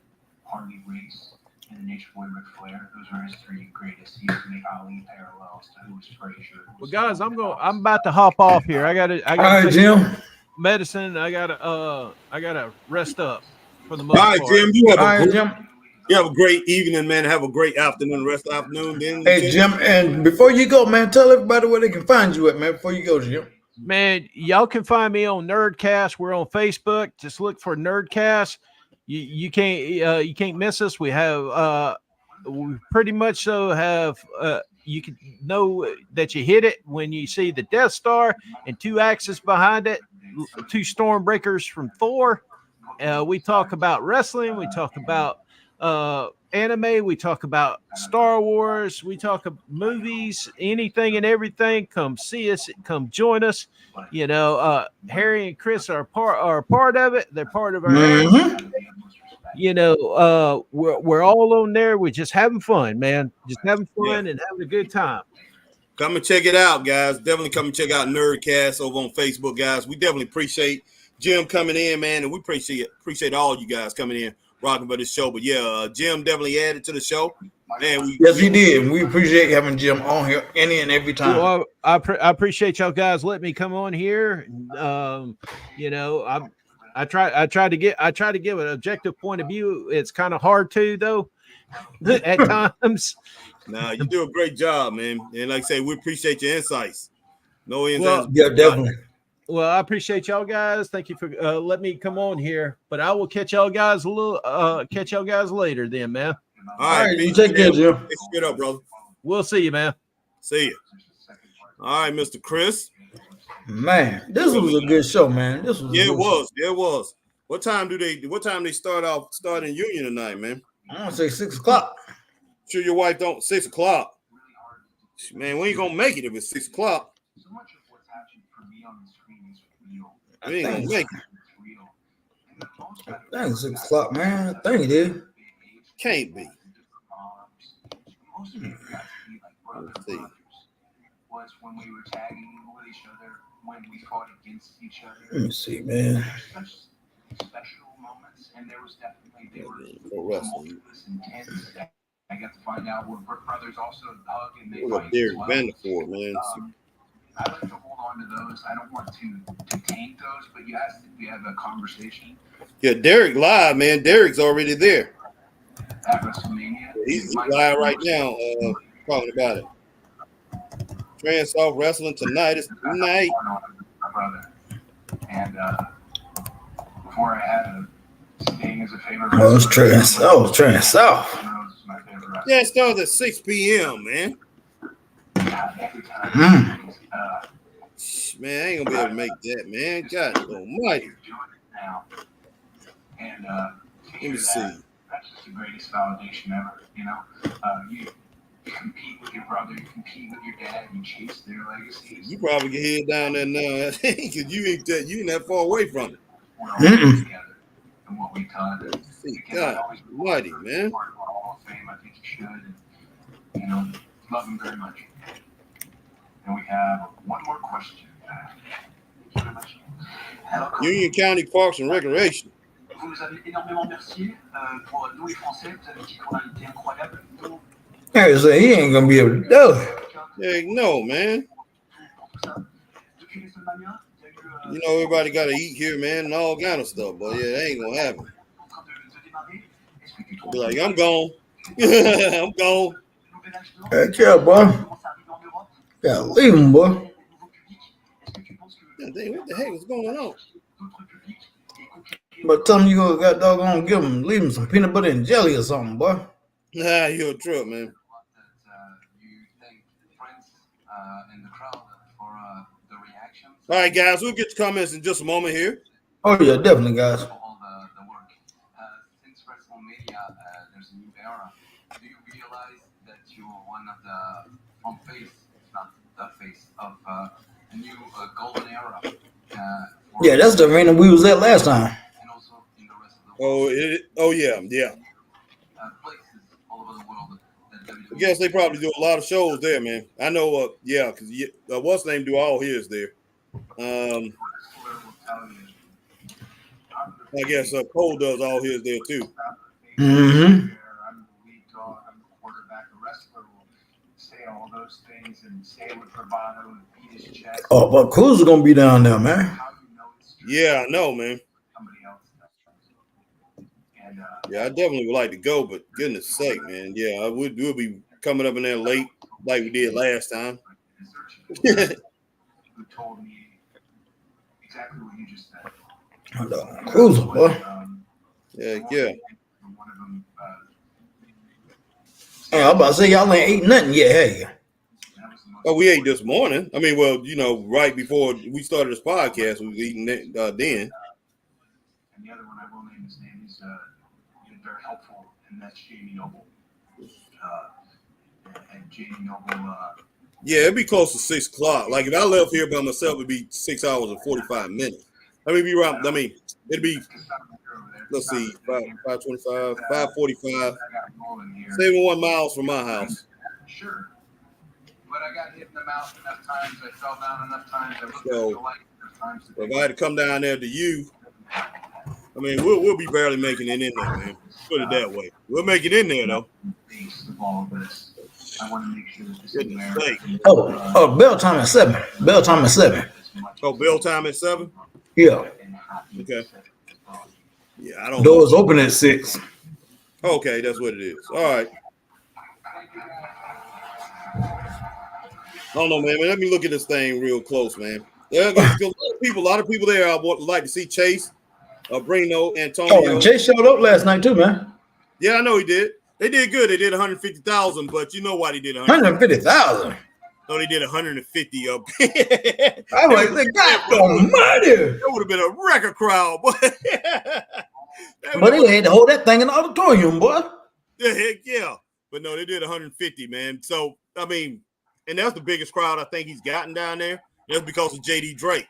Harley Race, and the Nature Boy Ric Flair. Those are his three greatest. He used to make Ali parallels to who was Frazier. Well, guys, I'm about to hop off here. I got All right, Jim. Medicine. I gotta rest up for the All most right, part. Jim. You have All right, Jim. You have a great evening, man. Have a great afternoon, rest of the afternoon. Then Hey, Jim, and before you go, man, tell everybody where they can find you at, man, before you go, Jim. Man, y'all can find me on Nerdcast. We're on Facebook. Just look for Nerdcast. You can't miss us. We have we pretty much so have you can know that you hit it when you see the Death Star and 2 axes behind it, 2 Stormbreakers from Thor. We talk about wrestling. We talk about anime. We talk about Star Wars. We talk about movies, anything and everything. Come see us. Come join us. You know, Harry and Chris are part of it. They're part of our. Mm-hmm. You know, we're all on there. We're just having fun, man. Just having fun and having a good time. Come and check it out, guys. Definitely come and check out Nerdcast over on Facebook, guys. We definitely appreciate Jim coming in, man, and we appreciate all you guys coming in, rocking for this show. But yeah, Jim definitely added to the show. Man, yes, he did. We appreciate having Jim on here any and every time. Well, I appreciate y'all guys letting me come on here. You know, I try to give an objective point of view. It's kind of hard to though at times. Nah, you do a great job, man. And like I say, we appreciate your insights. No insights. Well, yeah, definitely. Well, I appreciate y'all guys. Thank you for letting me come on here. But I will catch y'all guys later then, man. All right, you take care, Jim. Get up, brother. We'll see you, man. See you. All right, Mr. Chris. Man, this was a good show, man. This was it was. What time they start in Union tonight, man? I want to say 6 o'clock. Sure your wife don't 6 o'clock. Man, when you gonna make it if it's 6 o'clock? So much of what's happening for me on the screen is real. We ain't gonna make it. I think it's 6 o'clock, man. I think it is. Can't be. Most of it got to be like brothers. Was when we were tagging with each other, when we fought against each other. Let me see, man. Such special moments, and there was tumultuous, intense. I got to find out we're brothers also hug and they fight as well. Man. I like to hold on to those. I don't want to taint those, but you asked if we have a conversation. Yeah, Derek live, man. Derek's already there. At WrestleMania. He's live right now, talking about it. Trans-South Wrestling tonight. It's tonight. My brother. And before I had a Sting as a favorite. Oh, it's Trans-South. Yeah, it starts at 6 p.m., man. Man, I ain't gonna be able to make that, man. God almighty. And let me see. That's just the greatest validation ever. You know, you compete with your brother, you compete with your dad, you chase their legacies. You probably can head down there now because you ain't that far away from it. We're all together and what we've done. God almighty, man. Hall of Fame, I think you should. And, you know, love him very much. And we have one more question. Union County Parks and Recreation. Vous nous avez énormément remercié pour nous les Français. Vous avez dit qu'on a été incroyable. Hey, so he ain't gonna be able to do it. Hey, no, man. You know everybody got to eat here, man, and all kind of stuff, but yeah, that ain't gonna happen. I'll be like, I'm gone. I'm gone. Heck yeah, boy. Gotta leave him, boy. God dang, what the heck is going on? But tell him you gonna got doggone leave him some peanut butter and jelly or something, boy. Nah, you're a trip, man. All right, guys, we'll get your comments in just a moment here. Oh yeah, definitely, guys. Since WrestleMania, there's a new era. Do you realize that you're one of the front face, not the face of the new golden era? Yeah, that's the arena we was at last time. And also in the rest of the world. Yeah. Places all over the world. I guess they probably do a lot of shows there, man. I know, because what's name do all his there. I guess Cole does all his there too. Mm-hmm. I'm the lead dog. I'm the quarterback. The wrestler will say all those things and say it with bravado and beat his chest. Oh, but Cruz is gonna be down there, man. Yeah, I know, man. Somebody else does. Yeah, I definitely would like to go, but goodness sake, man. Yeah, we'll be coming up in there late like we did last time. Who told me exactly what you just said. Cruiser, boy. Yeah. One of them, Hey, I'm about to say y'all ain't ate nothing yet, hey. Oh, we ate this morning. I mean, well, right before we started this podcast, we was eating then. and the other one, I will name his name, is very helpful, and that's Jamie Noble. And Jamie Noble. Yeah, it'd be close to 6 o'clock. Like if I left here by myself, it'd be 6 hours and 45 minutes. It'd be, let's see, 5:25, 5:45, 71 miles from my house. Sure. But I got hit in the mouth enough times. I fell down enough times. I looked So, at the light enough times. If I had to come down there to you, I mean, we'll be barely making it in there, man. Put it that way. We'll make it in there, though. I want to make sure that this is America. Oh, bell time at 7. Bell time at 7. Oh, bell time at 7? Yeah. Okay. Yeah, I don't Doors open at 6. Okay, that's what it is. All right. I don't know, man. Let me look at this thing real close, man. There's a lot of people there. I would like to see Chase, Brino, Antonio. Oh, and Chase showed up last night too, man. Yeah, I know he did. They did good. They did 150,000, but you know why they did 150,000. No, they did 150 up. I was like, they got the money. That would have been a record crowd, boy. But they had to hold that thing in the auditorium, boy. Yeah, heck yeah. But no, they did 150, man. So, I mean, and that's the biggest crowd I think he's gotten down there. That's because of JD Drake,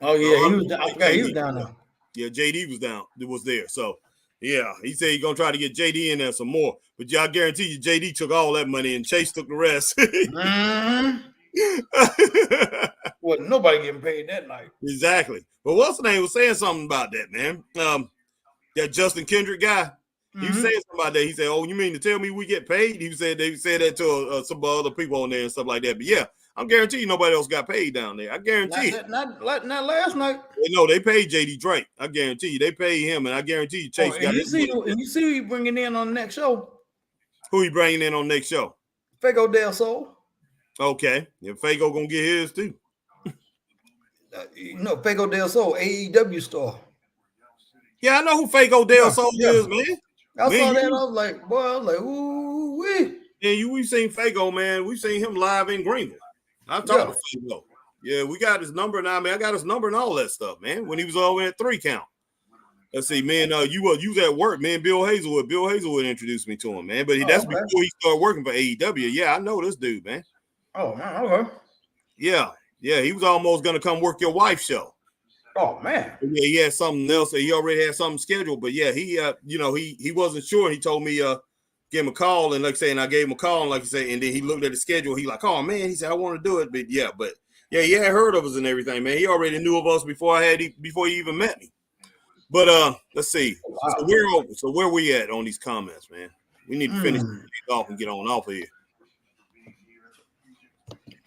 Oh, yeah, he was down there. Yeah, JD was there. So, yeah, he said he's going to try to get JD in there some more. But I guarantee you, JD took all that money and Chase took the rest. Well, nobody getting paid that night. Exactly. But what's the name was saying something about that, man. That Justin Kendrick guy, he was saying something about that. He said, "Oh, you mean to tell me we get paid?" He said they said that to some other people on there and stuff like that. But yeah, I'm guaranteeing nobody else got paid down there. I guarantee not last night. No, they paid JD Drake. I guarantee you, they paid him, and I guarantee you, Chase got. You see who he bringing in on the next show? Who he bringing in on next show? Fago Del Sol. Okay, and Fago gonna get his too. Fago Del Sol, AEW star. Yeah, I know who Fago Del Sol is, man. I saw that. I was like, ooh wee. Yeah, we've seen Fago, man. We've seen him live in Greenville. I talked to Fago. Yeah, we got his number now, man. I got his number and all that stuff, man. When he was over at 3 Count. Let's see, man. You was at work, man. Bill Hazelwood introduced me to him, man. But that's before he started working for AEW. Yeah, I know this dude, man. Oh man, okay. Yeah, he was almost gonna come work your wife's show. Oh man. Yeah, he had something else. He already had something scheduled, but yeah, he wasn't sure. He told me give him a call, and I gave him a call, and like you say, and then he looked at the schedule. He like, oh man, he said I want to do it, but yeah, he had heard of us and everything, man. He already knew of us before he even met me. But let's see. Wow. So where we at on these comments, man? We need to finish off and get on off of here.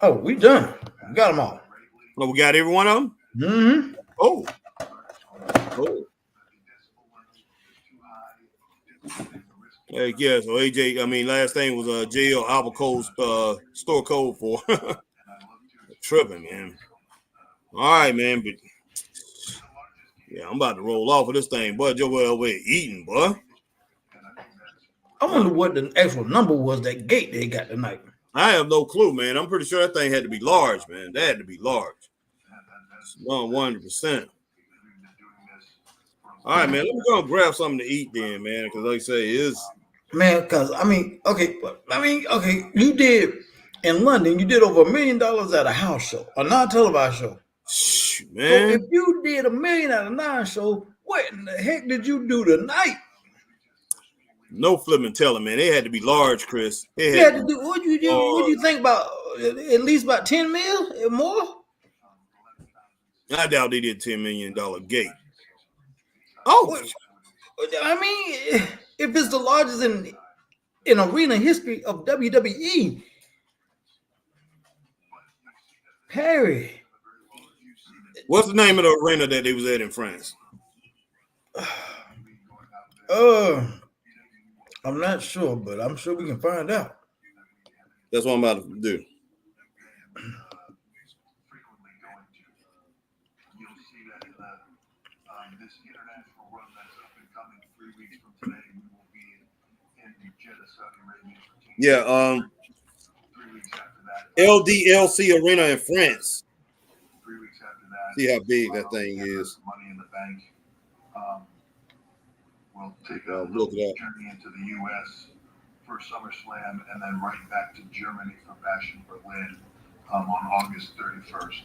Oh, we done. We got them all. Oh, we got every one of them? Mm-hmm. Oh. Hey, yeah, so AJ, I mean, last thing was JL Albaco's store code for tripping, man. All right, man, but yeah, I'm about to roll off of this thing, boy. Joe over here eating, boy. I wonder what the actual number was that gate they got tonight. I have no clue, man. I'm pretty sure that thing had to be large, man. That had to be large. 100%. All right, man. Let me go and grab something to eat then, man. Because like I say, man. Because you did in London. You did over $1 million at a house show, a non-televised show. Man, so if you did $1 million at a non-show, what in the heck did you do tonight? No flipping telling, man. It had to be large, Chris. What you think about at least about 10 mil or more? I doubt they did $10 million gate. Oh, I mean, if it's the largest in arena history of WWE, Perry. What's the name of the arena that they was at in France? I'm not sure, but I'm sure we can find out. That's what I'm about to do. This international run that's up and coming 3 weeks from today, we will be in Jeddah, Saudi Arabia. Yeah, 3 weeks after that, LDLC Arena in France. 3 weeks after that, See how big that thing is. Money in the Bank. We'll take a Look it up. journey into the U.S. for SummerSlam, and then right back to Germany for Bash in Berlin on August 31st.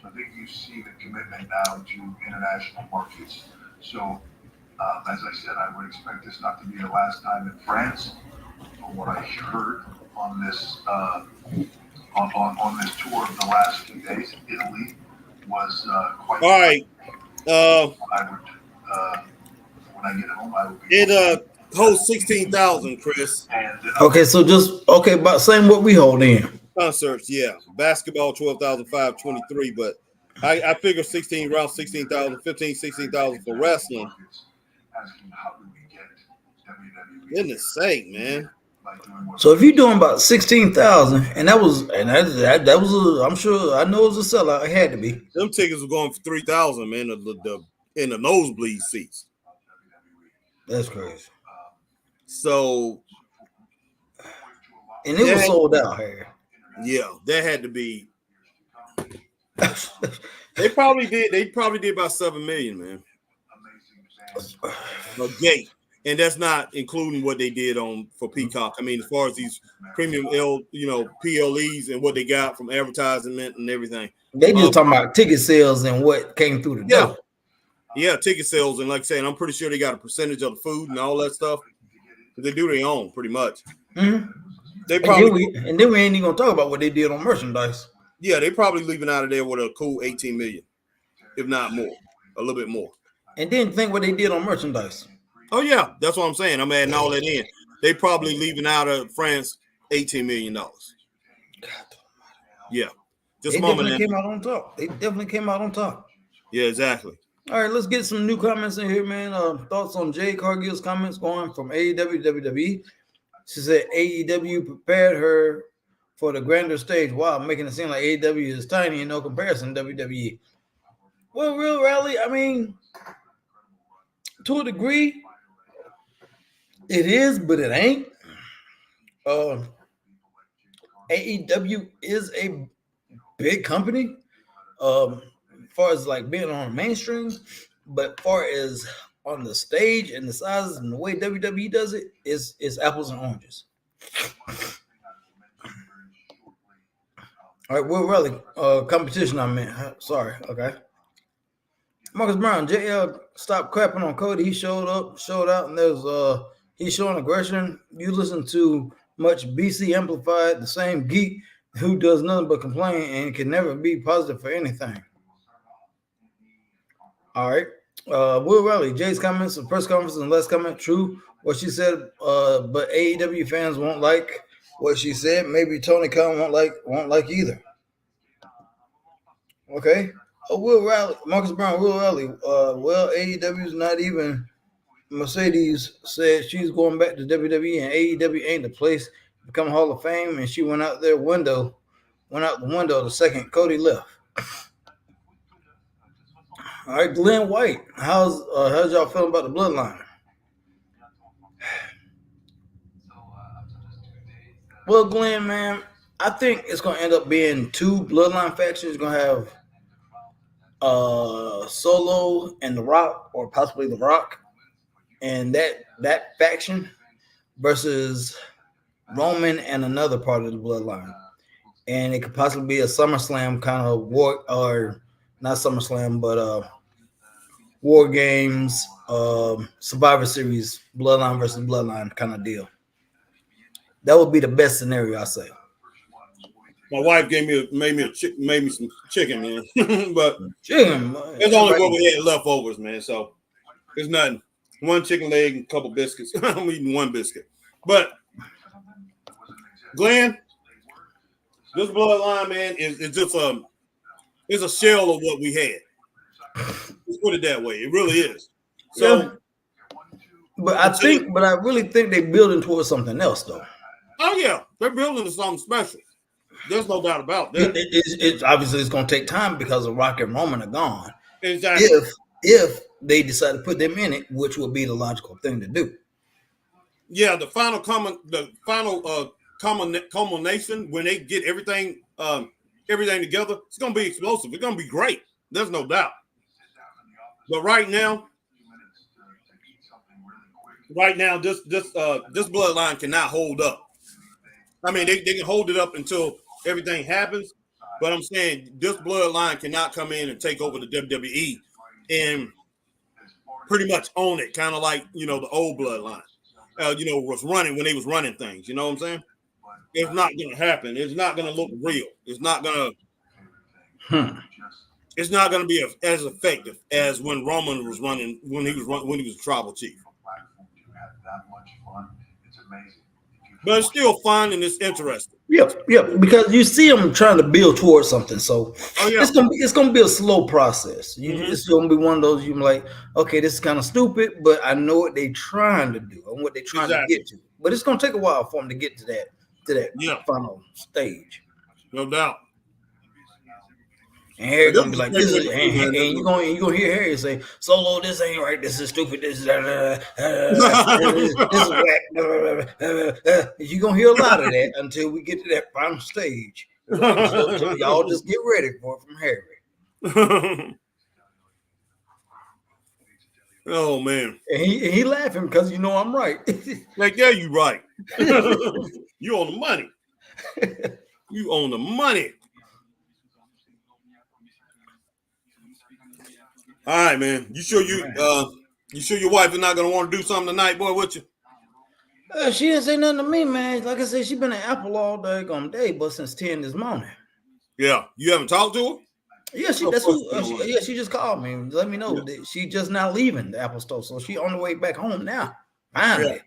So I think you see the commitment now to international markets. So, as I said, I would expect this not to be the last time in France. From what I heard on this on this tour of the last few days, Italy was quite. All right. I would when I get home, I will be. It holds 16,000, Chris. And, Okay, so just about same what we hold in. Concerts, yeah. Basketball 12,523, but I figure 16 around 16,000, 15, 16,000 for wrestling. asking how do we get WWE. Goodness sake, man. So if you're doing about 16,000, and that was I'm sure I know it was a sellout. It had to be. Them tickets were going for 3,000, man. In the nosebleed seats. That's crazy. So, and it was sold out here. Yeah, that had to be. They probably did about 7 million, man. A gate, and that's not including what they did for Peacock. I mean, as far as these premium PLEs and what they got from advertisement and everything. They just talking about ticket sales and what came through the door. Yeah, ticket sales, and like I said, I'm pretty sure they got a percentage of the food and all that stuff. They do their own, pretty much. Mm-hmm. They probably and then we ain't even gonna talk about what they did on merchandise. Yeah, they probably leaving out of there with a cool 18 million, if not more, a little bit more. And then think what they did on merchandise. Oh yeah, that's what I'm saying. I'm adding all that in. They probably leaving out of France $18 million. Yeah, just they definitely came out on top. They definitely came out on top. Yeah, exactly. All right, let's get some new comments in here, man. Thoughts on Jay Cargill's comments going from AEW WWE. She said AEW prepared her for the grander stage. Wow, making it seem like AEW is tiny in no comparison to WWE. Well, real rally, I mean, to a degree, it is, but it ain't. AEW is a big company. As far as like being on mainstream, but far as on the stage and the sizes and the way WWE does it is apples and oranges. All right, Will Raleigh, competition I meant. Sorry, okay. Marcus Brown, JL stopped crapping on Cody. He showed out, and there's he's showing aggression. You listen to much BC Amplified, the same geek who does nothing but complain and can never be positive for anything. All right. Will Riley, Jay's comments, the press conference, and less comment. True what she said, but AEW fans won't like what she said. Maybe Tony Khan won't like either. Okay. Will Riley, Marcus Brown, Will Riley. Well, AEW's not even. Mercedes said she's going back to WWE, and AEW ain't the place to become Hall of Fame. And she went out the window the second Cody left. All right, Glenn White, how's y'all feeling about the bloodline? Well, Glenn, man, I think it's gonna end up being two bloodline factions. You're gonna have Solo and The Rock, or possibly The Rock, and that faction versus Roman and another part of the bloodline. And it could possibly be a SummerSlam kind of war, or not SummerSlam, but War Games, Survivor Series, Bloodline versus Bloodline kind of deal. That would be the best scenario, I say. My wife made me some chicken, man. But chicken, it's only what we had leftovers, man. So it's nothing. One chicken leg and a couple biscuits. I'm eating one biscuit. But Glenn, this bloodline, man, is just it's a shell of what we had. Let's put it that way. It really is. So But I really think they're building towards something else, though. Oh yeah, they're building to something special. There's no doubt about that. It's obviously it's going to take time because of Rock and Roman are gone. Exactly. If they decide to put them in it, which would be the logical thing to do. Yeah, the final culmination when they get everything together, it's going to be explosive. It's going to be great. There's no doubt. But right now, this bloodline cannot hold up. I mean, they can hold it up until everything happens, but I'm saying this bloodline cannot come in and take over the WWE and pretty much own it, kind of like, the old bloodline, was running when they was running things. You know what I'm saying? It's not going to happen. It's not going to look real. It's not going to. It's not going to be as effective as when Roman was running when he was tribal chief. But it's still fun and it's interesting. Yep. Because you see them trying to build towards something, so it's gonna be a slow process. It's gonna be one of those you're like, okay, this is kind of stupid, but I know what they're trying to do and what they're trying to get to. But it's gonna take a while for them to get to that final stage. No doubt. And Harry gonna be like, this is, and you gonna hear Harry say, Solo, this ain't right, this is stupid, this is whack. You're gonna hear a lot of that until we get to that final stage. So y'all just get ready for it from Harry. Oh man. And he laughing because I'm right. Like, yeah, you right. You on the money. You own the money. All right, man. You sure your wife is not gonna want to do something tonight, boy? With you? She didn't say nothing to me, man. Like I said, she been at Apple all day, but since 10 this morning. Yeah, you haven't talked to her? Yeah, she just called me and let me know that she just now leaving the Apple store, so she on the way back home now. Finally.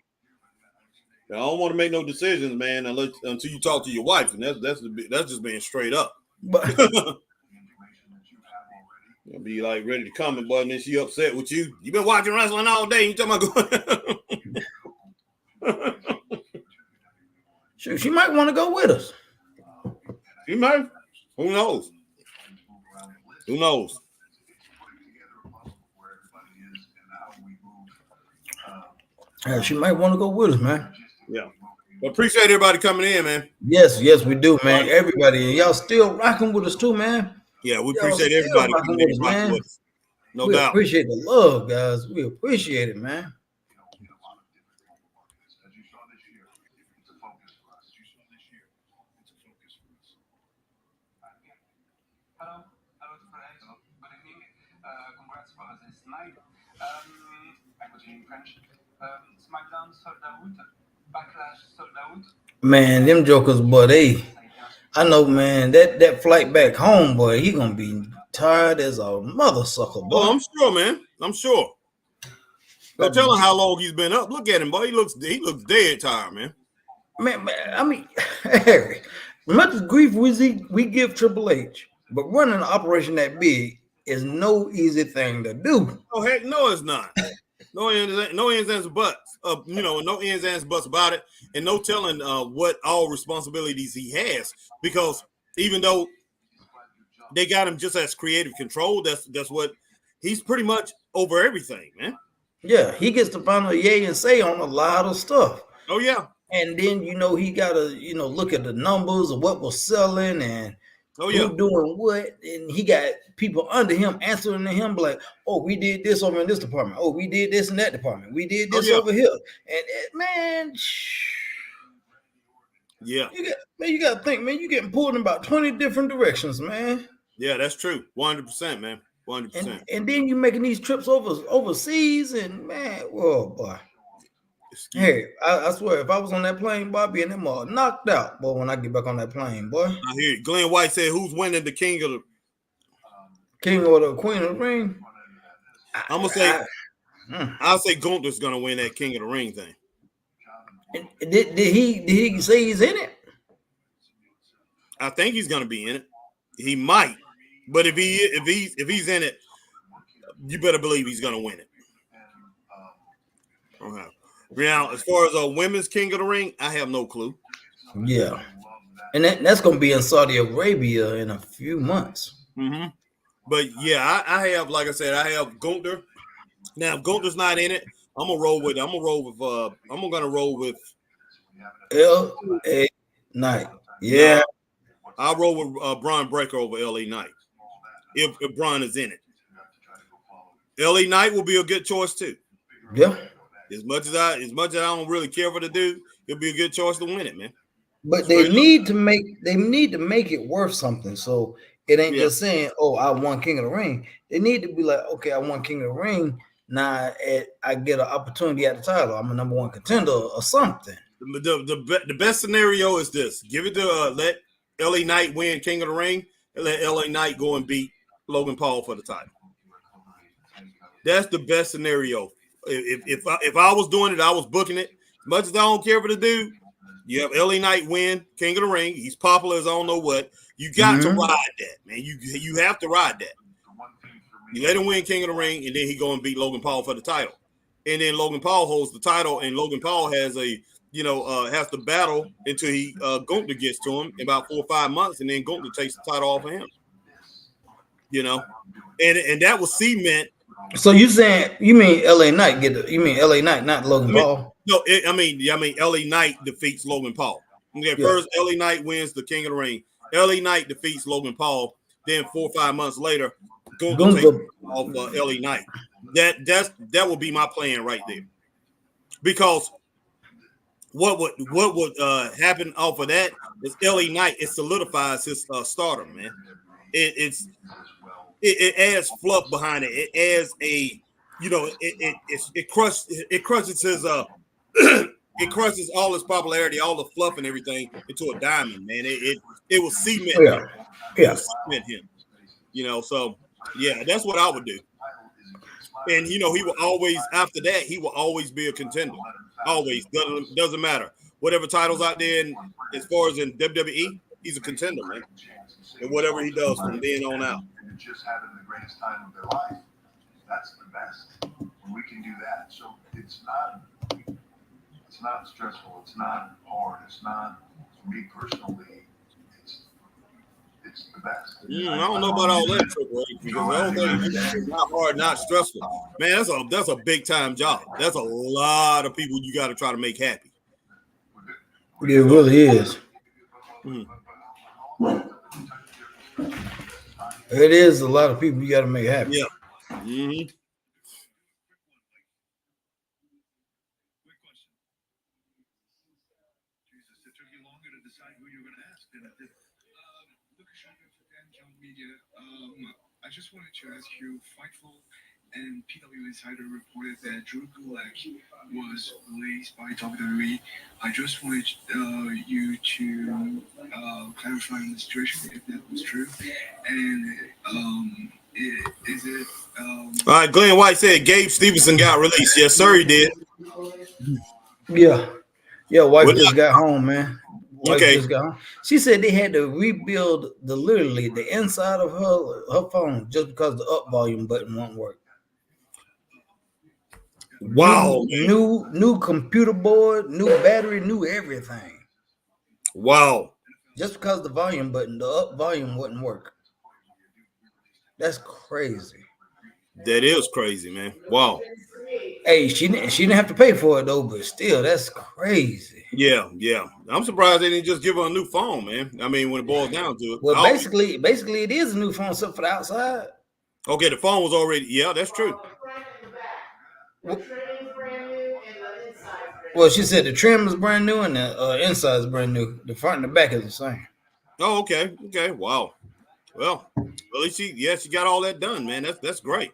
Yeah. I don't want to make no decisions, man, until you talk to your wife, and that's just being straight up. But you'll be like ready to come, and boy, and then she upset with you. You been watching wrestling all day. You talking about going? Shoot, she might want to go with us. She might. Who knows? Who knows? She might want to go with us, man. Yeah. But appreciate everybody coming in, man. Yes, we do, man. Everybody, and y'all still rocking with us too, man. Yeah, we appreciate everybody rocking with us, man. No doubt. We appreciate the love, guys. We appreciate it, man. Congrats for this night. I put it in French. SmackDown sold out. Backlash sold out. Man, them jokers, boy, I know, man, that flight back home, boy, he gonna be tired as a mother sucker, boy. Oh, I'm sure, man. I'm sure. Don't tell him how long he's been up. Look at him, boy. He looks dead tired, man. Man, I mean, Harry, much grief we give Triple H, but running an operation that big is no easy thing to do. Oh heck, no, it's not. No ends and buts. No ends and buts about it, and no telling what all responsibilities he has. Because even though they got him just as creative control, that's what he's pretty much over everything, man. Yeah, he gets the final yay and say on a lot of stuff. Oh yeah. And then he gotta look at the numbers of what was selling and who doing what, and he got people under him answering to him like, oh, we did this over in this department. Oh, we did this in that department. We did this over here. And man, yeah, you got to think, man, you getting pulled in about 20 different directions, man. Yeah, that's true. 100%, man. 100%. And then you making these trips overseas, and man, whoa, boy. Hey, I swear, if I was on that plane, boy, I'd be in them all knocked out, boy, when I get back on that plane, boy. I hear you. Glenn White said, who's winning the king or the queen of the ring? I'm going to say, I'll say Gunther's going to win that king of the ring thing. Did he say he's in it? I think he's going to be in it. He might. But if he's in it, you better believe he's going to win it. Okay. Now, as far as a women's King of the Ring, I have no clue. Yeah, and that's going to be in Saudi Arabia in a few months. Mm-hmm. But yeah, I have, like I said, I have Gunther. Now, if Gunther's not in it, I'm gonna roll with LA Knight. Yeah. No, I'll roll with Braun Breaker over LA Knight. If Braun is in it, LA Knight will be a good choice too. Yeah. As much as I don't really care for the dude, it'll be a good choice to win it, man. But they need to make it worth something. So it ain't just saying, "Oh, I won King of the Ring." They need to be like, "Okay, I won King of the Ring. Now I get an opportunity at the title. I'm a number one contender or something." The best scenario is this: give it to let LA Knight win King of the Ring, and let LA Knight go and beat Logan Paul for the title. That's the best scenario. If I was doing it, I was booking it. As much as I don't care for the dude, you have LA Knight win King of the Ring. He's popular as I don't know what. You got to ride that, man. You have to ride that. You let him win King of the Ring, and then he go and beat Logan Paul for the title. And then Logan Paul holds the title, and Logan Paul has has to battle until Gunther gets to him in about 4 or 5 months, and then Gunther takes the title off of him. And that was cement. So you mean LA Knight LA Knight, not Logan Paul? No, I mean LA Knight defeats Logan Paul. Okay, first LA Knight wins the King of the Ring. LA Knight defeats Logan Paul. Then 4 or 5 months later, Gunther takes off LA Knight. That would be my plan right there. Because what would happen off of that is LA Knight, it solidifies his stardom, man. It adds fluff behind it. It adds it crushes his it crushes all his popularity, all the fluff and everything into a diamond, man. It will cement him. It will cement him. So yeah, that's what I would do. And he will always, after that, he will always be a contender. Always. Doesn't matter. Whatever titles out there, and as far as in WWE, he's a contender, man. And whatever he does from then on out. Just having the greatest time of their life. That's the best. When we can do that. So it's not stressful. It's not hard. It's not, for me personally, it's the best. I don't know about all that, because I don't think it's not hard, not stressful. Man, that's a big time job. That's a lot of people you got to try to make happy. It really is. It is a lot of people you got to make happy. Yeah. Mm-hmm. I just wanted to ask you, Fightful and PW Insider reported that Drew Gulak was released by WWE. I just wanted you to clarify on the situation, if that was true. And is it... All right, Glenn White said Gabe Stevenson got released. Yes, sir, he did. Yeah, wife just got home, man. Okay. Just got home. She said they had to rebuild literally the inside of her phone just because the up volume button won't work. Wow. New computer board, new battery, new everything. Wow. Just because the up volume wouldn't work. That's crazy. That is crazy, man. Wow. Hey, she didn't have to pay for it though, but still, that's crazy. Yeah. I'm surprised they didn't just give her a new phone, man. I mean, when it boils down to it. Well, basically, it is a new phone, except for the outside. Okay, the phone was already. Yeah, that's true. Well, she said the trim is brand new and the inside is brand new. The front and the back is the same. Oh, okay. Wow. Well, at least she got all that done, man. That's great.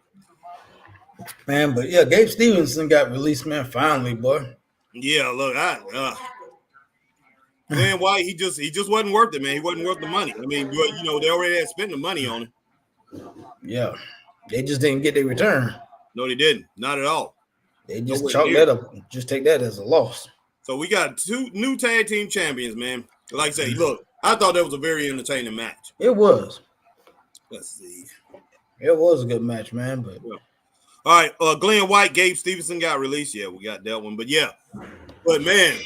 Man, but yeah, Gabe Stevenson got released, man. Finally, boy. Yeah, look, man, why he just wasn't worth it, man. He wasn't worth the money. I mean, they already had spent the money on him. Yeah, they just didn't get their return. No, they didn't. Not at all. They just chalked that up. Just take that as a loss. So we got 2 new tag team champions, man. Like I say, look, I thought that was a very entertaining match. It was. Let's see. It was a good match, man. But All right, Glenn White, Gabe Stevenson got released. Yeah, we got that one. But man,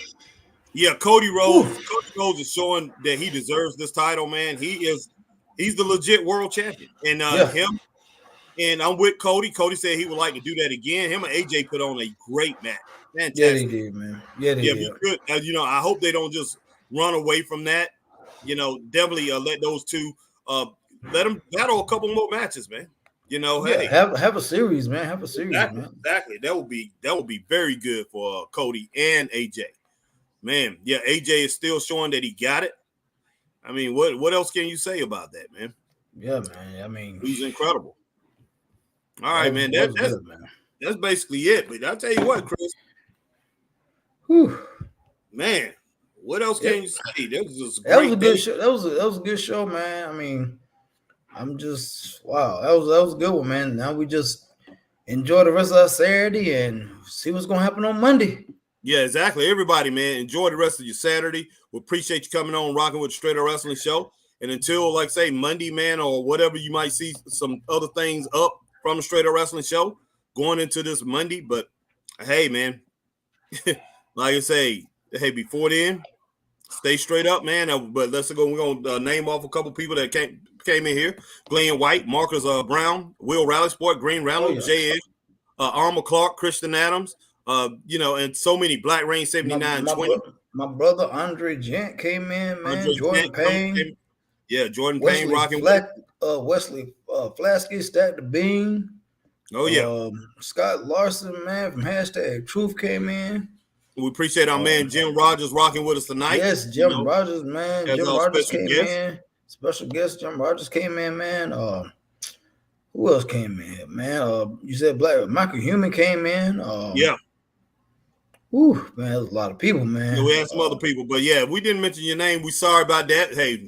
yeah, Cody Rhodes. Cody Rhodes is showing that he deserves this title, man. He's the legit world champion, and him. And I'm with Cody. Cody said he would like to do that again. Him and AJ put on a great match. Fantastic. Yeah, they did, man. Yeah, they did. Good. I hope they don't just run away from that. Definitely let those two let them battle a couple more matches, man. Hey, have a series, man. Have a series, man. Exactly. That would be very good for Cody and AJ. Man, yeah, AJ is still showing that he got it. I mean, what else can you say about that, man? Yeah, man. I mean, he's incredible. All right, man. That's basically it. But I'll tell you what, Chris. Whew. Man, what else can you say? That was a good show. That was a good show, man. I mean, I'm just wow. That was a good one, man. Now we just enjoy the rest of our Saturday and see what's gonna happen on Monday. Yeah, exactly. Everybody, man, enjoy the rest of your Saturday. We appreciate you coming on, rocking with the Straight Up Wrestling Show. And until, like, say, Monday, man, or whatever, you might see some other things up from the Straight Up Wrestling Show going into this Monday. But hey, man, like I say, hey, before then, stay straight up, man. But let's go. We're gonna name off a couple people that came in here: Glenn White, Marcus Brown, Will Rallysport, Green Reynolds, J.H., Armour Clark, Christian Adams, and so many. Black Rain 7920. My brother Andre Gent came in, man. Jordan Payne. Jordan Wesley Payne rocking Wesley Flasky, Stack the Bean. Oh, yeah. Scott Larson, man, from Hashtag Truth came in. We appreciate our man Jim Rogers rocking with us tonight. Yes, Jim Rogers, man. Jim Rogers came in. Special guest Jim Rogers came in, man. Who else came in, man? You said Michael Human came in. Whew, man, there's a lot of people, man. Yeah, we had some other people, but yeah, we didn't mention your name. We sorry about that. Hey,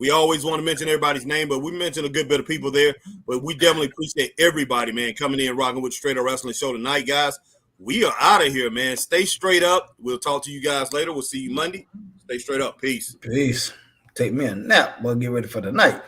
we always want to mention everybody's name, but we mentioned a good bit of people there. But we definitely appreciate everybody, man, coming in, rocking with the Straight Up Wrestling Show tonight, guys. We are out of here, man. Stay straight up. We'll talk to you guys later. We'll see you Monday. Stay straight up. Peace. Peace. Take me a nap. We'll get ready for the night.